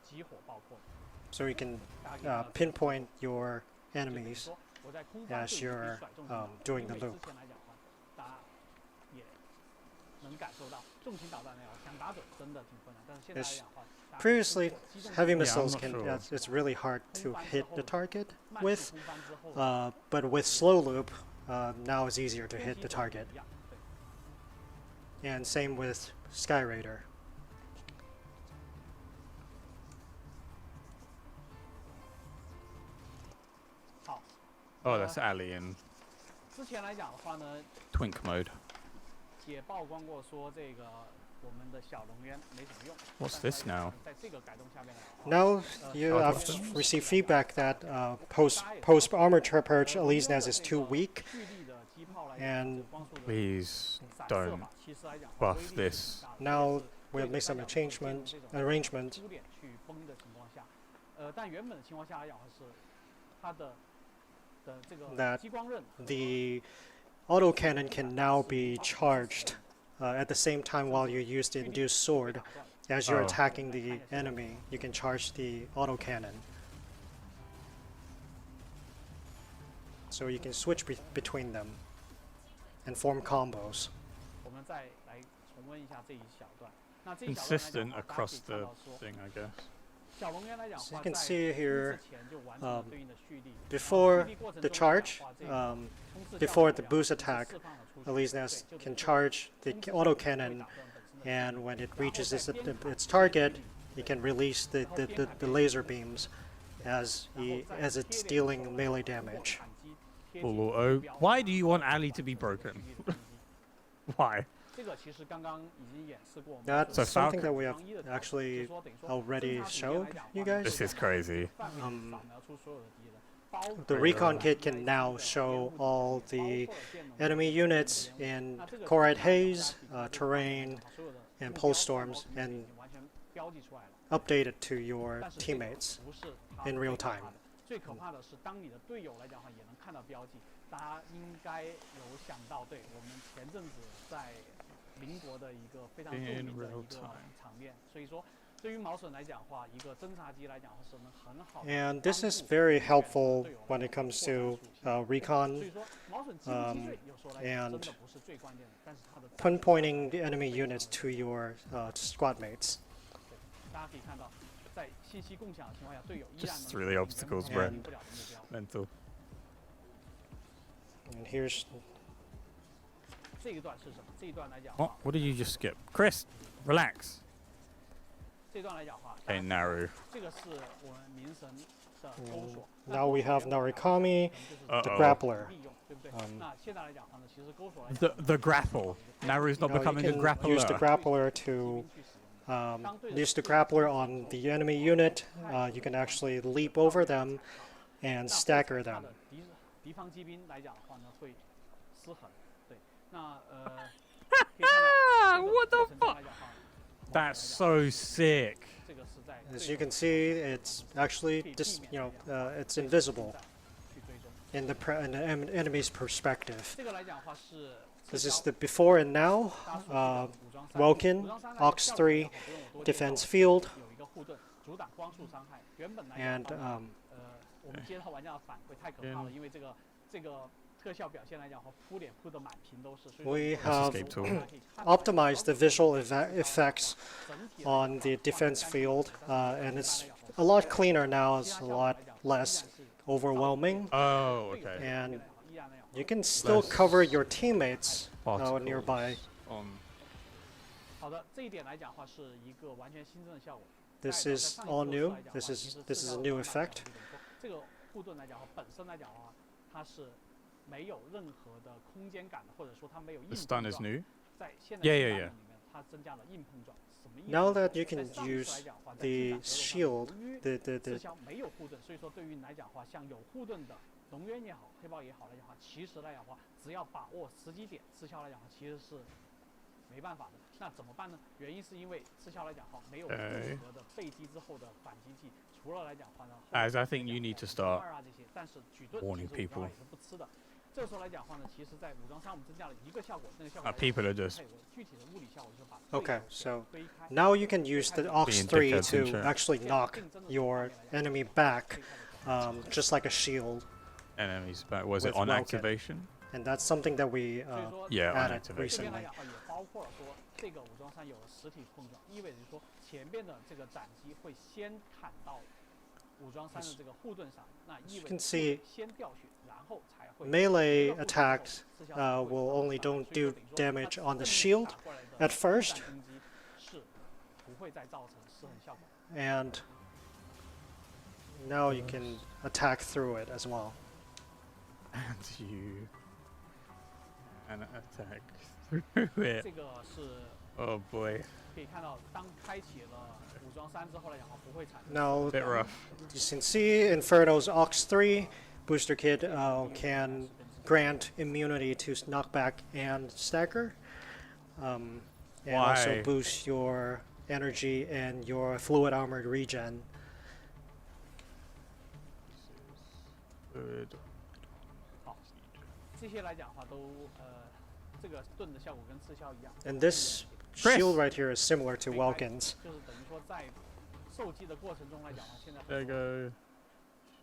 [SPEAKER 2] 激活爆破。
[SPEAKER 3] So you can
[SPEAKER 2] 大家可以看到
[SPEAKER 3] pinpoint your
[SPEAKER 2] 就等于
[SPEAKER 3] enemies
[SPEAKER 2] 说我在空方
[SPEAKER 3] as
[SPEAKER 2] 对你
[SPEAKER 3] you're
[SPEAKER 2] 甩重型导弹
[SPEAKER 3] doing
[SPEAKER 2] 因
[SPEAKER 3] the
[SPEAKER 2] 为
[SPEAKER 3] loop.
[SPEAKER 2] 之前来讲的话，大家也能感受到重型导弹那样想打准真的挺困难，但是现在来
[SPEAKER 3] Yes.
[SPEAKER 2] 讲的话，大家
[SPEAKER 3] Previously,
[SPEAKER 2] 机动
[SPEAKER 3] heavy
[SPEAKER 1] I'm
[SPEAKER 3] missiles
[SPEAKER 1] not sure.
[SPEAKER 3] it's really hard to hit the target
[SPEAKER 2] 慢速
[SPEAKER 3] with,
[SPEAKER 2] 空翻之后
[SPEAKER 3] but with slow loop, now it's easier to
[SPEAKER 2] 天
[SPEAKER 3] hit
[SPEAKER 2] 梯
[SPEAKER 3] the
[SPEAKER 2] 手
[SPEAKER 3] target.
[SPEAKER 2] 一样对
[SPEAKER 3] And same with Sky Raider.
[SPEAKER 2] 好，
[SPEAKER 1] Oh, that's Ali in
[SPEAKER 2] 之前来讲的话呢，
[SPEAKER 1] twink mode.
[SPEAKER 2] 也曝光过说这个我们的小龙渊没什么用。
[SPEAKER 1] What's
[SPEAKER 2] 但是
[SPEAKER 1] this
[SPEAKER 2] 来讲
[SPEAKER 1] now?
[SPEAKER 2] 在这个改动下面来讲，
[SPEAKER 3] Now you have received feedback that post armor purge Elysian is too weak,
[SPEAKER 2] 蓄力的机炮来讲，
[SPEAKER 3] and
[SPEAKER 2] 光速的
[SPEAKER 1] Please
[SPEAKER 2] 散射
[SPEAKER 1] don't
[SPEAKER 2] 法，其实来讲
[SPEAKER 1] buff
[SPEAKER 2] 威力是
[SPEAKER 1] this.
[SPEAKER 2] 挺大的
[SPEAKER 3] now
[SPEAKER 2] 所以
[SPEAKER 3] we'll make some
[SPEAKER 2] 大家会借用
[SPEAKER 3] arrangement
[SPEAKER 2] 这种
[SPEAKER 3] arrangement
[SPEAKER 2] 凸点去崩的情况下，但原本的情况下来讲是它的这个
[SPEAKER 3] that
[SPEAKER 2] 激光刃和
[SPEAKER 3] the autocannon can now be charged at the same time while you use the induced sword. As you're
[SPEAKER 1] Oh.
[SPEAKER 3] attacking the enemy, you can charge the autocannon. So you can switch between them and form combos.
[SPEAKER 2] 我们再来重温一下这一小段。那这一小段来讲
[SPEAKER 1] Consistent
[SPEAKER 2] 的话，大家可
[SPEAKER 1] across
[SPEAKER 2] 以看
[SPEAKER 1] the
[SPEAKER 2] 到说，
[SPEAKER 1] thing, I guess.
[SPEAKER 2] 小龙渊来讲的
[SPEAKER 3] So you
[SPEAKER 2] 话，
[SPEAKER 3] can
[SPEAKER 2] 在
[SPEAKER 3] see
[SPEAKER 2] 之
[SPEAKER 3] here
[SPEAKER 2] 前就完成了对应的蓄力。
[SPEAKER 3] before
[SPEAKER 2] 蓄力过程
[SPEAKER 3] the
[SPEAKER 2] 中来讲
[SPEAKER 3] charge,
[SPEAKER 2] 的话这个冲刺
[SPEAKER 3] before
[SPEAKER 2] 效
[SPEAKER 3] the
[SPEAKER 2] 果
[SPEAKER 3] boost
[SPEAKER 2] 是
[SPEAKER 3] attack,
[SPEAKER 2] 释放了出去
[SPEAKER 3] Elysian
[SPEAKER 2] 对就
[SPEAKER 3] can
[SPEAKER 2] 等于说
[SPEAKER 3] charge the
[SPEAKER 2] 冲刺
[SPEAKER 3] autocannon,
[SPEAKER 2] 会打断本身的
[SPEAKER 3] and when it
[SPEAKER 2] 然后
[SPEAKER 3] reaches
[SPEAKER 2] 在边卡
[SPEAKER 3] its
[SPEAKER 2] 边
[SPEAKER 3] target,
[SPEAKER 2] 蓄力
[SPEAKER 3] it can release the laser beams as it's dealing melee damage.
[SPEAKER 1] Full auto. Why do you want Ali to be broken? Why?
[SPEAKER 2] 这个其实刚刚已经演示过。
[SPEAKER 3] That's
[SPEAKER 1] So
[SPEAKER 3] something
[SPEAKER 1] Falcon-
[SPEAKER 3] that we have actually already showed you guys.
[SPEAKER 1] This is crazy.
[SPEAKER 3] The recon kit can now show all the enemy units in Corite Haze, terrain, and pulse storms, and update it to your teammates in real time.
[SPEAKER 2] 最可怕的是，当你的队友来讲的话，也能看到标记。大家应该有想到，对我们前阵子在邻国的一个非常著名的一个场面，所以说。
[SPEAKER 3] And this is very helpful when it comes to recon and pinpointing the enemy units to your squad mates.
[SPEAKER 1] Just through the obstacles, Brent. Mental.
[SPEAKER 3] And here's.
[SPEAKER 1] What did you just skip? Chris, relax.
[SPEAKER 2] 这段来讲话
[SPEAKER 1] Okay, Naru.
[SPEAKER 2] 这个是我们冥神的钩索
[SPEAKER 3] Now we have Narukami, the grappler.
[SPEAKER 2] 对不对？那现在来讲话呢，其实钩索来
[SPEAKER 1] The grapple. Naru's not becoming a
[SPEAKER 3] you can use the
[SPEAKER 1] grappler.
[SPEAKER 3] grappler to use the grappler on the enemy unit. You can actually leap over them and stagger them.
[SPEAKER 2] 敌方机兵来讲的话呢，会失衡。对，那可以看到
[SPEAKER 1] What the fuck? That's so sick.
[SPEAKER 3] As you can see, it's actually it's invisible in the enemy's perspective. This is the before and now. Welkin, Ox 3, defense field, and we have optimized the visual effects on the defense field, and it's a lot cleaner now. It's a lot less overwhelming.
[SPEAKER 1] Oh, okay.
[SPEAKER 3] And you can still cover your teammates nearby. This is all new. This is a new effect.
[SPEAKER 2] 没有任何的空间感，或者说它没有硬
[SPEAKER 1] The stun is new.
[SPEAKER 2] 在现在
[SPEAKER 1] Yeah.
[SPEAKER 2] 它增加了硬碰撞。
[SPEAKER 3] Now that you can use the shield, the
[SPEAKER 2] 刺销没有护盾，所以说对于你来讲话，像有护盾的龙渊也好，黑豹也好来讲话，其实来讲话，只要把握时机点，刺销来讲话其实是没办法的。那怎么办呢？原因是因为刺销来讲话没有任何的背击之后的反击技，除了来讲话呢
[SPEAKER 1] As I think you need to start
[SPEAKER 2] 这些，但是举盾
[SPEAKER 1] warning people.
[SPEAKER 2] 也是不吃的。 这个时候来讲话呢，其实在武装上我们增加了一个效果，那个效果
[SPEAKER 1] people are just
[SPEAKER 2] 具体的物理效果就是把
[SPEAKER 3] Okay, so now you can use the Ox 3 to actually knock your enemy back, just like a shield.
[SPEAKER 1] Enemies back. Was it
[SPEAKER 3] With
[SPEAKER 1] on
[SPEAKER 3] Welkin.
[SPEAKER 1] activation?
[SPEAKER 3] And that's something that we
[SPEAKER 1] Yeah, on
[SPEAKER 3] added
[SPEAKER 1] activation.
[SPEAKER 3] recently.
[SPEAKER 2] 也包括说这个武装上有了实体碰撞，意味着说前边的这个斩击会先砍到武装山的这个护盾上，那意味着先掉血，然后才会
[SPEAKER 3] melee attacks will only don't do damage on the shield at first,
[SPEAKER 2] 是不会再造成失衡效果。
[SPEAKER 3] and now you can attack through it as well.
[SPEAKER 1] And you and attack through it.
[SPEAKER 2] 这个是
[SPEAKER 1] Oh boy.
[SPEAKER 2] 可以看到，当开启了武装山之后来讲，不会产生。
[SPEAKER 3] Now
[SPEAKER 1] Bit rough.
[SPEAKER 3] you can see Inferno's Ox 3 booster kit can grant immunity to knockback and stagger, and also
[SPEAKER 1] Why?
[SPEAKER 3] boost your energy and your fluid armored regen.
[SPEAKER 1] Good.
[SPEAKER 2] 好，这些来讲的话都这个盾的效果跟刺销一样。
[SPEAKER 3] And this shield right here is similar to Welkin's.
[SPEAKER 2] 就是等于说在受击的过程中来讲的话，现在
[SPEAKER 1] There you go.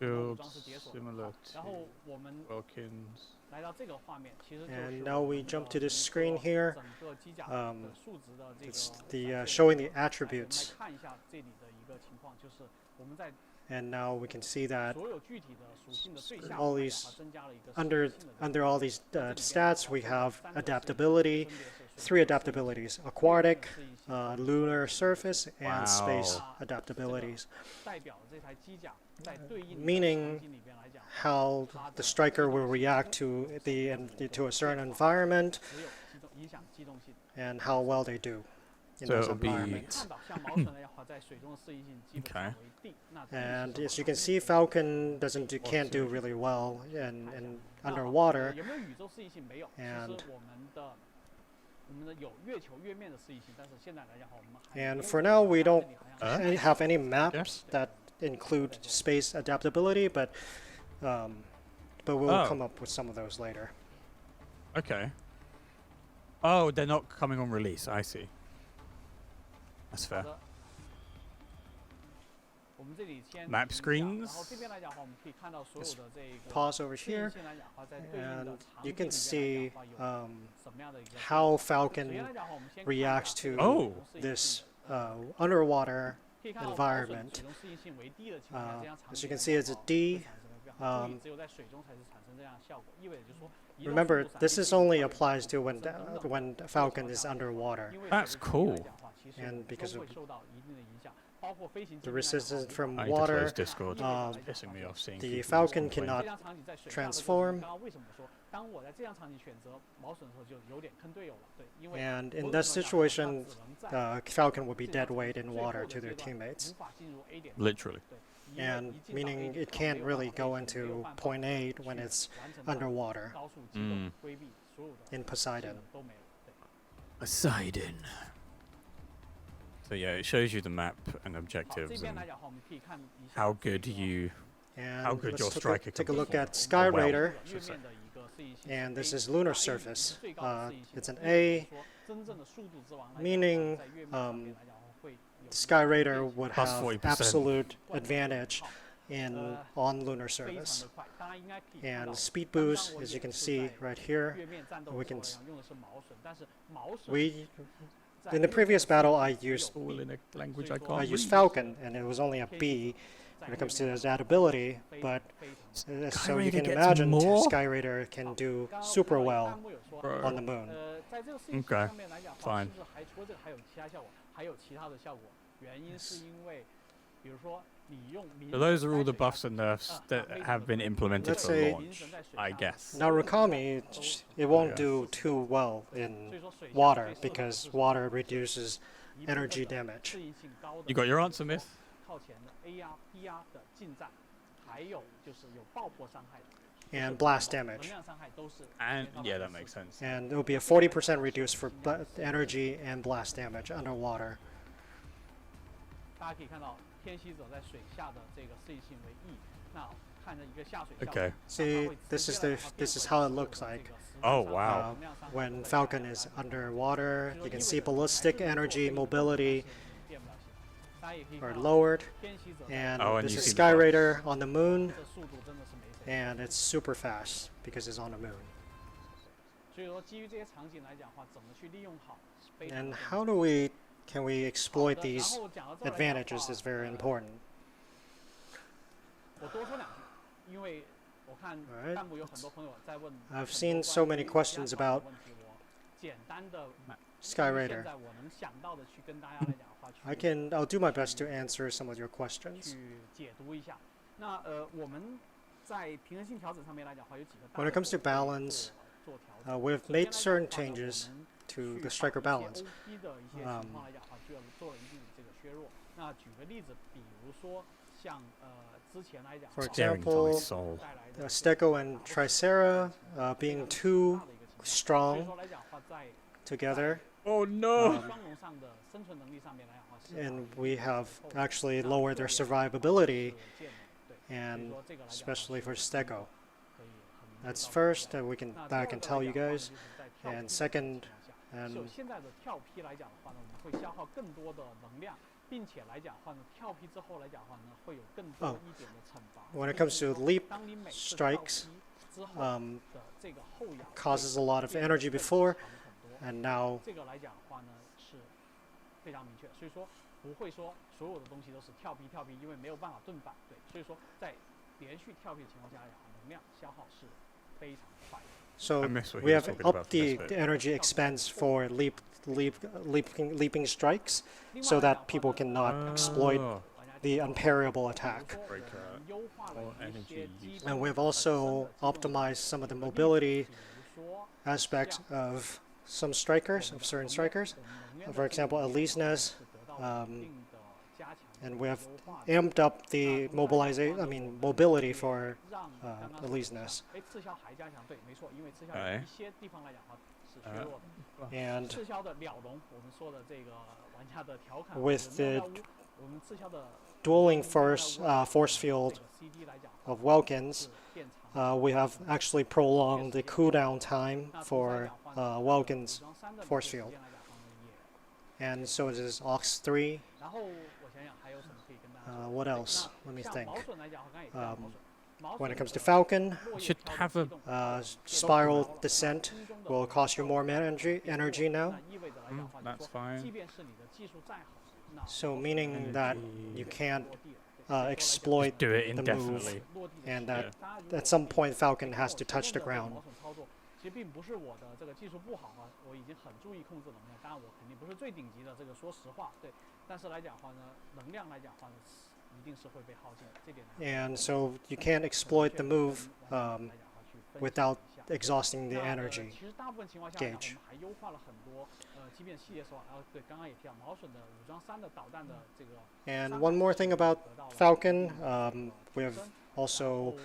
[SPEAKER 2] 武
[SPEAKER 1] Shields
[SPEAKER 2] 装是解锁
[SPEAKER 1] similar
[SPEAKER 2] 然后
[SPEAKER 1] to
[SPEAKER 2] 我们
[SPEAKER 1] Welkin's.
[SPEAKER 2] 来到这个画面，其实就
[SPEAKER 3] And
[SPEAKER 2] 是
[SPEAKER 3] now we jump to this screen here.
[SPEAKER 2] 整个机甲的数值的这个
[SPEAKER 3] It's the showing the
[SPEAKER 2] 我们来
[SPEAKER 3] attributes,
[SPEAKER 2] 看一下这里的一个情况，就是我们在
[SPEAKER 3] and now we can see that
[SPEAKER 2] 所有具体的属性的对象
[SPEAKER 3] all
[SPEAKER 2] 来
[SPEAKER 3] these
[SPEAKER 2] 讲它增加了一个
[SPEAKER 3] under
[SPEAKER 2] 属性的
[SPEAKER 3] under all these stats we have adaptability, 3 adaptabilities: aquatic, lunar surface, and space
[SPEAKER 1] Wow.
[SPEAKER 3] adaptabilities.
[SPEAKER 2] 代表这台机甲在对应的
[SPEAKER 3] Meaning
[SPEAKER 2] 场景里边来讲，
[SPEAKER 3] how the striker will react to to a certain environment
[SPEAKER 2] 只有机动影响机动性。
[SPEAKER 3] and how well they do in
[SPEAKER 1] So
[SPEAKER 3] those
[SPEAKER 1] it'll be-
[SPEAKER 3] environments.
[SPEAKER 2] 看到像毛唇来讲话，在水中的适应性基本上
[SPEAKER 1] Okay.
[SPEAKER 2] 为定。那
[SPEAKER 3] And as you can see, Falcon can't do really well in underwater.
[SPEAKER 2] 有没有宇宙适应性？没有。其
[SPEAKER 3] And
[SPEAKER 2] 实我们的有月球月面的适应性，但是现在来讲话，我们还
[SPEAKER 3] And
[SPEAKER 2] 没有
[SPEAKER 3] for now, we don't
[SPEAKER 2] 好像
[SPEAKER 3] have any maps that include space adaptability, but we'll come up with some of those later.
[SPEAKER 1] Okay. Oh, they're not coming on release. I see. That's fair. Map screens.
[SPEAKER 3] Just pause over here, and you can see how Falcon reacts to this underwater environment. As you can see, it's a D. Remember, this is only applies to when Falcon is underwater.
[SPEAKER 1] That's cool.
[SPEAKER 3] And because of the resistance from
[SPEAKER 1] I need
[SPEAKER 3] water,
[SPEAKER 1] to close Discord. It's pissing me off seeing
[SPEAKER 3] the
[SPEAKER 1] people
[SPEAKER 3] Falcon
[SPEAKER 1] complain.
[SPEAKER 3] cannot transform. And in that situation, Falcon would be dead weight in water to their teammates.
[SPEAKER 1] Literally.
[SPEAKER 3] And meaning it can't really go into point 8 when it's underwater in Poseidon.
[SPEAKER 1] Poseidon. So yeah, it shows you the map and objectives and how good your striker
[SPEAKER 3] take a
[SPEAKER 1] can
[SPEAKER 3] look
[SPEAKER 1] perform.
[SPEAKER 3] at Sky
[SPEAKER 1] Or well,
[SPEAKER 3] Raider,
[SPEAKER 1] I should say.
[SPEAKER 3] and this is lunar surface. It's an A, meaning Sky Raider would
[SPEAKER 1] Plus
[SPEAKER 3] have
[SPEAKER 1] 40%.
[SPEAKER 3] absolute advantage on lunar surface. And speed boost, as you can see right here, in the previous battle I used
[SPEAKER 1] All in a language I can't read.
[SPEAKER 3] Falcon, and it was only a B when it comes to that ability, but so you can imagine Sky Raider can do super well on the moon.
[SPEAKER 1] Okay, fine. So those are all the buffs and nerfs that have been implemented
[SPEAKER 3] Let's
[SPEAKER 1] for
[SPEAKER 3] say
[SPEAKER 1] launch, I guess.
[SPEAKER 3] Narukami, it won't do too well in water because water reduces energy damage.
[SPEAKER 1] You got your answer, Myth?
[SPEAKER 3] And blast damage.
[SPEAKER 1] And yeah, that makes sense.
[SPEAKER 3] And it will be a 40% reduced for energy and blast damage underwater.
[SPEAKER 1] Okay.
[SPEAKER 3] See, this is how it looks like.
[SPEAKER 1] Oh wow.
[SPEAKER 3] When Falcon is underwater, you can see ballistic energy, mobility are lowered, and
[SPEAKER 1] Oh, and
[SPEAKER 3] this
[SPEAKER 1] you
[SPEAKER 3] is
[SPEAKER 1] see the
[SPEAKER 3] Sky
[SPEAKER 1] buffs.
[SPEAKER 3] Raider on the moon, and it's super fast because it's on the moon. And how do can we exploit these advantages is very important. Alright. I've seen so many questions about Sky Raider. I'll do my best to answer some of your questions. When it comes to balance, we've made certain changes to the striker balance. For example, Steko and Tricera being too strong together.
[SPEAKER 1] Oh no!
[SPEAKER 3] And we have actually lowered their survivability, and especially for Steko. That's first that I can tell you guys, and second, and when it comes to leap strikes, causes a lot of energy before, and now so we have upped the energy expense for leaping strikes, so that people cannot exploit the unparable attack. And we've also optimized some of the mobility aspects of some strikers, of certain strikers. For example, Elysius, and we have amped up the mobility for Elysius.
[SPEAKER 1] Okay.
[SPEAKER 3] And with the dueling force field of Welkins, we have actually prolonged the cooldown time for Welkins force field. And so it is Ox 3. What else? Let me think. When it comes to Falcon,
[SPEAKER 1] should have a
[SPEAKER 3] spiral descent will cost you more energy now.
[SPEAKER 1] That's fine.
[SPEAKER 3] So meaning that you can't exploit
[SPEAKER 1] do it
[SPEAKER 3] the
[SPEAKER 1] indefinitely.
[SPEAKER 3] move, and that at some point Falcon has to touch the ground. And so you can't exploit the move without exhausting the energy gauge. And one more thing about Falcon, we have also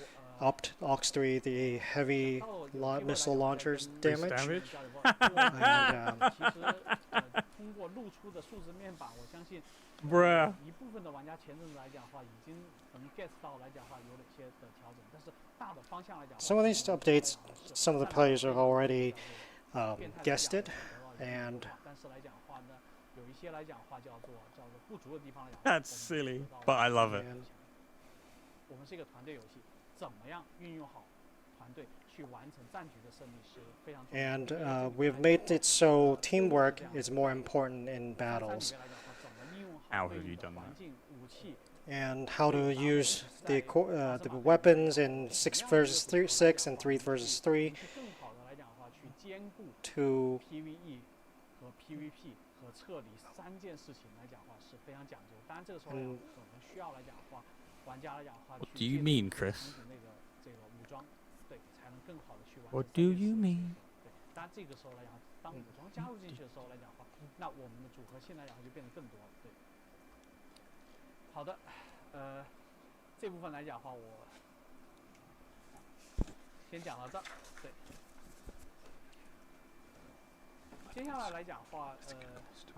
[SPEAKER 3] upped Ox 3 the heavy missile launchers damage. And,
[SPEAKER 1] Bruh.
[SPEAKER 3] some of these updates, some of the players have already guessed it, and
[SPEAKER 1] That's silly, but I love it.
[SPEAKER 3] And we've made it so teamwork is more important in battles.
[SPEAKER 1] How have you done that?
[SPEAKER 3] And how to use the weapons in 6 versus 6 and 3 versus 3 to
[SPEAKER 1] What do you mean, Chris? What do you mean?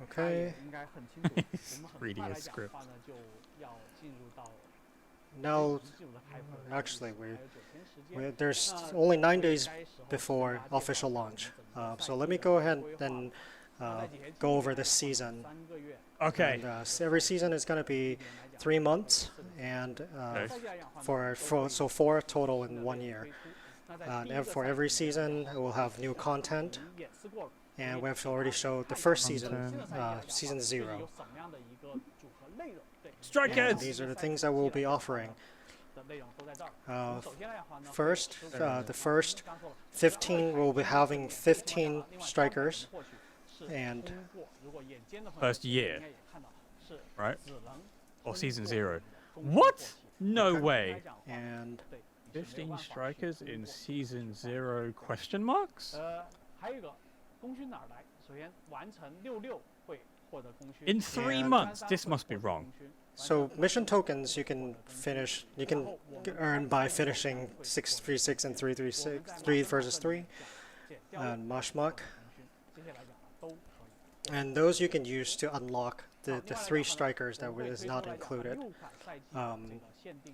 [SPEAKER 3] Okay.
[SPEAKER 1] Reading a script.
[SPEAKER 3] Now, actually, there's only 9 days before official launch. So let me go ahead and go over this season.
[SPEAKER 1] Okay.
[SPEAKER 3] And, every season is going to be 3 months, and for 4 total in 1 year. And for every season, we'll have new content. And we have already showed the first season, season 0.
[SPEAKER 1] Strikers!
[SPEAKER 3] These are the things that we'll be offering. First, the first 15 will be having 15 strikers, and
[SPEAKER 1] First year, right? Or season 0. What? No way.
[SPEAKER 3] and
[SPEAKER 1] 15 strikers in season 0 question marks? In 3 months? This must be wrong.
[SPEAKER 3] so mission tokens you can finish. You can earn by finishing 636 and 336, 3 versus 3, and Mashmak. And those you can use to unlock the 3 strikers that is not included.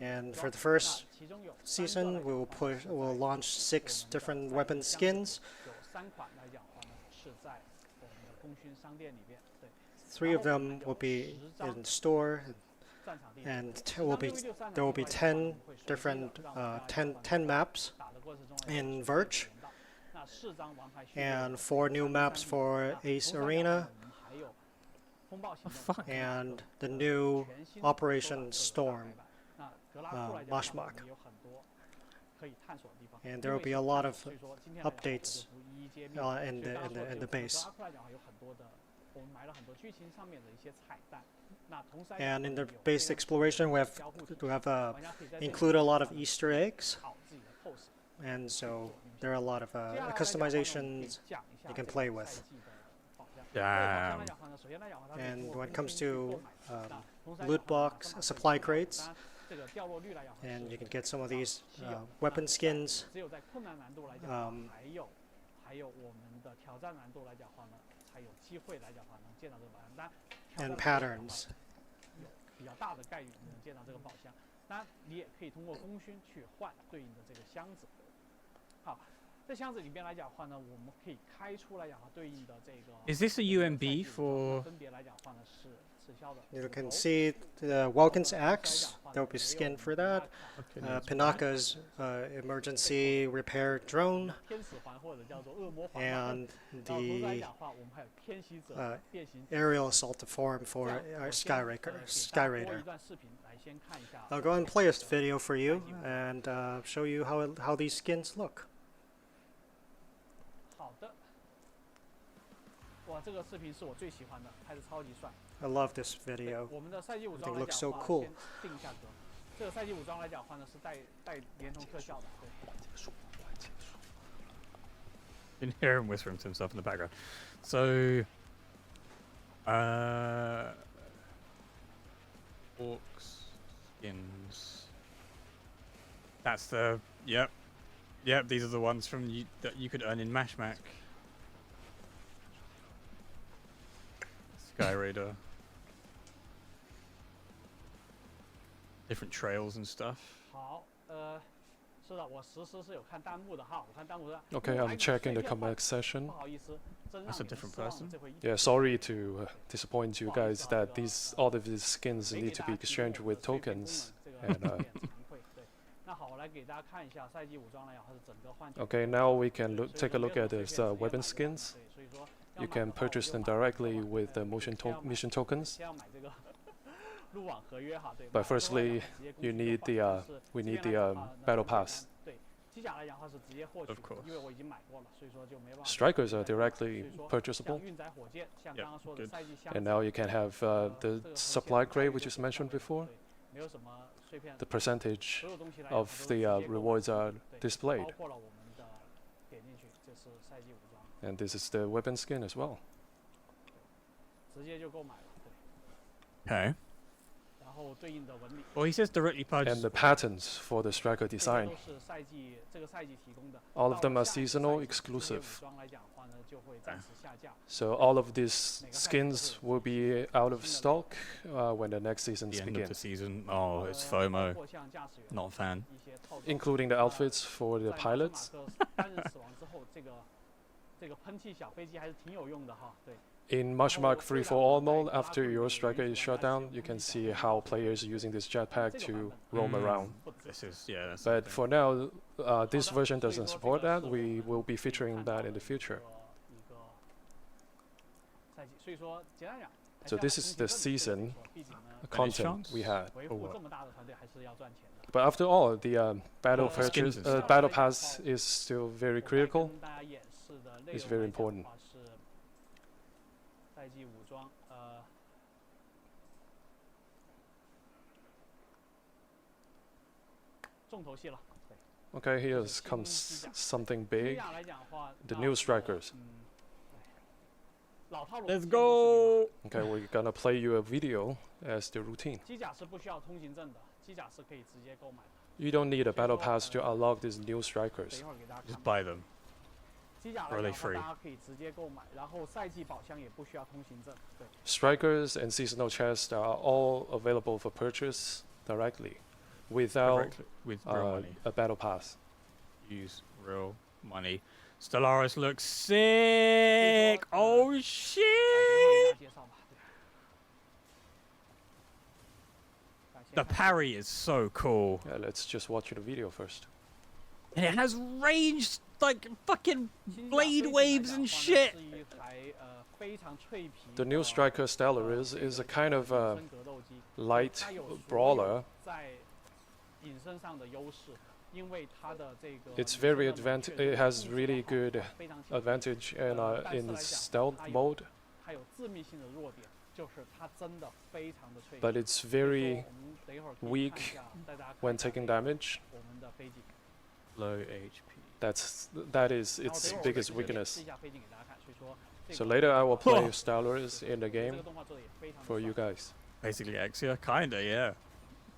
[SPEAKER 3] And for the first season, we'll launch 6 different weapon skins. 3 of them will be in store, and there will be 10 different 10 maps in Verge, and 4 new maps for Ace Arena, and the new Operation Storm, Mashmak. And there will be a lot of updates in the base. And in the base exploration, we have included a lot of Easter eggs, and so there are a lot of customizations you can play with.
[SPEAKER 1] Damn.
[SPEAKER 3] And when it comes to loot box, supply crates, and you can get some of these weapon skins. And patterns.
[SPEAKER 2] 比较大的概率你能见到这个宝箱。当然，你也可以通过功勋去换对应的这个箱子。好，这箱子里边来讲的话呢，我们可以开出来讲对应的这个。
[SPEAKER 1] Is this a UMB for?
[SPEAKER 2] 分别来讲话呢是此消的。
[SPEAKER 3] You can see the Welkin's axe. There will be skin for that. Pinaka's emergency repair drone. And the aerial assault form for Sky Raider. I'll go and play a video for you and show you how these skins look.
[SPEAKER 2] 好的。哇，这个视频是我最喜欢的，拍的超级帅。
[SPEAKER 3] I love this video.
[SPEAKER 2] 我们的赛季武装
[SPEAKER 3] It
[SPEAKER 2] 来
[SPEAKER 3] looks
[SPEAKER 2] 讲
[SPEAKER 3] so
[SPEAKER 2] 的话，
[SPEAKER 3] cool.
[SPEAKER 2] 先定一下格。这个赛季武装来讲的话呢，是带连同特效的。
[SPEAKER 1] You can hear him whispering to himself in the background. So, orcs, skins. That's the yep. These are the ones from that you could earn in Mashmac. Sky Raider. Different trails and stuff.
[SPEAKER 2] 好，是的，我实时是有看弹幕的哈，我看弹幕的。
[SPEAKER 4] Okay, I'm checking the comment section.
[SPEAKER 2] 不好意思，真
[SPEAKER 1] That's a different person.
[SPEAKER 4] Yeah, sorry to disappoint you guys that all of these skins need to be exchanged with tokens. And, okay, now we can take a look at these weapon skins. You can purchase them directly with the mission tokens. But firstly, we need the battle pass.
[SPEAKER 1] Of course.
[SPEAKER 4] Strikers are directly purchasable.
[SPEAKER 1] Yep, good.
[SPEAKER 4] And now you can have the supply crate, which is mentioned before. The percentage of the rewards are displayed. And this is the weapon skin as well.
[SPEAKER 1] Okay. Well, he says directly purchase.
[SPEAKER 4] And the patterns for the striker design. All of them are seasonal exclusive. So all of these skins will be out of stock when the next seasons
[SPEAKER 1] the end
[SPEAKER 4] begin.
[SPEAKER 1] of the season. Oh, it's FOMO. Not a fan.
[SPEAKER 4] Including the outfits for the pilots. In Mashmark Free for All mode, after your striker is shut down, you can see how players are using this jetpack to roam around.
[SPEAKER 1] This is yeah.
[SPEAKER 4] But for now, this version doesn't support that. We will be featuring that in the future. So this is the season content we had. But after all, the battle pass is still very critical. It's very important. Okay, here comes something big. The new strikers.
[SPEAKER 1] Let's go.
[SPEAKER 4] Okay, we're gonna play you a video as the routine. You don't need a battle pass to unlock these new strikers.
[SPEAKER 1] Just buy them. Or are they free?
[SPEAKER 4] Strikers and seasonal chests are all available for purchase directly, without
[SPEAKER 1] with real money.
[SPEAKER 4] a battle pass.
[SPEAKER 1] Use real money. Stellaris looks sick. Oh shit! The parry is so cool.
[SPEAKER 4] Yeah, let's just watch the video first.
[SPEAKER 1] And it has ranged like fucking blade waves and shit.
[SPEAKER 4] The new striker Stellaris is a kind of light brawler. It's very it has really good advantage in stealth mode. But it's very weak when taking damage.
[SPEAKER 1] Low HP.
[SPEAKER 4] That is its biggest weakness. So later I will play Stellaris in the game for you guys.
[SPEAKER 1] Basically Exia, kinda, yeah.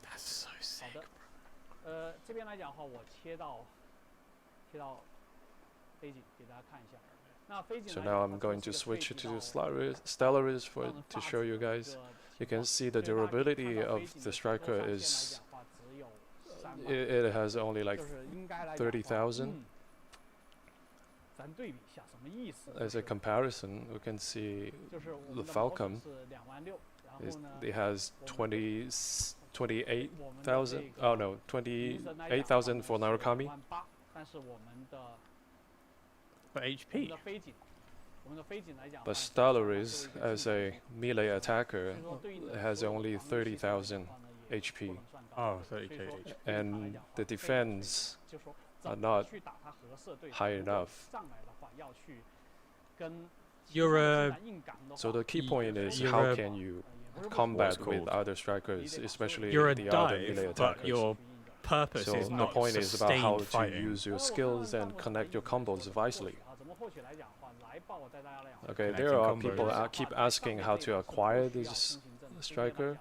[SPEAKER 1] That's so sick, bro.
[SPEAKER 2] 这边来讲的话，我切到背景给大家看一下。
[SPEAKER 4] So now I'm going to switch to Stellaris to show you guys. You can see the durability of the striker is it has only like 30,000. As a comparison, we can see the Falcon it has 28,000. Oh no, 28,000 for Narukami.
[SPEAKER 1] For HP.
[SPEAKER 4] But Stellaris, as a melee attacker, has only 30,000 HP.
[SPEAKER 1] Oh, 30k HP.
[SPEAKER 4] And the defense are not high enough. So the key point is how can you combat with other strikers, especially the other melee attackers.
[SPEAKER 1] But your purpose is not
[SPEAKER 4] the point is about how
[SPEAKER 1] fighting.
[SPEAKER 4] to use your skills and connect your combos wisely. Okay, there are people keep asking how to acquire this striker.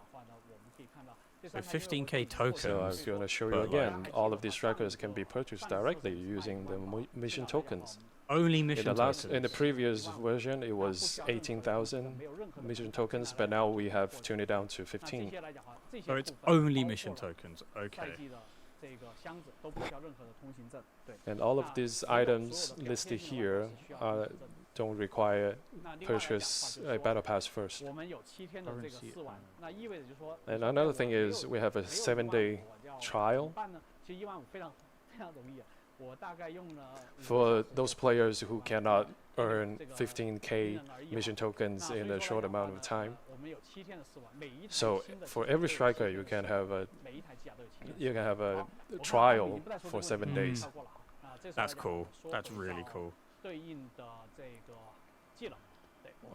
[SPEAKER 1] So 15k tokens.
[SPEAKER 4] So I'm going to show you again. All of these strikers can be purchased directly using the mission tokens.
[SPEAKER 1] Only mission tokens.
[SPEAKER 4] In the previous version, it was 18,000 mission tokens, but now we have tuned it down to 15.
[SPEAKER 1] So it's only mission tokens. Okay.
[SPEAKER 4] And all of these items listed here don't require purchase a battle pass first. And another thing is we have a 7-day trial. For those players who cannot earn 15k mission tokens in a short amount of time. So for every striker you can have a trial for 7 days.
[SPEAKER 1] That's cool. That's really cool.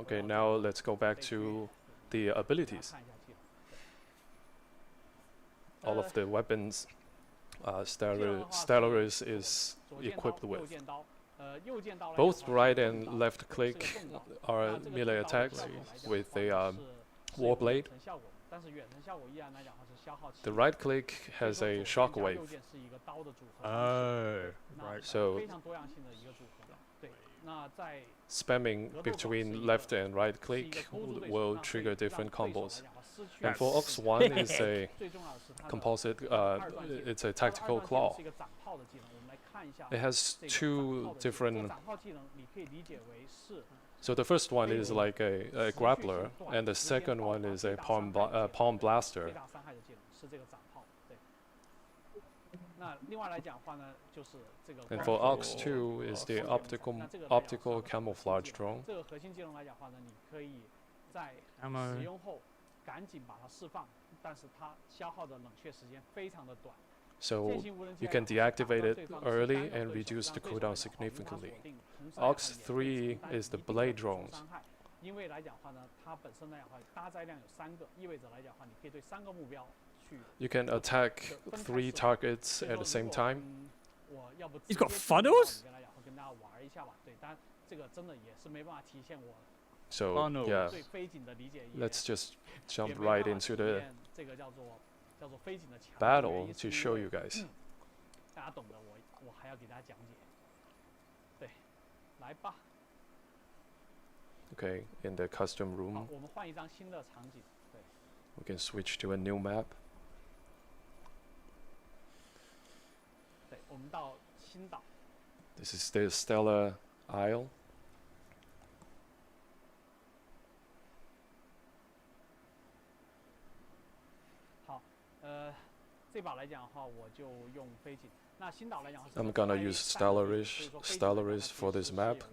[SPEAKER 4] Okay, now let's go back to the abilities. All of the weapons Stellaris is equipped with. Both right and left click are melee attacks with a war blade. The right click has a shockwave.
[SPEAKER 1] Oh, right.
[SPEAKER 4] So spamming between left and right click will trigger different combos. And for Ox 1 is a composite, it's a tactical claw. It has two different. So the first one is like a grappler, and the second one is a palm blaster. And for Ox 2 is the optical camouflage drone.
[SPEAKER 1] Ammo.
[SPEAKER 4] So you can deactivate it early and reduce the cooldown significantly. Ox 3 is the blade drones. You can attack 3 targets at the same time.
[SPEAKER 1] He's got funnels?
[SPEAKER 4] So yeah, let's just jump right into the battle to show you guys. Okay, in the custom room, we can switch to a new map. This is the Stellar Isle. I'm gonna use Stellaris for this map.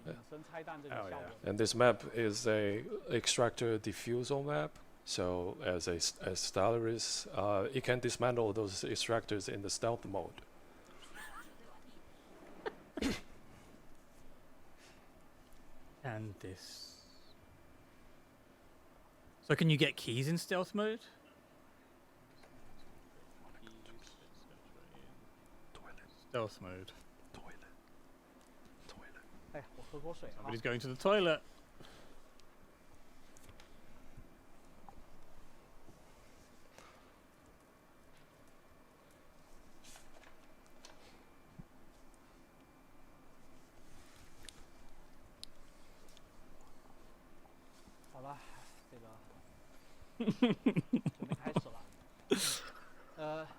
[SPEAKER 4] And this map is a extractor diffusal map. So as Stellaris, it can dismantle those extractors in the stealth mode.
[SPEAKER 1] And this. So can you get keys in stealth mode? Stealth mode. Somebody's going to the toilet.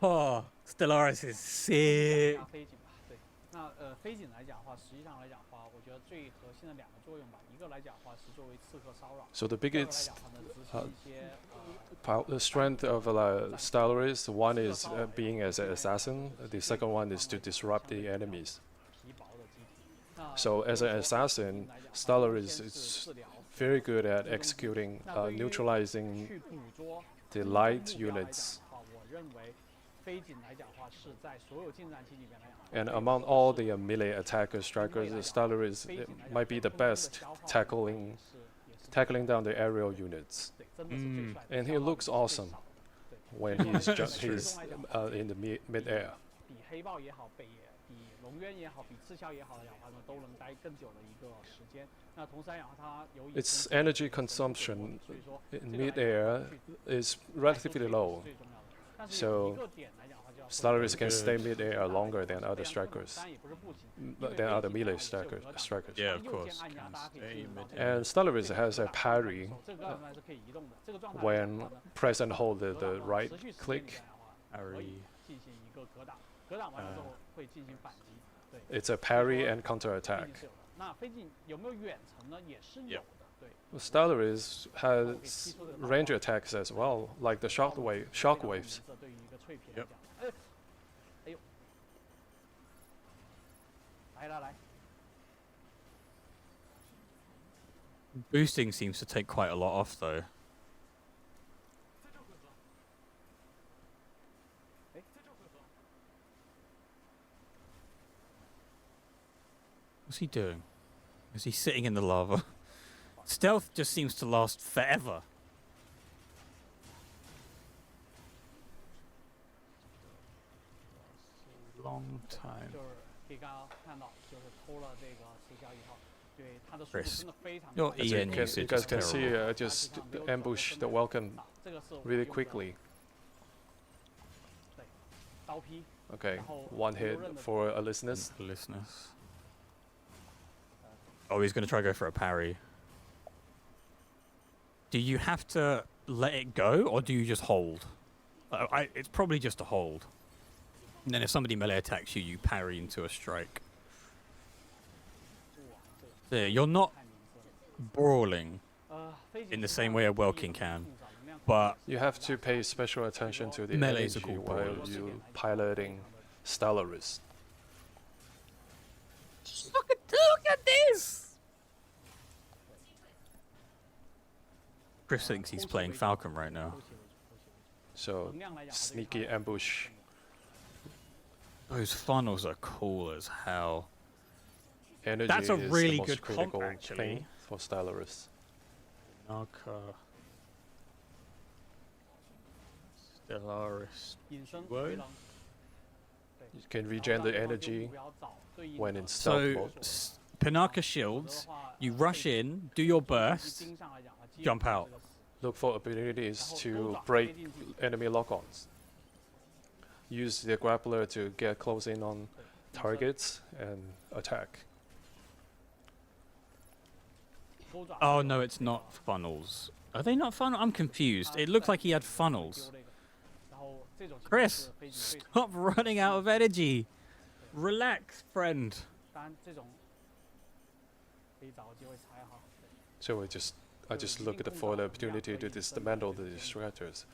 [SPEAKER 1] Oh, Stellaris is sick.
[SPEAKER 2] 那飞景来讲的话，实际上来讲的话，我觉得最核心的两个作用吧，一个来讲的话是作为刺客骚扰。
[SPEAKER 4] So the biggest strength of Stellaris, one is being as an assassin. The second one is to disrupt the enemies. So as an assassin, Stellaris is very good at executing, neutralizing the light units. And among all the melee attackers, strikers, Stellaris might be the best tackling down the aerial units. And he looks awesome when he's in the mid-air. Its energy consumption in mid-air is relatively low, so Stellaris can stay mid-air longer than other strikers, than other melee strikers.
[SPEAKER 1] Yeah, of course.
[SPEAKER 4] And Stellaris has a parry when press and hold the right click.
[SPEAKER 1] Parry.
[SPEAKER 4] It's a parry and counter-attack.
[SPEAKER 1] Yep.
[SPEAKER 4] Stellaris has range attacks as well, like the shockwaves.
[SPEAKER 1] Yep. Boosting seems to take quite a lot off, though. What's he doing? Is he sitting in the lava? Stealth just seems to last forever. Long time. Chris, your EN usage
[SPEAKER 4] You guys
[SPEAKER 1] is
[SPEAKER 4] can see
[SPEAKER 1] terrible.
[SPEAKER 4] just ambush the welcome really quickly. Okay, one hit for a listeners.
[SPEAKER 1] Oh, he's going to try to go for a parry. Do you have to let it go, or do you just hold? It's probably just a hold. And then if somebody melee attacks you, you parry into a strike. There, you're not brawling in the same way a Welkin can, but
[SPEAKER 4] You have to pay special attention to the
[SPEAKER 1] Melees are
[SPEAKER 4] energy
[SPEAKER 1] called
[SPEAKER 4] while
[SPEAKER 1] brawlers.
[SPEAKER 4] you piloting Stellaris.
[SPEAKER 1] look at this! Chris thinks he's playing Falcon right now.
[SPEAKER 4] So sneaky ambush.
[SPEAKER 1] Those funnels are cool as hell.
[SPEAKER 4] Energy
[SPEAKER 1] That's a
[SPEAKER 4] is
[SPEAKER 1] really
[SPEAKER 4] the most
[SPEAKER 1] good comp,
[SPEAKER 4] critical
[SPEAKER 1] actually.
[SPEAKER 4] thing for Stellaris.
[SPEAKER 1] Naka. Stellaris.
[SPEAKER 4] You can regen the energy when in stealth
[SPEAKER 1] So,
[SPEAKER 4] mode.
[SPEAKER 1] Pinaka shields, you rush in, do your burst, jump out.
[SPEAKER 4] Look for opportunities to break enemy lock-ons. Use the grappler to get close in on targets and attack.
[SPEAKER 1] Oh no, it's not funnels. Are they not funnels? I'm confused. It looked like he had funnels. Chris, stop running out of energy. Relax, friend.
[SPEAKER 4] So I just look for the opportunity to dismantle the distractors.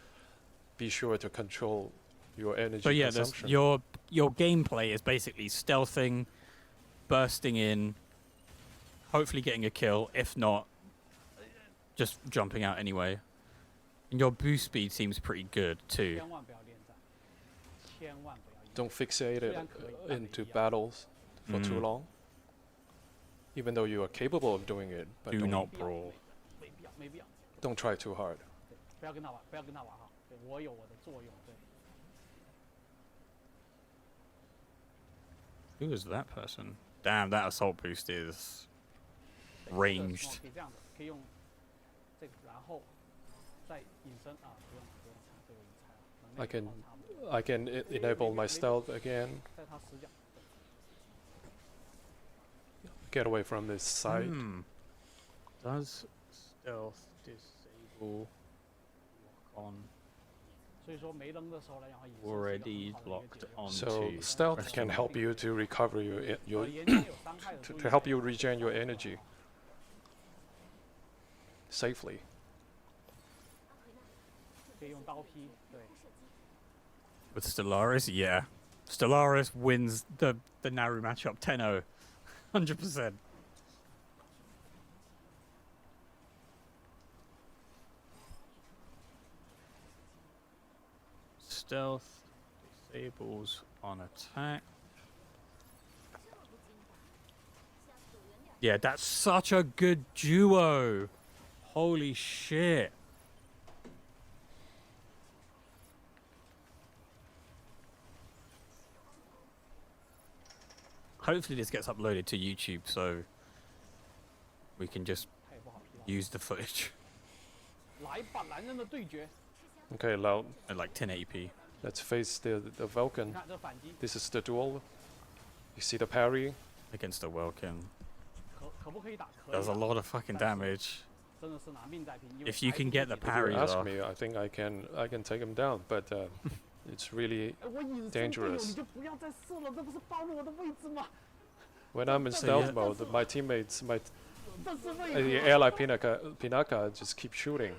[SPEAKER 4] Be sure to control your energy
[SPEAKER 1] So yeah,
[SPEAKER 4] consumption.
[SPEAKER 1] your gameplay is basically stealthing, bursting in, hopefully getting a kill. If not, just jumping out anyway. And your boost speed seems pretty good too.
[SPEAKER 4] Don't fixate it into battles for too long. Even though you are capable of doing it, but
[SPEAKER 1] Do not brawl.
[SPEAKER 4] don't try too hard.
[SPEAKER 1] Who is that person? Damn, that assault boost is ranged.
[SPEAKER 4] I can enable my stealth again. Get away from this side.
[SPEAKER 1] Does stealth disable on.
[SPEAKER 2] 所以说没扔的时候来讲话，也是
[SPEAKER 1] Already locked on.
[SPEAKER 4] So stealth can help you to recover your to help you regen your energy safely.
[SPEAKER 2] 可以用刀劈，对。
[SPEAKER 1] With Stellaris, yeah. Stellaris wins the Naru matchup 10-0. 100%. Stealth disables on attack. Yeah, that's such a good duo. Holy shit. Hopefully this gets uploaded to YouTube so we can just use the footage.
[SPEAKER 2] 来吧，男人的对决。
[SPEAKER 4] Okay, now
[SPEAKER 1] At like 1080p.
[SPEAKER 4] let's face the Vulcan.
[SPEAKER 2] 你看这反击，
[SPEAKER 4] This is the duel. You see the parry.
[SPEAKER 1] Against the Welkin.
[SPEAKER 2] 可不可以打？可以
[SPEAKER 1] Does a
[SPEAKER 2] 打。
[SPEAKER 1] lot of fucking damage.
[SPEAKER 2] 真的是拿命在拼。因为
[SPEAKER 1] If you can get the
[SPEAKER 4] If you
[SPEAKER 1] parry
[SPEAKER 4] ask
[SPEAKER 1] off.
[SPEAKER 4] me, I think I can take him down, but it's really
[SPEAKER 2] 我隐身队友
[SPEAKER 4] dangerous.
[SPEAKER 2] 你就不要再射了，这不是暴露我的位置吗？
[SPEAKER 4] when I'm in
[SPEAKER 1] So
[SPEAKER 4] stealth
[SPEAKER 1] yeah.
[SPEAKER 4] mode, my teammates,
[SPEAKER 2] 这是为
[SPEAKER 4] the
[SPEAKER 2] 何？
[SPEAKER 4] ally Pinaka just keep shooting,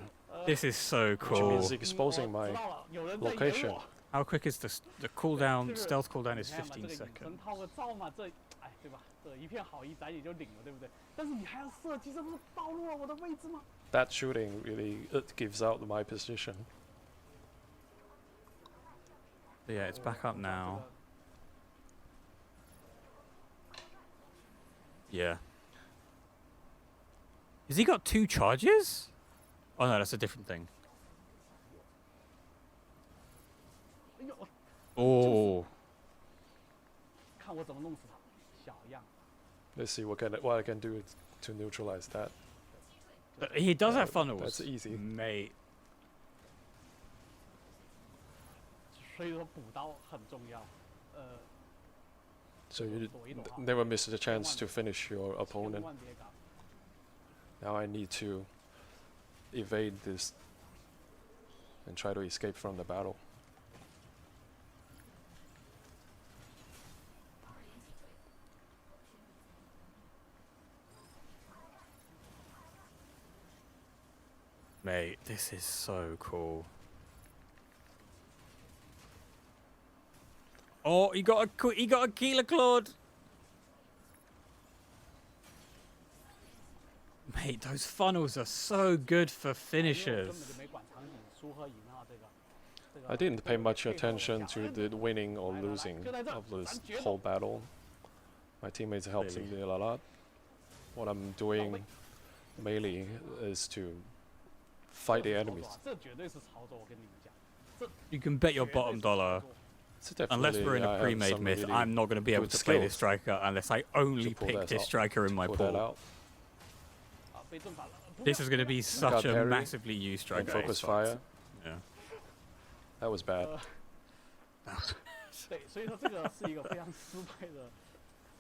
[SPEAKER 1] This is so
[SPEAKER 4] which means
[SPEAKER 1] cool.
[SPEAKER 4] exposing
[SPEAKER 2] 我
[SPEAKER 4] my
[SPEAKER 2] 知道了，有人在演
[SPEAKER 4] location.
[SPEAKER 2] 我。
[SPEAKER 1] How quick is the cooldown?
[SPEAKER 2] 这个
[SPEAKER 1] Stealth cooldown is
[SPEAKER 2] 你看嘛，这
[SPEAKER 1] 15
[SPEAKER 2] 个隐身
[SPEAKER 1] seconds.
[SPEAKER 2] 套个罩嘛，这哎对吧？这一片好意咱也就领了，对不对？但是你还要射击，这不是暴露了我的位置吗？
[SPEAKER 4] That shooting really gives out my position.
[SPEAKER 1] Yeah, it's back up now. Yeah. Has he got 2 charges? Oh no, that's a different thing.
[SPEAKER 2] 哎呦，
[SPEAKER 1] Oh.
[SPEAKER 2] 看我怎么弄死他，小样。
[SPEAKER 4] Let's see what I can do to neutralize that.
[SPEAKER 1] He does have funnels.
[SPEAKER 4] That's easy.
[SPEAKER 1] Mate.
[SPEAKER 2] 所以说补刀很重要。
[SPEAKER 4] So you
[SPEAKER 2] 躲一躲啊，
[SPEAKER 4] never miss a chance to finish your
[SPEAKER 2] 千
[SPEAKER 4] opponent.
[SPEAKER 2] 万别搞。
[SPEAKER 4] Now I need to evade this and try to escape from the battle.
[SPEAKER 1] Mate, this is so cool. Oh, he got a Keeler Claude. Mate, those funnels are so good for
[SPEAKER 2] 根本
[SPEAKER 1] finishers.
[SPEAKER 2] 就没管场景输和赢啊，这个。
[SPEAKER 4] I didn't pay much attention to the winning or losing of this whole battle. My teammates helped me a lot. What I'm doing mainly is to fight the enemies.
[SPEAKER 2] 这绝对是操作，我跟你们讲。
[SPEAKER 1] You can bet your bottom dollar.
[SPEAKER 4] It's
[SPEAKER 1] Unless we're in
[SPEAKER 4] definitely, I
[SPEAKER 1] a
[SPEAKER 4] have
[SPEAKER 1] pre-made
[SPEAKER 4] some
[SPEAKER 1] myth,
[SPEAKER 4] really
[SPEAKER 1] I'm not going to be able
[SPEAKER 4] good
[SPEAKER 1] to play this
[SPEAKER 4] skills
[SPEAKER 1] striker unless I only
[SPEAKER 4] to pull
[SPEAKER 1] pick
[SPEAKER 4] that
[SPEAKER 1] this
[SPEAKER 4] out-
[SPEAKER 1] striker in my
[SPEAKER 4] pull that
[SPEAKER 1] pool.
[SPEAKER 4] out.
[SPEAKER 2] 啊，被正反了。不
[SPEAKER 1] This
[SPEAKER 2] 要
[SPEAKER 1] is going to be such a
[SPEAKER 4] parry
[SPEAKER 1] massively used
[SPEAKER 4] and
[SPEAKER 1] striker.
[SPEAKER 4] focus fire.
[SPEAKER 1] Yeah.
[SPEAKER 4] That was bad.
[SPEAKER 2] 对，所以说这个是一个非常失败的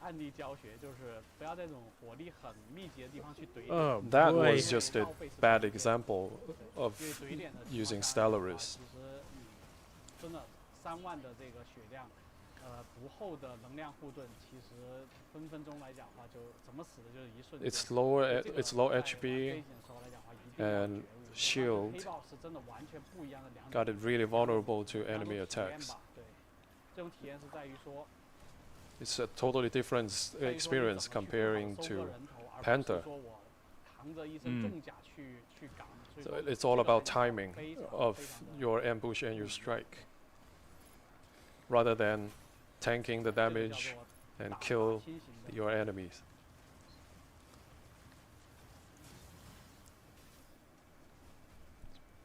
[SPEAKER 2] 案例教学，就是不要在这种火力很密集的地方去怼脸。
[SPEAKER 1] Oh
[SPEAKER 4] That
[SPEAKER 1] boy.
[SPEAKER 4] was just a bad example of
[SPEAKER 2] 因为怼脸的情况
[SPEAKER 4] using
[SPEAKER 2] 下的话
[SPEAKER 4] Stellaris.
[SPEAKER 2] 其实你真的3万的这个血量，不厚的能量护盾，其实分分钟来讲的话，就怎么死的就是一瞬间。
[SPEAKER 4] It's lower,
[SPEAKER 2] 这个
[SPEAKER 4] it's low
[SPEAKER 2] 在
[SPEAKER 4] HP
[SPEAKER 2] 背景的时候来讲的话，一定要
[SPEAKER 4] and
[SPEAKER 2] 觉悟
[SPEAKER 4] shield
[SPEAKER 2] 黑豹是真的完全不一样的两种。
[SPEAKER 4] got it really vulnerable to
[SPEAKER 2] 两种
[SPEAKER 4] enemy
[SPEAKER 2] 体验
[SPEAKER 4] attacks.
[SPEAKER 2] 吧，对，这种体验是在于说。
[SPEAKER 4] It's a totally different
[SPEAKER 2] 在于说你
[SPEAKER 4] experience
[SPEAKER 2] 怎么去好好
[SPEAKER 4] comparing
[SPEAKER 2] 收割
[SPEAKER 4] to
[SPEAKER 2] 人头，而不是
[SPEAKER 4] Panther.
[SPEAKER 2] 说我扛着一身重甲去赶。所以
[SPEAKER 4] So
[SPEAKER 2] 说
[SPEAKER 4] it's
[SPEAKER 2] 这
[SPEAKER 4] all
[SPEAKER 2] 个
[SPEAKER 4] about
[SPEAKER 2] 来讲的话
[SPEAKER 4] timing
[SPEAKER 2] 非常
[SPEAKER 4] of
[SPEAKER 2] 非常的
[SPEAKER 4] your ambush and your strike, rather than tanking the
[SPEAKER 2] 这个叫
[SPEAKER 4] damage
[SPEAKER 2] 做
[SPEAKER 4] and
[SPEAKER 2] 打
[SPEAKER 4] kill
[SPEAKER 2] 新型的
[SPEAKER 4] your enemies.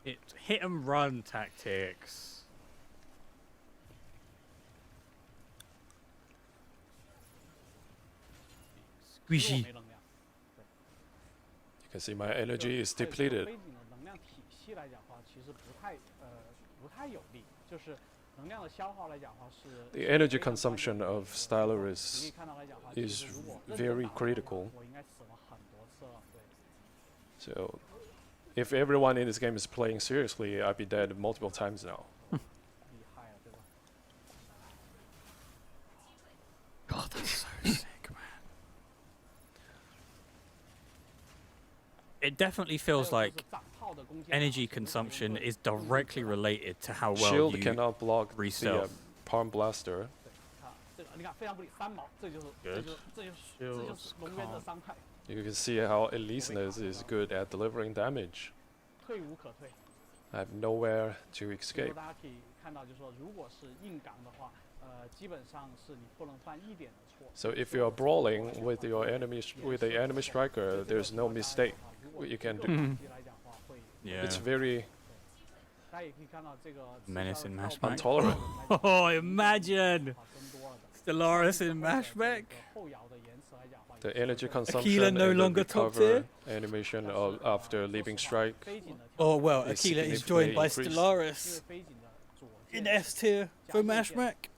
[SPEAKER 1] It's hit and run tactics. Squishy.
[SPEAKER 2] 其实我没能量。
[SPEAKER 4] You can see my energy is
[SPEAKER 2] 对这个
[SPEAKER 4] depleted.
[SPEAKER 2] 背景的能量体系来讲的话，其实不太有利，就是能量的消耗来讲的话是。
[SPEAKER 4] The energy
[SPEAKER 2] 非常关键
[SPEAKER 4] consumption
[SPEAKER 2] 的
[SPEAKER 4] of
[SPEAKER 2] 你可以
[SPEAKER 4] Stellaris
[SPEAKER 2] 看到来讲的话，
[SPEAKER 4] is
[SPEAKER 2] 其实如果认真
[SPEAKER 4] very
[SPEAKER 2] 打的话
[SPEAKER 4] critical.
[SPEAKER 2] 我应该死了很多次了，对。
[SPEAKER 4] So If everyone in this game is playing seriously, I'd be dead multiple times now.
[SPEAKER 1] God, that's so sick, man. It definitely feels like energy consumption is directly related to how well
[SPEAKER 4] Shield
[SPEAKER 1] you
[SPEAKER 4] cannot block the
[SPEAKER 1] re-stealth.
[SPEAKER 4] palm blaster.
[SPEAKER 1] Good. Shields can't.
[SPEAKER 4] You can see how Elysius is good at delivering damage. I have nowhere to escape. So if you are brawling with your enemy, with the enemy striker, there's no mistake what you can do.
[SPEAKER 1] Yeah.
[SPEAKER 4] It's very
[SPEAKER 1] Menace in Mashback.
[SPEAKER 4] intolerant.
[SPEAKER 1] Oh, imagine! Stellaris in Mashback.
[SPEAKER 4] The energy consumption
[SPEAKER 1] Aquila no
[SPEAKER 4] and the
[SPEAKER 1] longer top
[SPEAKER 4] recover
[SPEAKER 1] tier?
[SPEAKER 4] animation after leaving strike.
[SPEAKER 1] Oh well,
[SPEAKER 4] Is
[SPEAKER 1] Aquila is joined by
[SPEAKER 4] significantly
[SPEAKER 1] Stellaris in S tier for Mashback.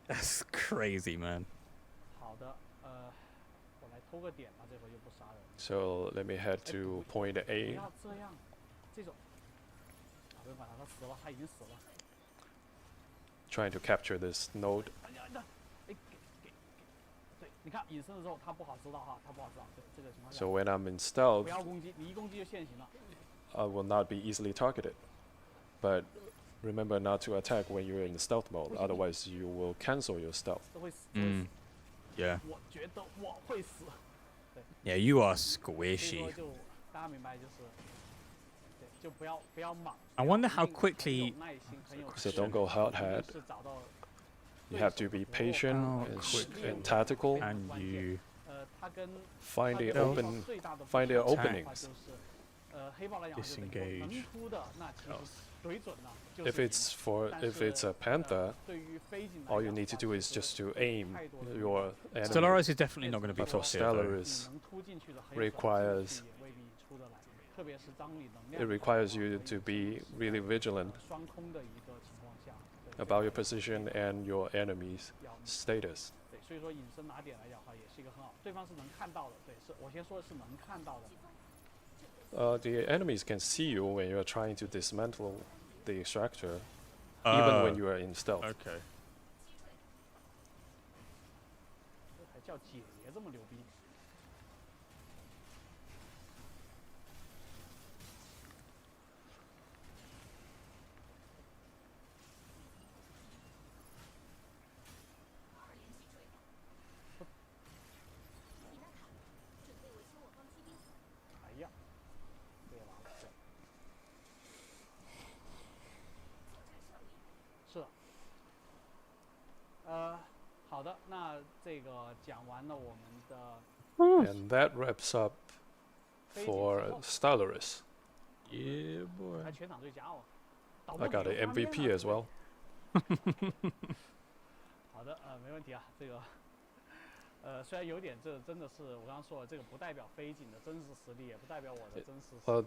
[SPEAKER 1] That's crazy, man.
[SPEAKER 4] So let me head to point A. Trying to capture this node. So when I'm in stealth, I will not be easily targeted. But remember not to attack when you're in stealth mode, otherwise you will cancel your stealth.
[SPEAKER 1] Yeah. Yeah, you are squishy. I wonder how quickly.
[SPEAKER 4] So don't go hard. You have to be patient and tactical.
[SPEAKER 1] And you
[SPEAKER 4] Find the openings.
[SPEAKER 1] disengage.
[SPEAKER 4] If it's a panther, all you need to do is just to aim your enemy.
[SPEAKER 1] Stellaris is definitely not going to be
[SPEAKER 4] But for
[SPEAKER 1] top tier. though.
[SPEAKER 4] Stellaris, it requires you to be really vigilant about your position and your enemy's status. The enemies can see you when you're trying to dismantle the extractor, even when you are in stealth.
[SPEAKER 1] Okay.
[SPEAKER 4] And that wraps up for Stellaris.
[SPEAKER 1] Yeah, boy.
[SPEAKER 4] I got an MVP as well.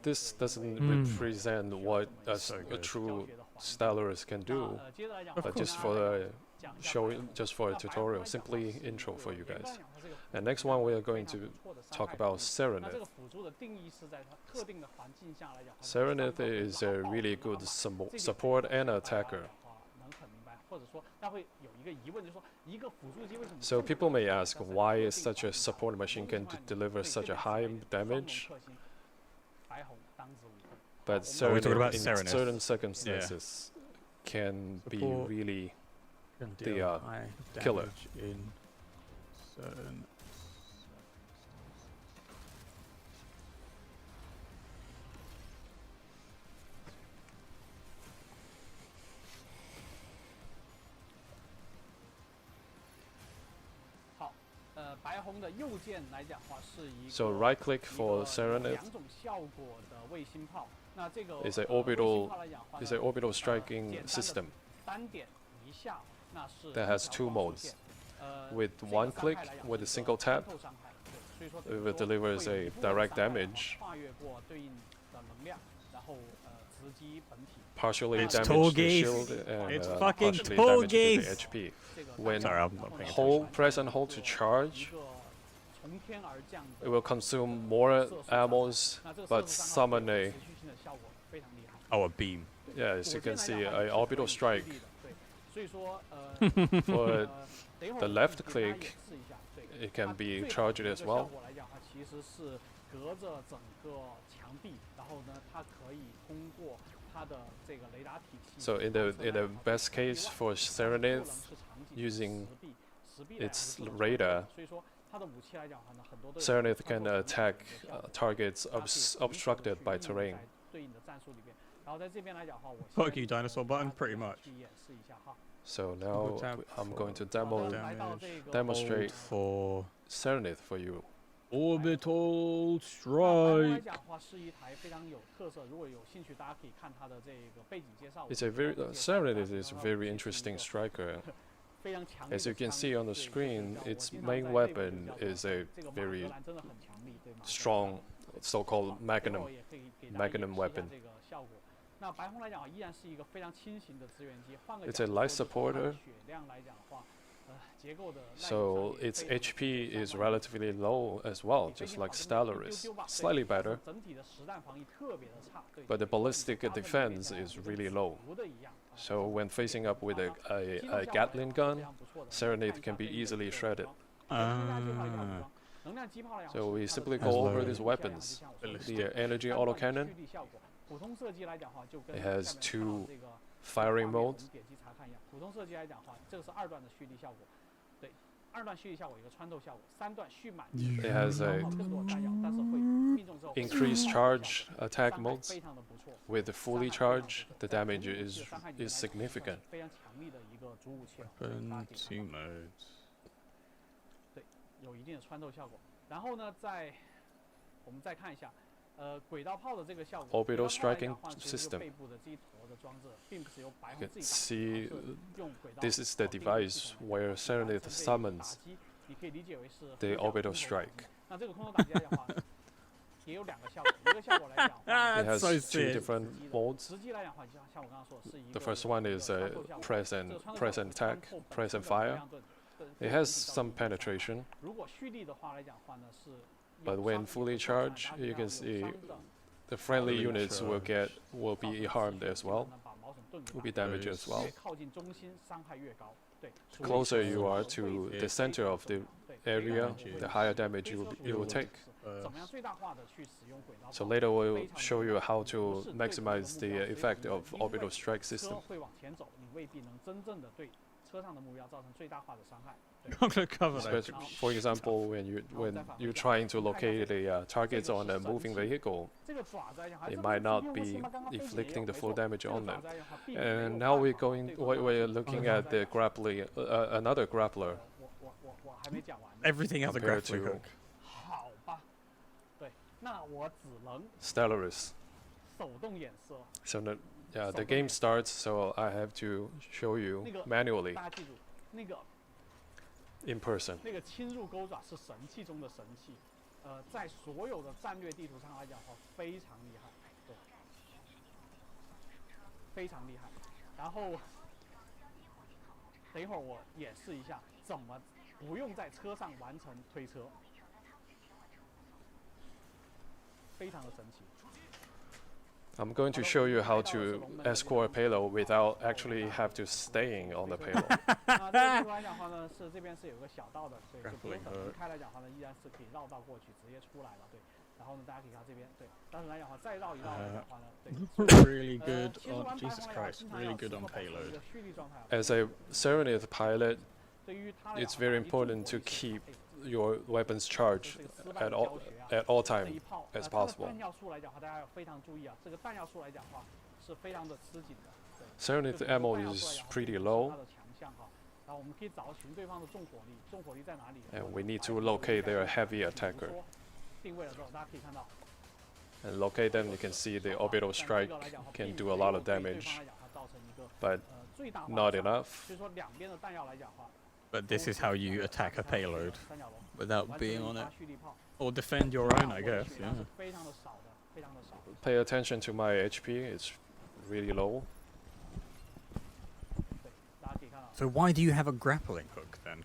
[SPEAKER 4] This doesn't represent what a true Stellaris can do, but just for a tutorial, simply intro for you guys. And next one we are going to talk about Serenith. Serenith is a really good support and attacker. So people may ask, why is such a support machine can deliver such a high damage? But Serenith, in certain circumstances, can be really the killer.
[SPEAKER 1] In certain
[SPEAKER 4] So right click for Serenith is an orbital striking system that has two modes. With one click, with a single tap, it delivers a direct damage, partially damage the shield and partially damage the HP. When press and hold to charge, it will consume more ammos, but summon a
[SPEAKER 1] Oh, a beam.
[SPEAKER 4] yeah, as you can see, a orbital strike. For the left click, it can be charged as well. So in the best case for Serenade, using its radar, Serenade can attack targets obstructed by terrain.
[SPEAKER 1] Fuck you, dinosaur button, pretty much.
[SPEAKER 4] So now I'm going to demonstrate
[SPEAKER 1] for
[SPEAKER 4] Serenade for you.
[SPEAKER 1] Orbital Strike.
[SPEAKER 4] It's a very Serenade is a very interesting striker. As you can see on the screen, its main weapon is a very strong, so-called magnum weapon. It's a light supporter, so its HP is relatively low as well, just like Stellaris. Slightly better, but the ballistic defense is really low. So when facing up with a Gatling gun, Serenade can be easily shredded. So we simply go over these weapons. The energy autocannon, it has 2 firing modes. It has a increased charge attack modes. With the fully charged, the damage is significant.
[SPEAKER 1] Weapon 2 modes.
[SPEAKER 4] Orbital striking system. You can see this is the device where Serenade summons the orbital strike. It has
[SPEAKER 1] so
[SPEAKER 4] 2 different modes. The first one is press and attack, press and fire. It has some penetration, but when fully charged, you can see the friendly units will be harmed as well, will be damaged as well. The closer you are to the center of the area, the higher damage you will take. So later we'll show you how to maximize the effect of orbital strike system.
[SPEAKER 1] I'm gonna cover that.
[SPEAKER 4] For example, when you're trying to locate the targets on a moving vehicle, it might not be inflicting the full damage on them. And now we're looking at the grappling, another grappler.
[SPEAKER 1] Everything has a grappling hook.
[SPEAKER 4] Stellaris. So the game starts, so I have to show you manually. In person. I'm going to show you how to escort a payload without actually have to staying on the payload.
[SPEAKER 1] Really good on Jesus Christ, really good on payload.
[SPEAKER 4] As a Serenade pilot, it's very important to keep your weapons charged at all time as possible. Serenade ammo is pretty low, and we need to locate their heavy attacker. And locate them, you can see the orbital strike can do a lot of damage, but not enough.
[SPEAKER 1] But this is how you attack a payload without being on it. Or defend your own, I guess, yeah.
[SPEAKER 4] Pay attention to my HP, it's really low.
[SPEAKER 1] So why do you have a grappling hook then?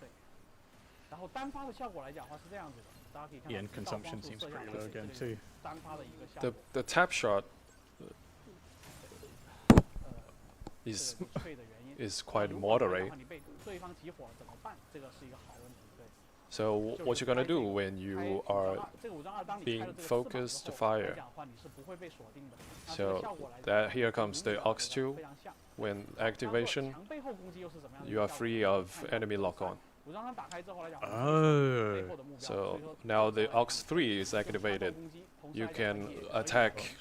[SPEAKER 1] The end consumption seems pretty low again too.
[SPEAKER 4] The tap shot is quite moderate. So what you're gonna do when you are being focused to fire? So that here comes the Aux2. When activation, you are free of enemy lock-on.
[SPEAKER 1] Oh.
[SPEAKER 4] So now the Aux3 is activated. You can attack.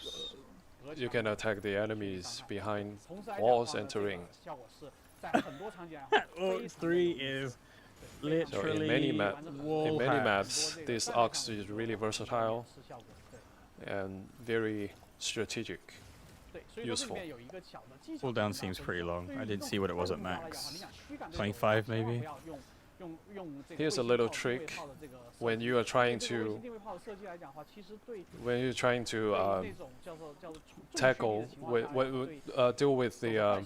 [SPEAKER 4] You can attack the enemies behind walls and terrain.
[SPEAKER 1] Aux3 is literally
[SPEAKER 4] so in many maps, this Aux is really versatile and very strategic, useful.
[SPEAKER 1] Cooldown seems pretty long. I didn't see what it was at max. 25 maybe.
[SPEAKER 4] Here's a little trick: when you are trying to tackle deal with the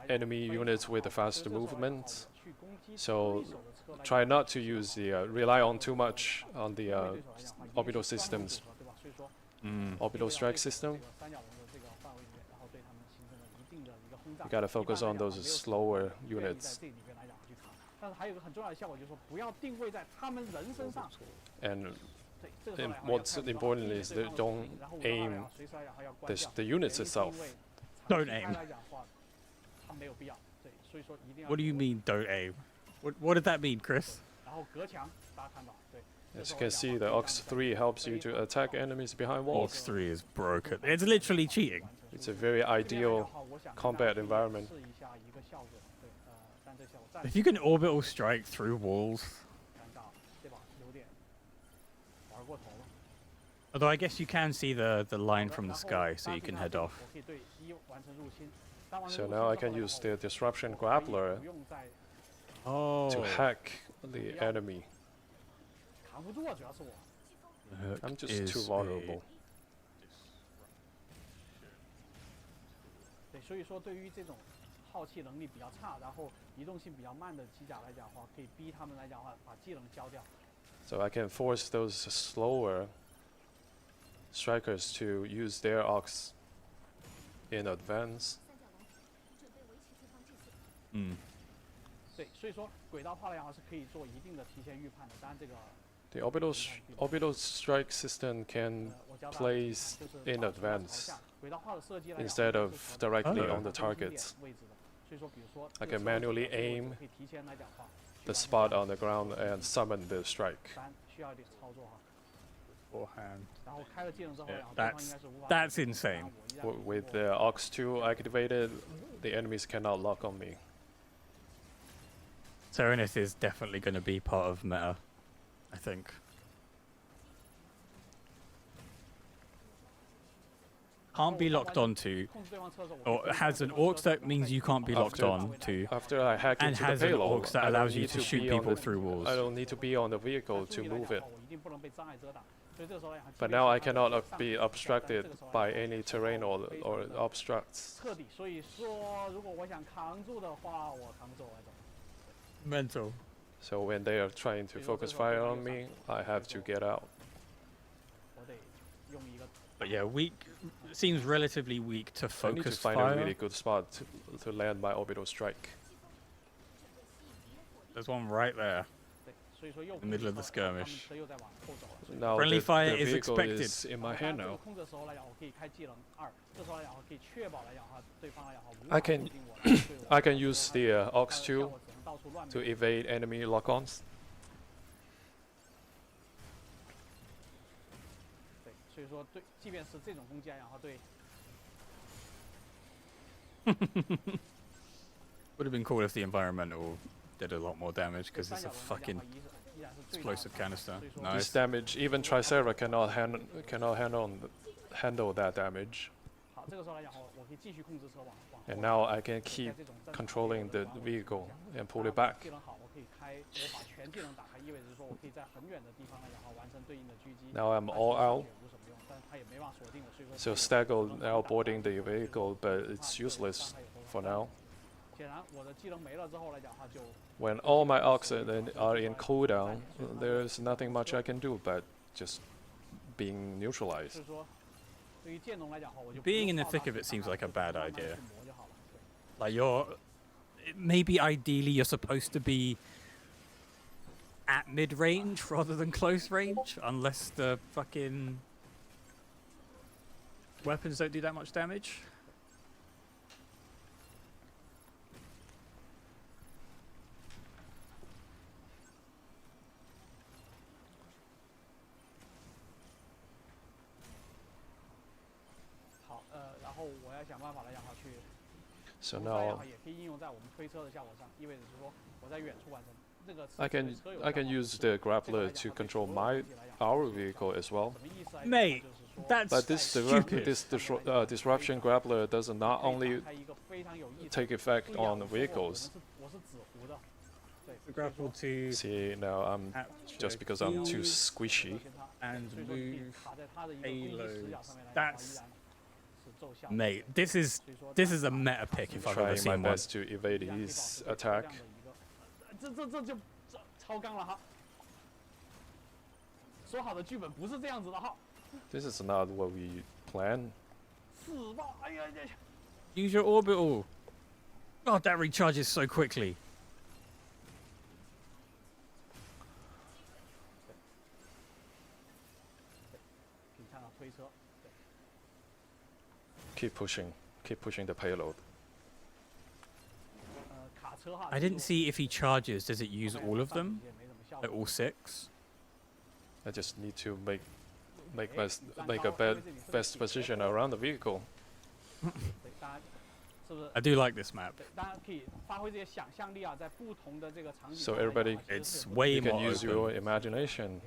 [SPEAKER 4] enemy units with the fast movement. So try not to use rely on too much on the orbital systems, orbital strike system. You gotta focus on those slower units. And what's important is that don't aim the units itself.
[SPEAKER 1] Don't aim. What do you mean, don't aim? What did that mean, Chris?
[SPEAKER 4] As you can see, the Aux3 helps you to attack enemies behind walls.
[SPEAKER 1] Aux3 is broken. It's literally cheating.
[SPEAKER 4] It's a very ideal combat environment.
[SPEAKER 1] If you can orbital strike through walls. Although I guess you can see the line from the sky, so you can head off.
[SPEAKER 4] So now I can use the disruption grappler to hack the enemy. I'm just too vulnerable. So I can force those slower strikers to use their Aux in advance. The orbital strike system can place in advance instead of directly on the targets. I can manually aim the spot on the ground and summon the strike.
[SPEAKER 1] Beforehand. Yeah, that's insane.
[SPEAKER 4] With the Aux2 activated, the enemies cannot lock on me.
[SPEAKER 1] Serenus is definitely going to be part of meta, I think. Can't be locked onto, or has an Aux that means you can't be locked on to,
[SPEAKER 4] after I hack
[SPEAKER 1] and
[SPEAKER 4] into
[SPEAKER 1] has
[SPEAKER 4] the
[SPEAKER 1] an
[SPEAKER 4] payload,
[SPEAKER 1] Aux that allows you to shoot people through walls.
[SPEAKER 4] I don't need to be on the vehicle to move it. But now I cannot be obstructed by any terrain or obstructs.
[SPEAKER 1] Mental.
[SPEAKER 4] So when they are trying to focus fire on me, I have to get out.
[SPEAKER 1] But yeah, weak. Seems relatively weak to focus
[SPEAKER 4] I need to find
[SPEAKER 1] fire.
[SPEAKER 4] a really good spot to land my orbital strike.
[SPEAKER 1] There's one right there, in the middle of the skirmish.
[SPEAKER 4] Now
[SPEAKER 1] Friendly fire
[SPEAKER 4] the
[SPEAKER 1] is
[SPEAKER 4] vehicle
[SPEAKER 1] expected.
[SPEAKER 4] is in my hand now. I can use the Aux2 to evade enemy lock-ons.
[SPEAKER 1] Would have been cool if the environmental did a lot more damage because it's a fucking explosive canister.
[SPEAKER 4] This
[SPEAKER 1] Nice.
[SPEAKER 4] damage, even Tricera cannot handle that damage. And now I can keep controlling the vehicle and pull it back. Now I'm all out. So Staggle now boarding the vehicle, but it's useless for now. When all my oxygen are in cooldown, there's nothing much I can do but just being neutralized.
[SPEAKER 1] Being in the thick of it seems like a bad idea. Like maybe ideally you're supposed to be at mid-range rather than close range, unless the fucking weapons don't do that much damage.
[SPEAKER 4] So now I can use the grappler to control our vehicle as well.
[SPEAKER 1] Mate, that's
[SPEAKER 4] but this
[SPEAKER 1] stupid.
[SPEAKER 4] disruption grappler does not only take effect on the vehicles.
[SPEAKER 1] The grapple to
[SPEAKER 4] see now I'm just because I'm too squishy
[SPEAKER 1] and move payloads. That's mate. This is a meta pick if I've ever seen one.
[SPEAKER 4] Trying my best to evade his attack. This is not what we planned.
[SPEAKER 1] Use your orbital. God, that recharges so quickly.
[SPEAKER 4] Keep pushing the payload.
[SPEAKER 1] I didn't see if he charges, does it use all of them? Like all 6?
[SPEAKER 4] I just need to make a best position around the vehicle.
[SPEAKER 1] I do like this map.
[SPEAKER 4] So everybody,
[SPEAKER 1] it's way
[SPEAKER 4] you
[SPEAKER 1] more
[SPEAKER 4] can use
[SPEAKER 1] open.
[SPEAKER 4] your imagination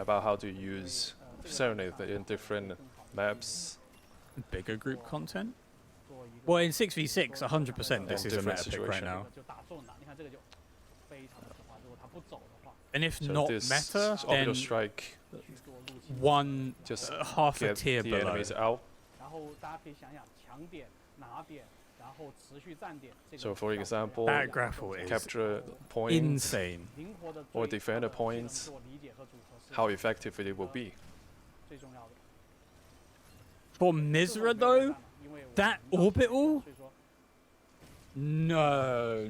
[SPEAKER 4] about how to use Serenith in different maps.
[SPEAKER 1] Bigger group content? Well, in 6v6, 100% this is a meta pick right now. And if
[SPEAKER 4] so
[SPEAKER 1] not
[SPEAKER 4] this
[SPEAKER 1] meta, then
[SPEAKER 4] orbital strike
[SPEAKER 1] just half a tier
[SPEAKER 4] the
[SPEAKER 1] below.
[SPEAKER 4] enemies out. So for example,
[SPEAKER 1] that grapple is
[SPEAKER 4] capture points,
[SPEAKER 1] insane,
[SPEAKER 4] or defender points, how effective it will be.
[SPEAKER 1] For Misra though, that orbital? No.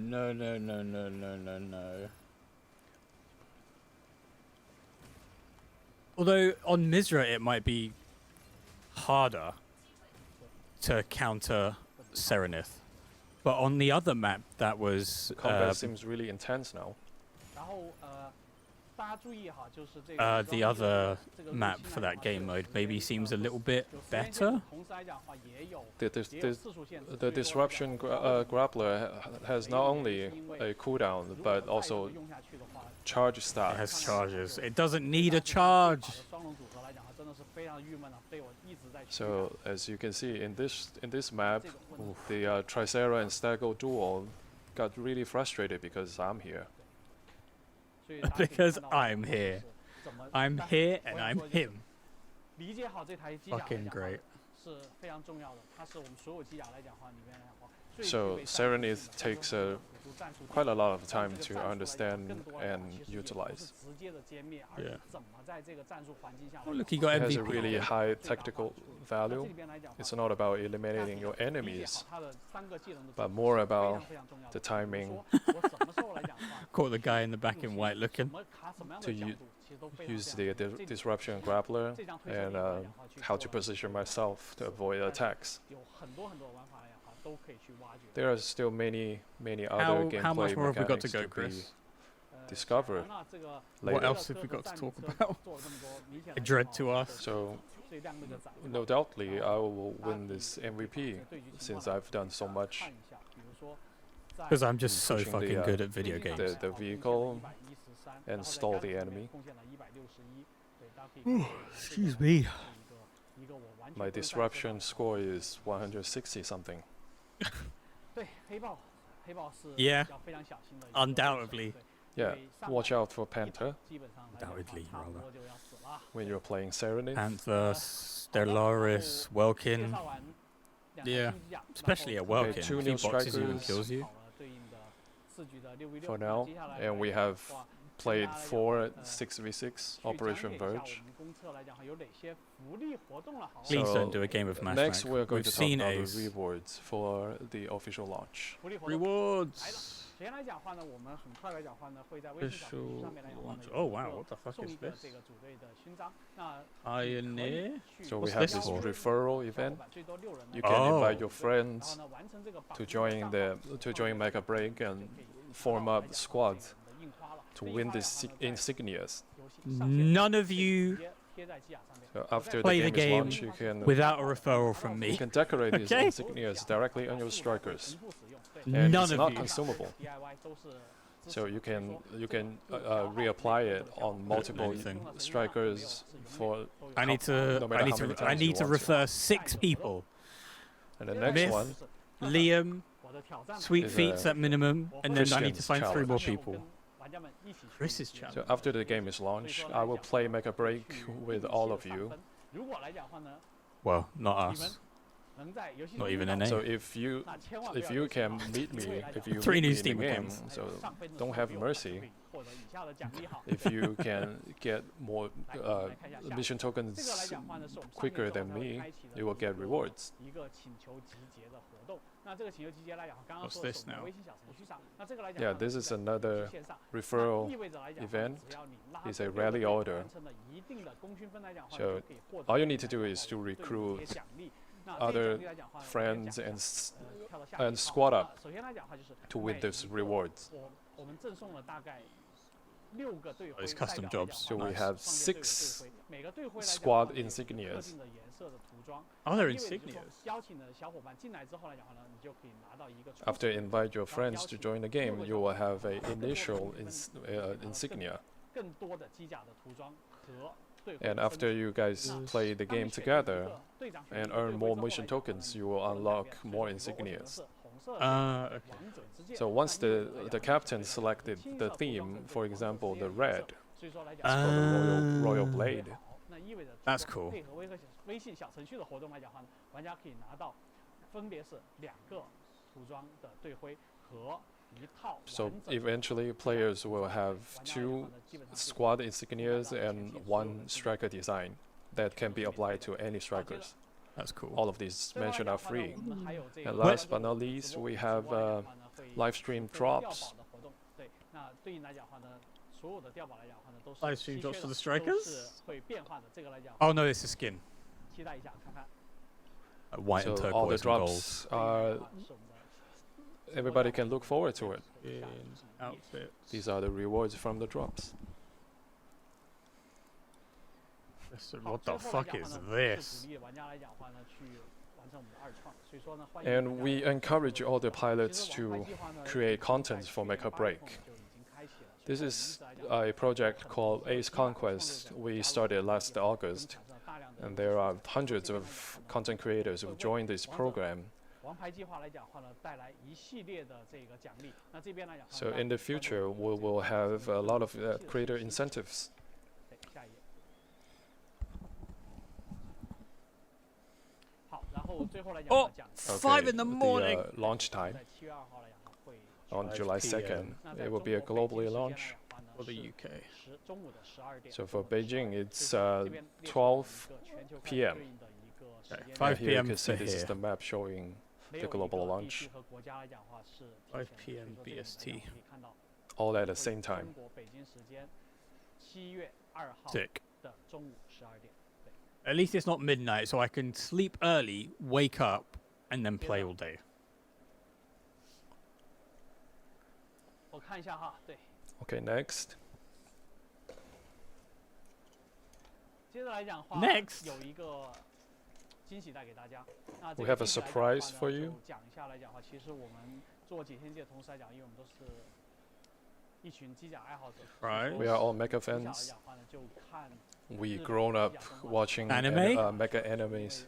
[SPEAKER 1] Although on Misra it might be harder to counter Serenith, but on the other map that was
[SPEAKER 4] The combat seems really intense now.
[SPEAKER 1] the other map for that game mode maybe seems a little bit better.
[SPEAKER 4] The disruption grappler has not only a cooldown but also charge stats.
[SPEAKER 1] It has charges. It doesn't need a charge.
[SPEAKER 4] So as you can see in this map, the Tricera and Stego duo got really frustrated because I'm here.
[SPEAKER 1] Because I'm here. I'm here and I'm him. Fucking great.
[SPEAKER 4] So Serenith takes quite a lot of time to understand and utilize.
[SPEAKER 1] Yeah. Oh look, he got
[SPEAKER 4] It has a
[SPEAKER 1] MVP.
[SPEAKER 4] really high tactical value. It's not about eliminating your enemies, but more about the timing
[SPEAKER 1] Caught the guy in the back in white looking.
[SPEAKER 4] to use the disruption grappler and how to position myself to avoid attacks. There are still many other gameplay
[SPEAKER 1] How much more have we got to
[SPEAKER 4] mechanics
[SPEAKER 1] go,
[SPEAKER 4] be
[SPEAKER 1] Chris?
[SPEAKER 4] discovered
[SPEAKER 1] What
[SPEAKER 4] later.
[SPEAKER 1] else have we got to talk about? A dread to us.
[SPEAKER 4] So, no doubtly, I will win this MVP since I've done so much.
[SPEAKER 1] Because I'm just so
[SPEAKER 4] Pushing
[SPEAKER 1] fucking good at video games.
[SPEAKER 4] The vehicle and stall the enemy.
[SPEAKER 1] Excuse me.
[SPEAKER 4] My disruption score is 160 something.
[SPEAKER 1] Yeah, undoubtedly.
[SPEAKER 4] Yeah, watch out for Panther
[SPEAKER 1] Undoubtedly, rather.
[SPEAKER 4] when you're playing Serenith.
[SPEAKER 1] Panther, Stellaris, Welkin. Yeah, especially a Welkin.
[SPEAKER 4] two
[SPEAKER 1] If he
[SPEAKER 4] new
[SPEAKER 1] boxes you and
[SPEAKER 4] strikers.
[SPEAKER 1] kills you.
[SPEAKER 4] for now, and we have played 4 6v6 Operation Verge.
[SPEAKER 1] Please don't do a game of Mass
[SPEAKER 4] Next,
[SPEAKER 1] Mac.
[SPEAKER 4] we're going
[SPEAKER 1] We've
[SPEAKER 4] to talk
[SPEAKER 1] seen
[SPEAKER 4] about
[SPEAKER 1] Ace.
[SPEAKER 4] the rewards for the official launch.
[SPEAKER 1] Rewards. Official launch. Oh wow, what the fuck is this? Pioneer.
[SPEAKER 4] So we
[SPEAKER 1] What's
[SPEAKER 4] have
[SPEAKER 1] this
[SPEAKER 4] this
[SPEAKER 1] for?
[SPEAKER 4] referral event. You can invite your friends to join Mega Break and form up squad to win these insignias.
[SPEAKER 1] None of you
[SPEAKER 4] So after
[SPEAKER 1] Play
[SPEAKER 4] the
[SPEAKER 1] the
[SPEAKER 4] game is
[SPEAKER 1] game
[SPEAKER 4] launched, you can
[SPEAKER 1] without a referral from
[SPEAKER 4] you
[SPEAKER 1] me.
[SPEAKER 4] can decorate these
[SPEAKER 1] Okay.
[SPEAKER 4] insignias directly on your strikers, and
[SPEAKER 1] None
[SPEAKER 4] it's
[SPEAKER 1] of
[SPEAKER 4] not
[SPEAKER 1] you.
[SPEAKER 4] consumable. So you can reapply it on multiple
[SPEAKER 1] anything.
[SPEAKER 4] strikers for.
[SPEAKER 1] I need to.
[SPEAKER 4] No matter
[SPEAKER 1] I need
[SPEAKER 4] how many
[SPEAKER 1] to. I
[SPEAKER 4] times you
[SPEAKER 1] need to
[SPEAKER 4] want
[SPEAKER 1] refer 6 people.
[SPEAKER 4] And the next
[SPEAKER 1] Myth,
[SPEAKER 4] one
[SPEAKER 1] Liam, Sweet
[SPEAKER 4] Is
[SPEAKER 1] Feets
[SPEAKER 4] a
[SPEAKER 1] at minimum, and then I need to
[SPEAKER 4] Christian's
[SPEAKER 1] find 3 more
[SPEAKER 4] challenge.
[SPEAKER 1] people. Chris's challenge.
[SPEAKER 4] So after the game is launched, I will play Mega Break with all of you.
[SPEAKER 1] Well, not us. Not even an
[SPEAKER 4] So
[SPEAKER 1] A.
[SPEAKER 4] if you can meet me, if you
[SPEAKER 1] 3
[SPEAKER 4] meet
[SPEAKER 1] new
[SPEAKER 4] me
[SPEAKER 1] Steam
[SPEAKER 4] in the game,
[SPEAKER 1] accounts.
[SPEAKER 4] so don't have mercy. If you can get more mission tokens quicker than me, you will get rewards.
[SPEAKER 1] What's this now?
[SPEAKER 4] Yeah, this is another referral event. It's a rally order. So all you need to do is to recruit other friends and squad up to win these rewards.
[SPEAKER 1] It's custom jobs.
[SPEAKER 4] So we
[SPEAKER 1] Nice.
[SPEAKER 4] have 6 squad insignias.
[SPEAKER 1] Oh, they're insignias.
[SPEAKER 4] After you invite your friends to join the game, you will have an initial insignia. And after you guys play the game together and earn more mission tokens, you will unlock more insignias.
[SPEAKER 1] Okay.
[SPEAKER 4] So once the captain selected the theme, for example, the red, it's called the Royal Blade.
[SPEAKER 1] That's cool.
[SPEAKER 4] So eventually players will have 2 squad insignias and 1 striker design that can be applied to any strikers.
[SPEAKER 1] That's cool.
[SPEAKER 4] All of these mentioned are free. And last but not least, we have Livestream drops.
[SPEAKER 1] Live stream drops for the strikers? Oh no, it's a skin. White and
[SPEAKER 4] So all the
[SPEAKER 1] turquoise and gold.
[SPEAKER 4] drops are, everybody can look forward to it.
[SPEAKER 1] Skins, outfits.
[SPEAKER 4] These are the rewards from the drops.
[SPEAKER 1] What the fuck is this?
[SPEAKER 4] And we encourage all the pilots to create content for Mega Break. This is a project called Ace Conquest. We started last August, and there are hundreds of content creators who joined this program. So in the future, we will have a lot of creator incentives.
[SPEAKER 1] Oh, 5 in the morning.
[SPEAKER 4] The launch time on July 2nd. It will be a globally launch.
[SPEAKER 1] For the UK.
[SPEAKER 4] So for Beijing, it's 12 p.m.
[SPEAKER 1] Okay,
[SPEAKER 4] And
[SPEAKER 1] 5
[SPEAKER 4] here you
[SPEAKER 1] p.m.
[SPEAKER 4] can see
[SPEAKER 1] for
[SPEAKER 4] this is
[SPEAKER 1] here.
[SPEAKER 4] the map showing the global launch,
[SPEAKER 1] 5 p.m. BST.
[SPEAKER 4] all at the same time.
[SPEAKER 1] Sick. At least it's not midnight, so I can sleep early, wake up, and then play all day.
[SPEAKER 4] Okay, next.
[SPEAKER 1] Next.
[SPEAKER 4] We have a surprise for you.
[SPEAKER 1] Right.
[SPEAKER 4] We are all Mecha fans. We grown up watching
[SPEAKER 1] Anime?
[SPEAKER 4] Mecha animes.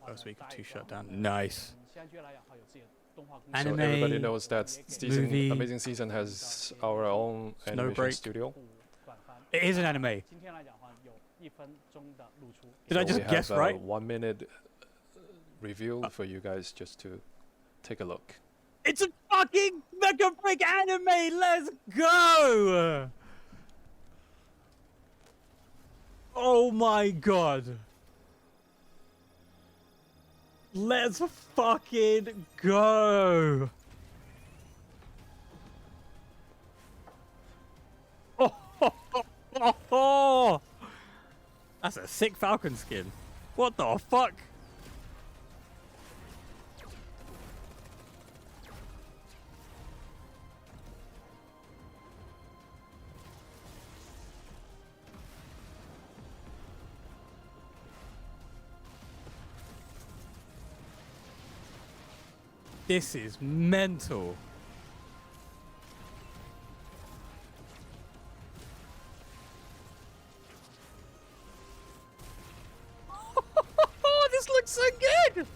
[SPEAKER 1] First week of 2 shut down. Nice.
[SPEAKER 4] So
[SPEAKER 1] Anime.
[SPEAKER 4] everybody knows that season,
[SPEAKER 1] movie,
[SPEAKER 4] Amazing Season has our own animation
[SPEAKER 1] Snowbreak.
[SPEAKER 4] studio.
[SPEAKER 1] It is an anime. Did I
[SPEAKER 4] So
[SPEAKER 1] just
[SPEAKER 4] we
[SPEAKER 1] guess
[SPEAKER 4] have,
[SPEAKER 1] right?
[SPEAKER 4] 1 minute review for you guys just to take a look.
[SPEAKER 1] It's a fucking Mecha Break anime. Let's go. Oh my god. Let's fucking go. Oh, that's a sick Falcon skin. What the fuck? This is mental. This looks so good.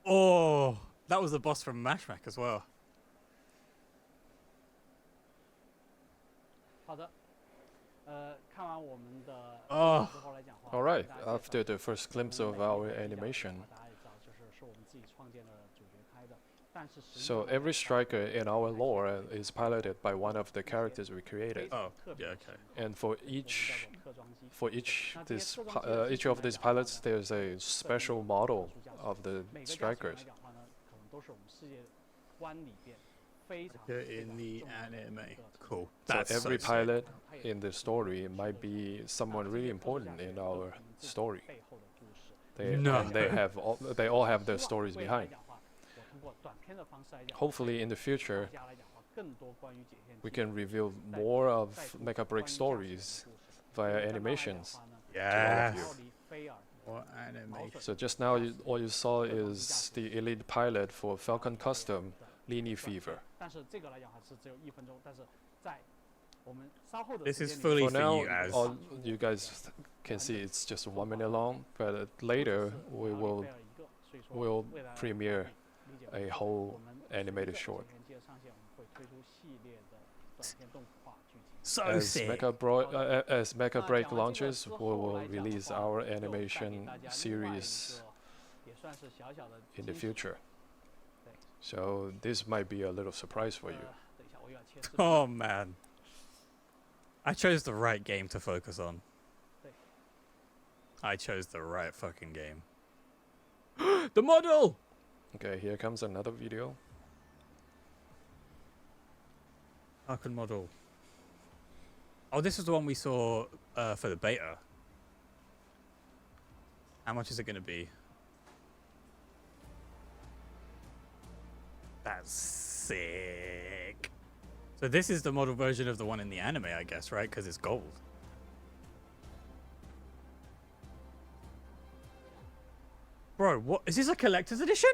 [SPEAKER 1] Oh, that was the boss from Mashmak as well.
[SPEAKER 2] 好的，看完我们的
[SPEAKER 1] Oh.
[SPEAKER 2] 之后来讲话，
[SPEAKER 4] All right, after the first glimpse of our animation,
[SPEAKER 2] 大家也知道，就是我们自己创建的主角开的。但是实际
[SPEAKER 4] so
[SPEAKER 2] 上
[SPEAKER 4] every striker in our lore is piloted by one of the characters we created,
[SPEAKER 1] Oh, yeah, okay.
[SPEAKER 4] and for
[SPEAKER 2] 叫
[SPEAKER 4] each
[SPEAKER 2] 做客装机。
[SPEAKER 4] for each of these pilots, there's a special model of the
[SPEAKER 2] 每个驾驶员
[SPEAKER 4] strikers.
[SPEAKER 2] 来讲话呢，可能都是我们世界观里边非常
[SPEAKER 1] In the anime. Cool.
[SPEAKER 4] So
[SPEAKER 1] That's
[SPEAKER 4] every
[SPEAKER 1] so sick.
[SPEAKER 4] pilot in the story might be someone really important in our story.
[SPEAKER 2] 背后的故事。
[SPEAKER 4] And they all have their stories
[SPEAKER 2] 未来来
[SPEAKER 4] behind.
[SPEAKER 2] 讲话，我通过短片的方式来讲，
[SPEAKER 4] Hopefully in the future
[SPEAKER 2] 大家来讲话更多关于解线
[SPEAKER 4] we can reveal more of Mecha Break stories via animations.
[SPEAKER 1] Yes.
[SPEAKER 4] you.
[SPEAKER 1] What anime?
[SPEAKER 4] So just now all you saw is the elite pilot for Falcon Custom, Lini Fever.
[SPEAKER 2] 但是这个来讲还是只有1分钟，但是在我们稍后的
[SPEAKER 1] This
[SPEAKER 2] 时
[SPEAKER 1] is
[SPEAKER 2] 间里
[SPEAKER 1] fully
[SPEAKER 2] 面
[SPEAKER 4] For
[SPEAKER 1] for
[SPEAKER 4] now,
[SPEAKER 1] you as
[SPEAKER 4] all you guys can see it's just 1 minute long, but later we will
[SPEAKER 2] 所以说
[SPEAKER 4] will
[SPEAKER 2] 未来
[SPEAKER 4] premiere
[SPEAKER 2] 理解
[SPEAKER 4] a
[SPEAKER 2] 我
[SPEAKER 4] whole
[SPEAKER 2] 们
[SPEAKER 4] animated
[SPEAKER 2] 随着
[SPEAKER 4] short.
[SPEAKER 2] 解线上线，我们会推出系列的短片动画剧情。
[SPEAKER 1] so
[SPEAKER 4] As
[SPEAKER 1] sick.
[SPEAKER 4] As Mecha Break launches, we will release our animation series
[SPEAKER 2] 也算是小小的
[SPEAKER 4] in the
[SPEAKER 2] 惊喜
[SPEAKER 4] future. So this might be a little surprise for you.
[SPEAKER 2] 等一下，我又要切视频
[SPEAKER 1] Oh man. I chose the right game to focus on. I chose the right fucking game. The model!
[SPEAKER 4] Okay, here comes another video.
[SPEAKER 1] Falcon model. Oh, this is the one we saw for the beta. How much is it going to be? That's sick. So this is the model version of the one in the anime, I guess, right? Because it's gold. Bro, what? Is this a collector's edition?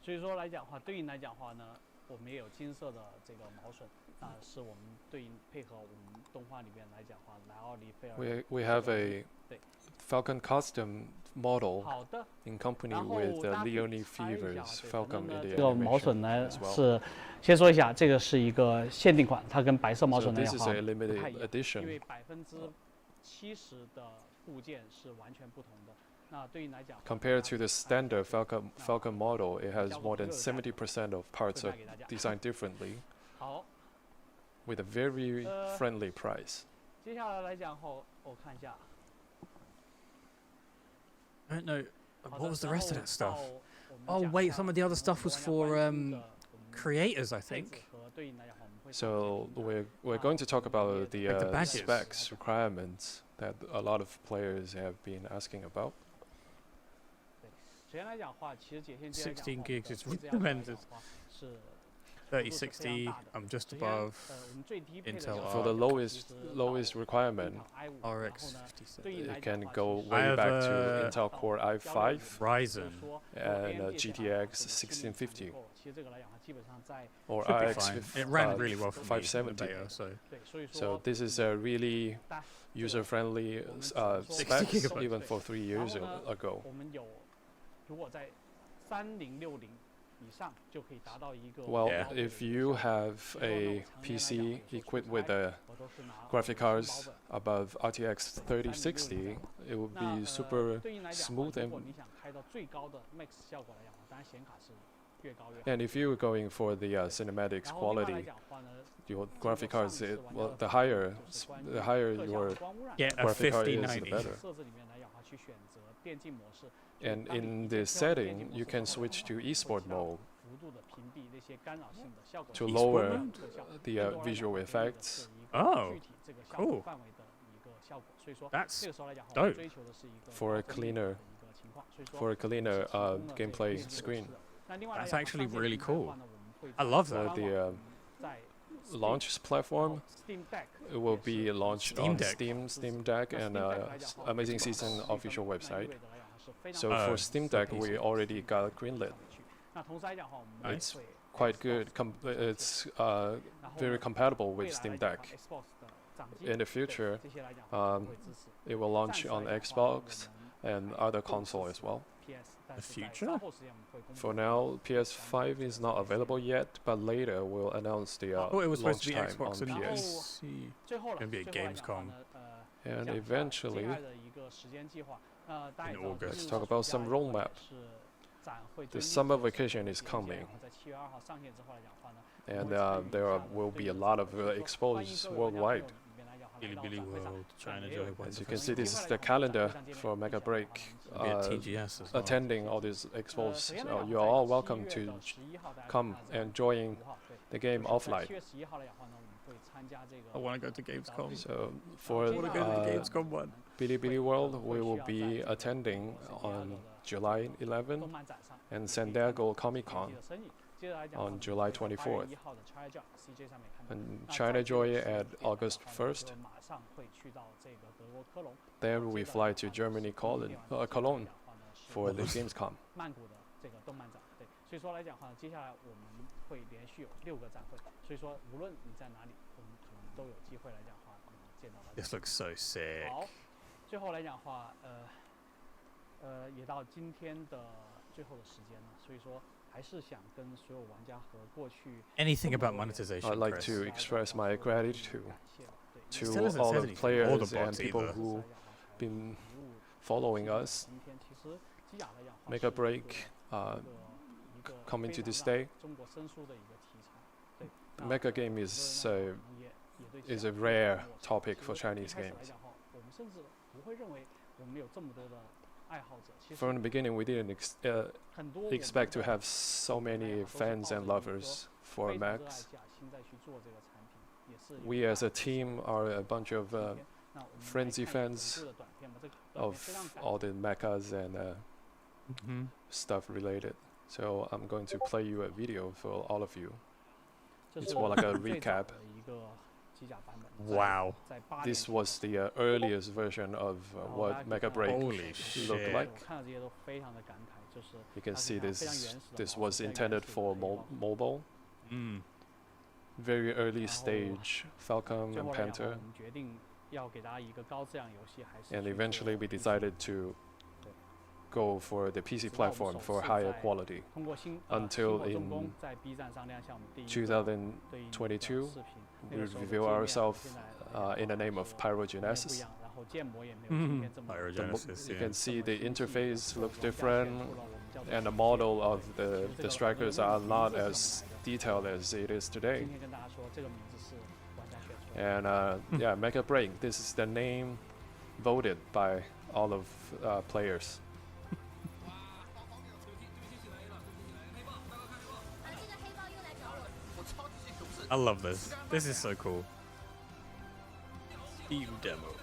[SPEAKER 2] 所以说来讲话，对应来讲话呢，我们也有金色的这个毛笋，是我们对应配合我们动画里面来讲话，莱奥尼菲尔。
[SPEAKER 4] We have a Falcon Custom model
[SPEAKER 2] 好的，
[SPEAKER 4] in company
[SPEAKER 2] 然后
[SPEAKER 4] with
[SPEAKER 2] 大家可以
[SPEAKER 4] Leonie
[SPEAKER 2] 猜一下
[SPEAKER 4] Fever's
[SPEAKER 2] 对
[SPEAKER 4] Falcon
[SPEAKER 2] 反正
[SPEAKER 4] in
[SPEAKER 2] 呢
[SPEAKER 4] the
[SPEAKER 2] 这个毛笋
[SPEAKER 4] animation
[SPEAKER 2] 呢
[SPEAKER 4] as well.
[SPEAKER 2] 是，先说一下，这个是一个限定款，它跟白色毛
[SPEAKER 4] So
[SPEAKER 2] 笋来
[SPEAKER 4] this
[SPEAKER 2] 讲
[SPEAKER 4] is
[SPEAKER 2] 话
[SPEAKER 4] a
[SPEAKER 2] 不太
[SPEAKER 4] limited
[SPEAKER 2] 一样，因为
[SPEAKER 4] edition.
[SPEAKER 2] 70%的部件是完全不同的。那对应来讲
[SPEAKER 4] Compared to the standard Falcon model, it has more than 70% of parts are designed differently
[SPEAKER 2] 好，
[SPEAKER 4] with a very friendly price.
[SPEAKER 2] 接下来来讲后，我看一下。
[SPEAKER 1] I don't know.
[SPEAKER 2] 好
[SPEAKER 1] What
[SPEAKER 2] 的
[SPEAKER 1] was the
[SPEAKER 2] 然
[SPEAKER 1] rest of
[SPEAKER 2] 后
[SPEAKER 1] that stuff?
[SPEAKER 2] 到我们
[SPEAKER 1] Oh
[SPEAKER 2] 讲
[SPEAKER 1] wait,
[SPEAKER 2] 一下
[SPEAKER 1] some of the other stuff was
[SPEAKER 2] 我们
[SPEAKER 1] for
[SPEAKER 2] 关心的我们
[SPEAKER 1] creators, I
[SPEAKER 2] 配置
[SPEAKER 1] think.
[SPEAKER 2] 和对应来讲话我们会
[SPEAKER 4] So we're going to talk about the
[SPEAKER 1] Like the badges.
[SPEAKER 4] specs requirements that a lot of players have been asking about.
[SPEAKER 2] 首先来讲话，其实解线机来讲
[SPEAKER 1] 16 gigs is
[SPEAKER 2] 配置要求来讲
[SPEAKER 1] recommended.
[SPEAKER 2] 话是
[SPEAKER 1] 3060, I'm just
[SPEAKER 2] 首先
[SPEAKER 1] above
[SPEAKER 2] 我们最低配的
[SPEAKER 1] Intel
[SPEAKER 2] 要求
[SPEAKER 4] For the
[SPEAKER 1] Arc.
[SPEAKER 4] lowest requirement,
[SPEAKER 2] i5
[SPEAKER 1] RX
[SPEAKER 2] 然后呢
[SPEAKER 1] 57.
[SPEAKER 2] 对应来
[SPEAKER 4] it
[SPEAKER 2] 讲
[SPEAKER 4] can
[SPEAKER 2] 话
[SPEAKER 4] go
[SPEAKER 2] 其实
[SPEAKER 4] way
[SPEAKER 1] I have
[SPEAKER 4] back to
[SPEAKER 1] a
[SPEAKER 4] Intel Core i5
[SPEAKER 1] Ryzen.
[SPEAKER 4] and
[SPEAKER 2] AMD
[SPEAKER 4] GTX
[SPEAKER 2] 1650
[SPEAKER 4] 1650
[SPEAKER 2] 其实这个来讲话基本上在
[SPEAKER 4] or
[SPEAKER 1] Should be
[SPEAKER 4] RX
[SPEAKER 1] fine. It ran really well for me in the
[SPEAKER 4] 570.
[SPEAKER 1] beta, so
[SPEAKER 2] 对，所以
[SPEAKER 4] So
[SPEAKER 2] 说
[SPEAKER 4] this is a really
[SPEAKER 2] 大
[SPEAKER 4] user-friendly
[SPEAKER 1] 60
[SPEAKER 4] specs
[SPEAKER 1] gigabytes.
[SPEAKER 4] even for 3 years
[SPEAKER 2] 然后呢
[SPEAKER 4] ago.
[SPEAKER 2] 我们有如果在3060
[SPEAKER 4] Well, if you have a PC equipped with graphic cards above RTX 3060, it will be super smooth and if you're going for the cinematics quality, your graphic cards, the higher your graphic card is, the better. And in this setting, you can switch to esport mode to lower the visual effects.
[SPEAKER 1] Oh, cool. That's dope.
[SPEAKER 4] For a cleaner gameplay screen.
[SPEAKER 1] That's actually really cool. I love that.
[SPEAKER 4] The launch platform, it will be launched on Steam Deck, and Amazing Season official website. So for Steam Deck, we already got greenlit. It's quite good. It's very compatible with Steam Deck. In the future, it will launch on Xbox and other console as well.
[SPEAKER 1] The future?
[SPEAKER 4] For now, PS5 is not available yet, but later we'll announce the
[SPEAKER 1] it was supposed
[SPEAKER 4] launch
[SPEAKER 1] to be
[SPEAKER 4] time
[SPEAKER 1] Xbox
[SPEAKER 4] on
[SPEAKER 1] and
[SPEAKER 4] PS.
[SPEAKER 1] Gonna be at Gamescom
[SPEAKER 4] And eventually,
[SPEAKER 1] in August.
[SPEAKER 4] let's talk about some roadmap. The summer vacation is coming, and there will be a lot of expos worldwide.
[SPEAKER 1] Bilibili World, China Joy.
[SPEAKER 4] As you can see, this is the calendar for Mega Break.
[SPEAKER 1] TGS as well.
[SPEAKER 4] Attending all these expos, so you are all welcome to come and join the game offline.
[SPEAKER 1] I want to go to Gamescom.
[SPEAKER 4] So for
[SPEAKER 1] Gamescom one.
[SPEAKER 4] Bilibili World, we will be attending on July 11 and San Diego Comic Con on July 24th, and China Joy at August 1st. Then we fly to Germany, Cologne for the Gamescom.
[SPEAKER 1] This looks so sick. Anything about monetization?
[SPEAKER 4] I'd like
[SPEAKER 1] Chris?
[SPEAKER 4] to express my gratitude
[SPEAKER 1] Still
[SPEAKER 4] to
[SPEAKER 1] doesn't
[SPEAKER 4] all
[SPEAKER 1] say
[SPEAKER 4] the
[SPEAKER 1] anything.
[SPEAKER 4] players
[SPEAKER 1] All the
[SPEAKER 4] and
[SPEAKER 1] bots
[SPEAKER 4] people
[SPEAKER 1] either.
[SPEAKER 4] who been following us. Make a break coming to this day. The mecha game is a rare topic for Chinese games. From the beginning, we didn't expect to have so many fans and lovers for mechs. We as a team are a bunch of frenzy fans of all the mechas and stuff related. So I'm going to play you a video for all of you. It's more like a recap.
[SPEAKER 1] Wow.
[SPEAKER 4] This was the earliest version of what Mega Break looked like. You can see this was intended for mobile. Very early stage Falcon and Panther. And eventually we decided to go for the PC platform for higher quality until in 2022 we reveal ourselves in the name of Pyrogenesis.
[SPEAKER 1] Pyrogenesis,
[SPEAKER 4] You can see the interface looks different, and the model of the strikers are not as detailed as it is today. And yeah, Mega Break, this is the name voted by all of players.
[SPEAKER 1] I love this. This is so cool. Steam demo.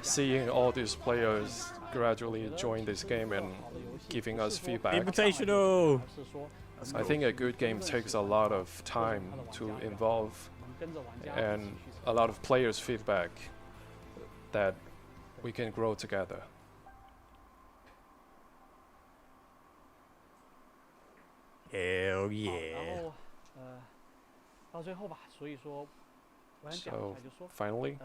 [SPEAKER 4] Seeing all these players gradually join this game and giving us feedback.
[SPEAKER 1] Invitational!
[SPEAKER 4] I think a good game takes a lot of time to involve and a lot of players' feedback that we can grow together.
[SPEAKER 1] Hell yeah.
[SPEAKER 4] So finally,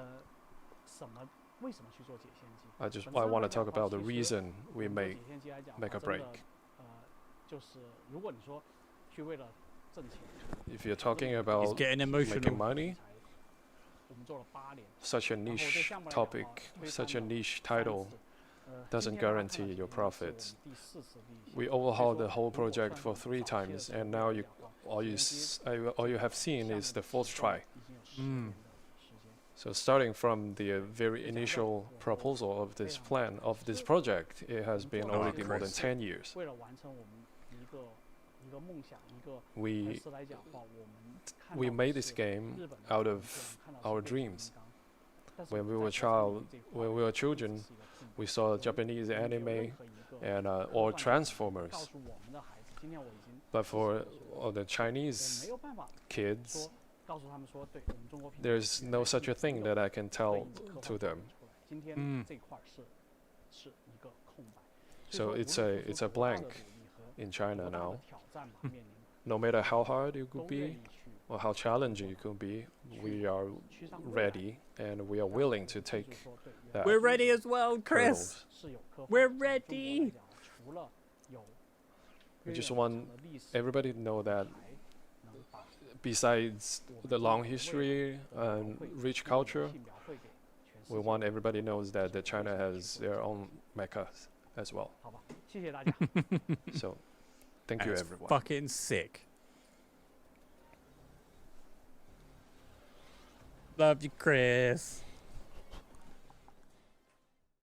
[SPEAKER 4] I want to talk about the reason we make a break. If you're talking about making money, such a niche topic, such a niche title doesn't guarantee your profits. We overhauled the whole project for 3 times, and now all you have seen is the 4th try. So starting from the very initial proposal of this plan, of this project, it has been already more than 10 years. We made this game out of our dreams. When we were children, we saw Japanese anime and or Transformers. But for all the Chinese kids, there's no such a thing that I can tell to them. So it's a blank in China now. No matter how hard it could be or how challenging it could be, we are ready and we are willing to take that.
[SPEAKER 1] We're ready as well, Chris. We're ready.
[SPEAKER 4] We just want everybody to know that besides the long history and rich culture, we want everybody knows that China has their own mechas as well. So, thank you everyone.
[SPEAKER 1] Fucking sick. Love you, Chris.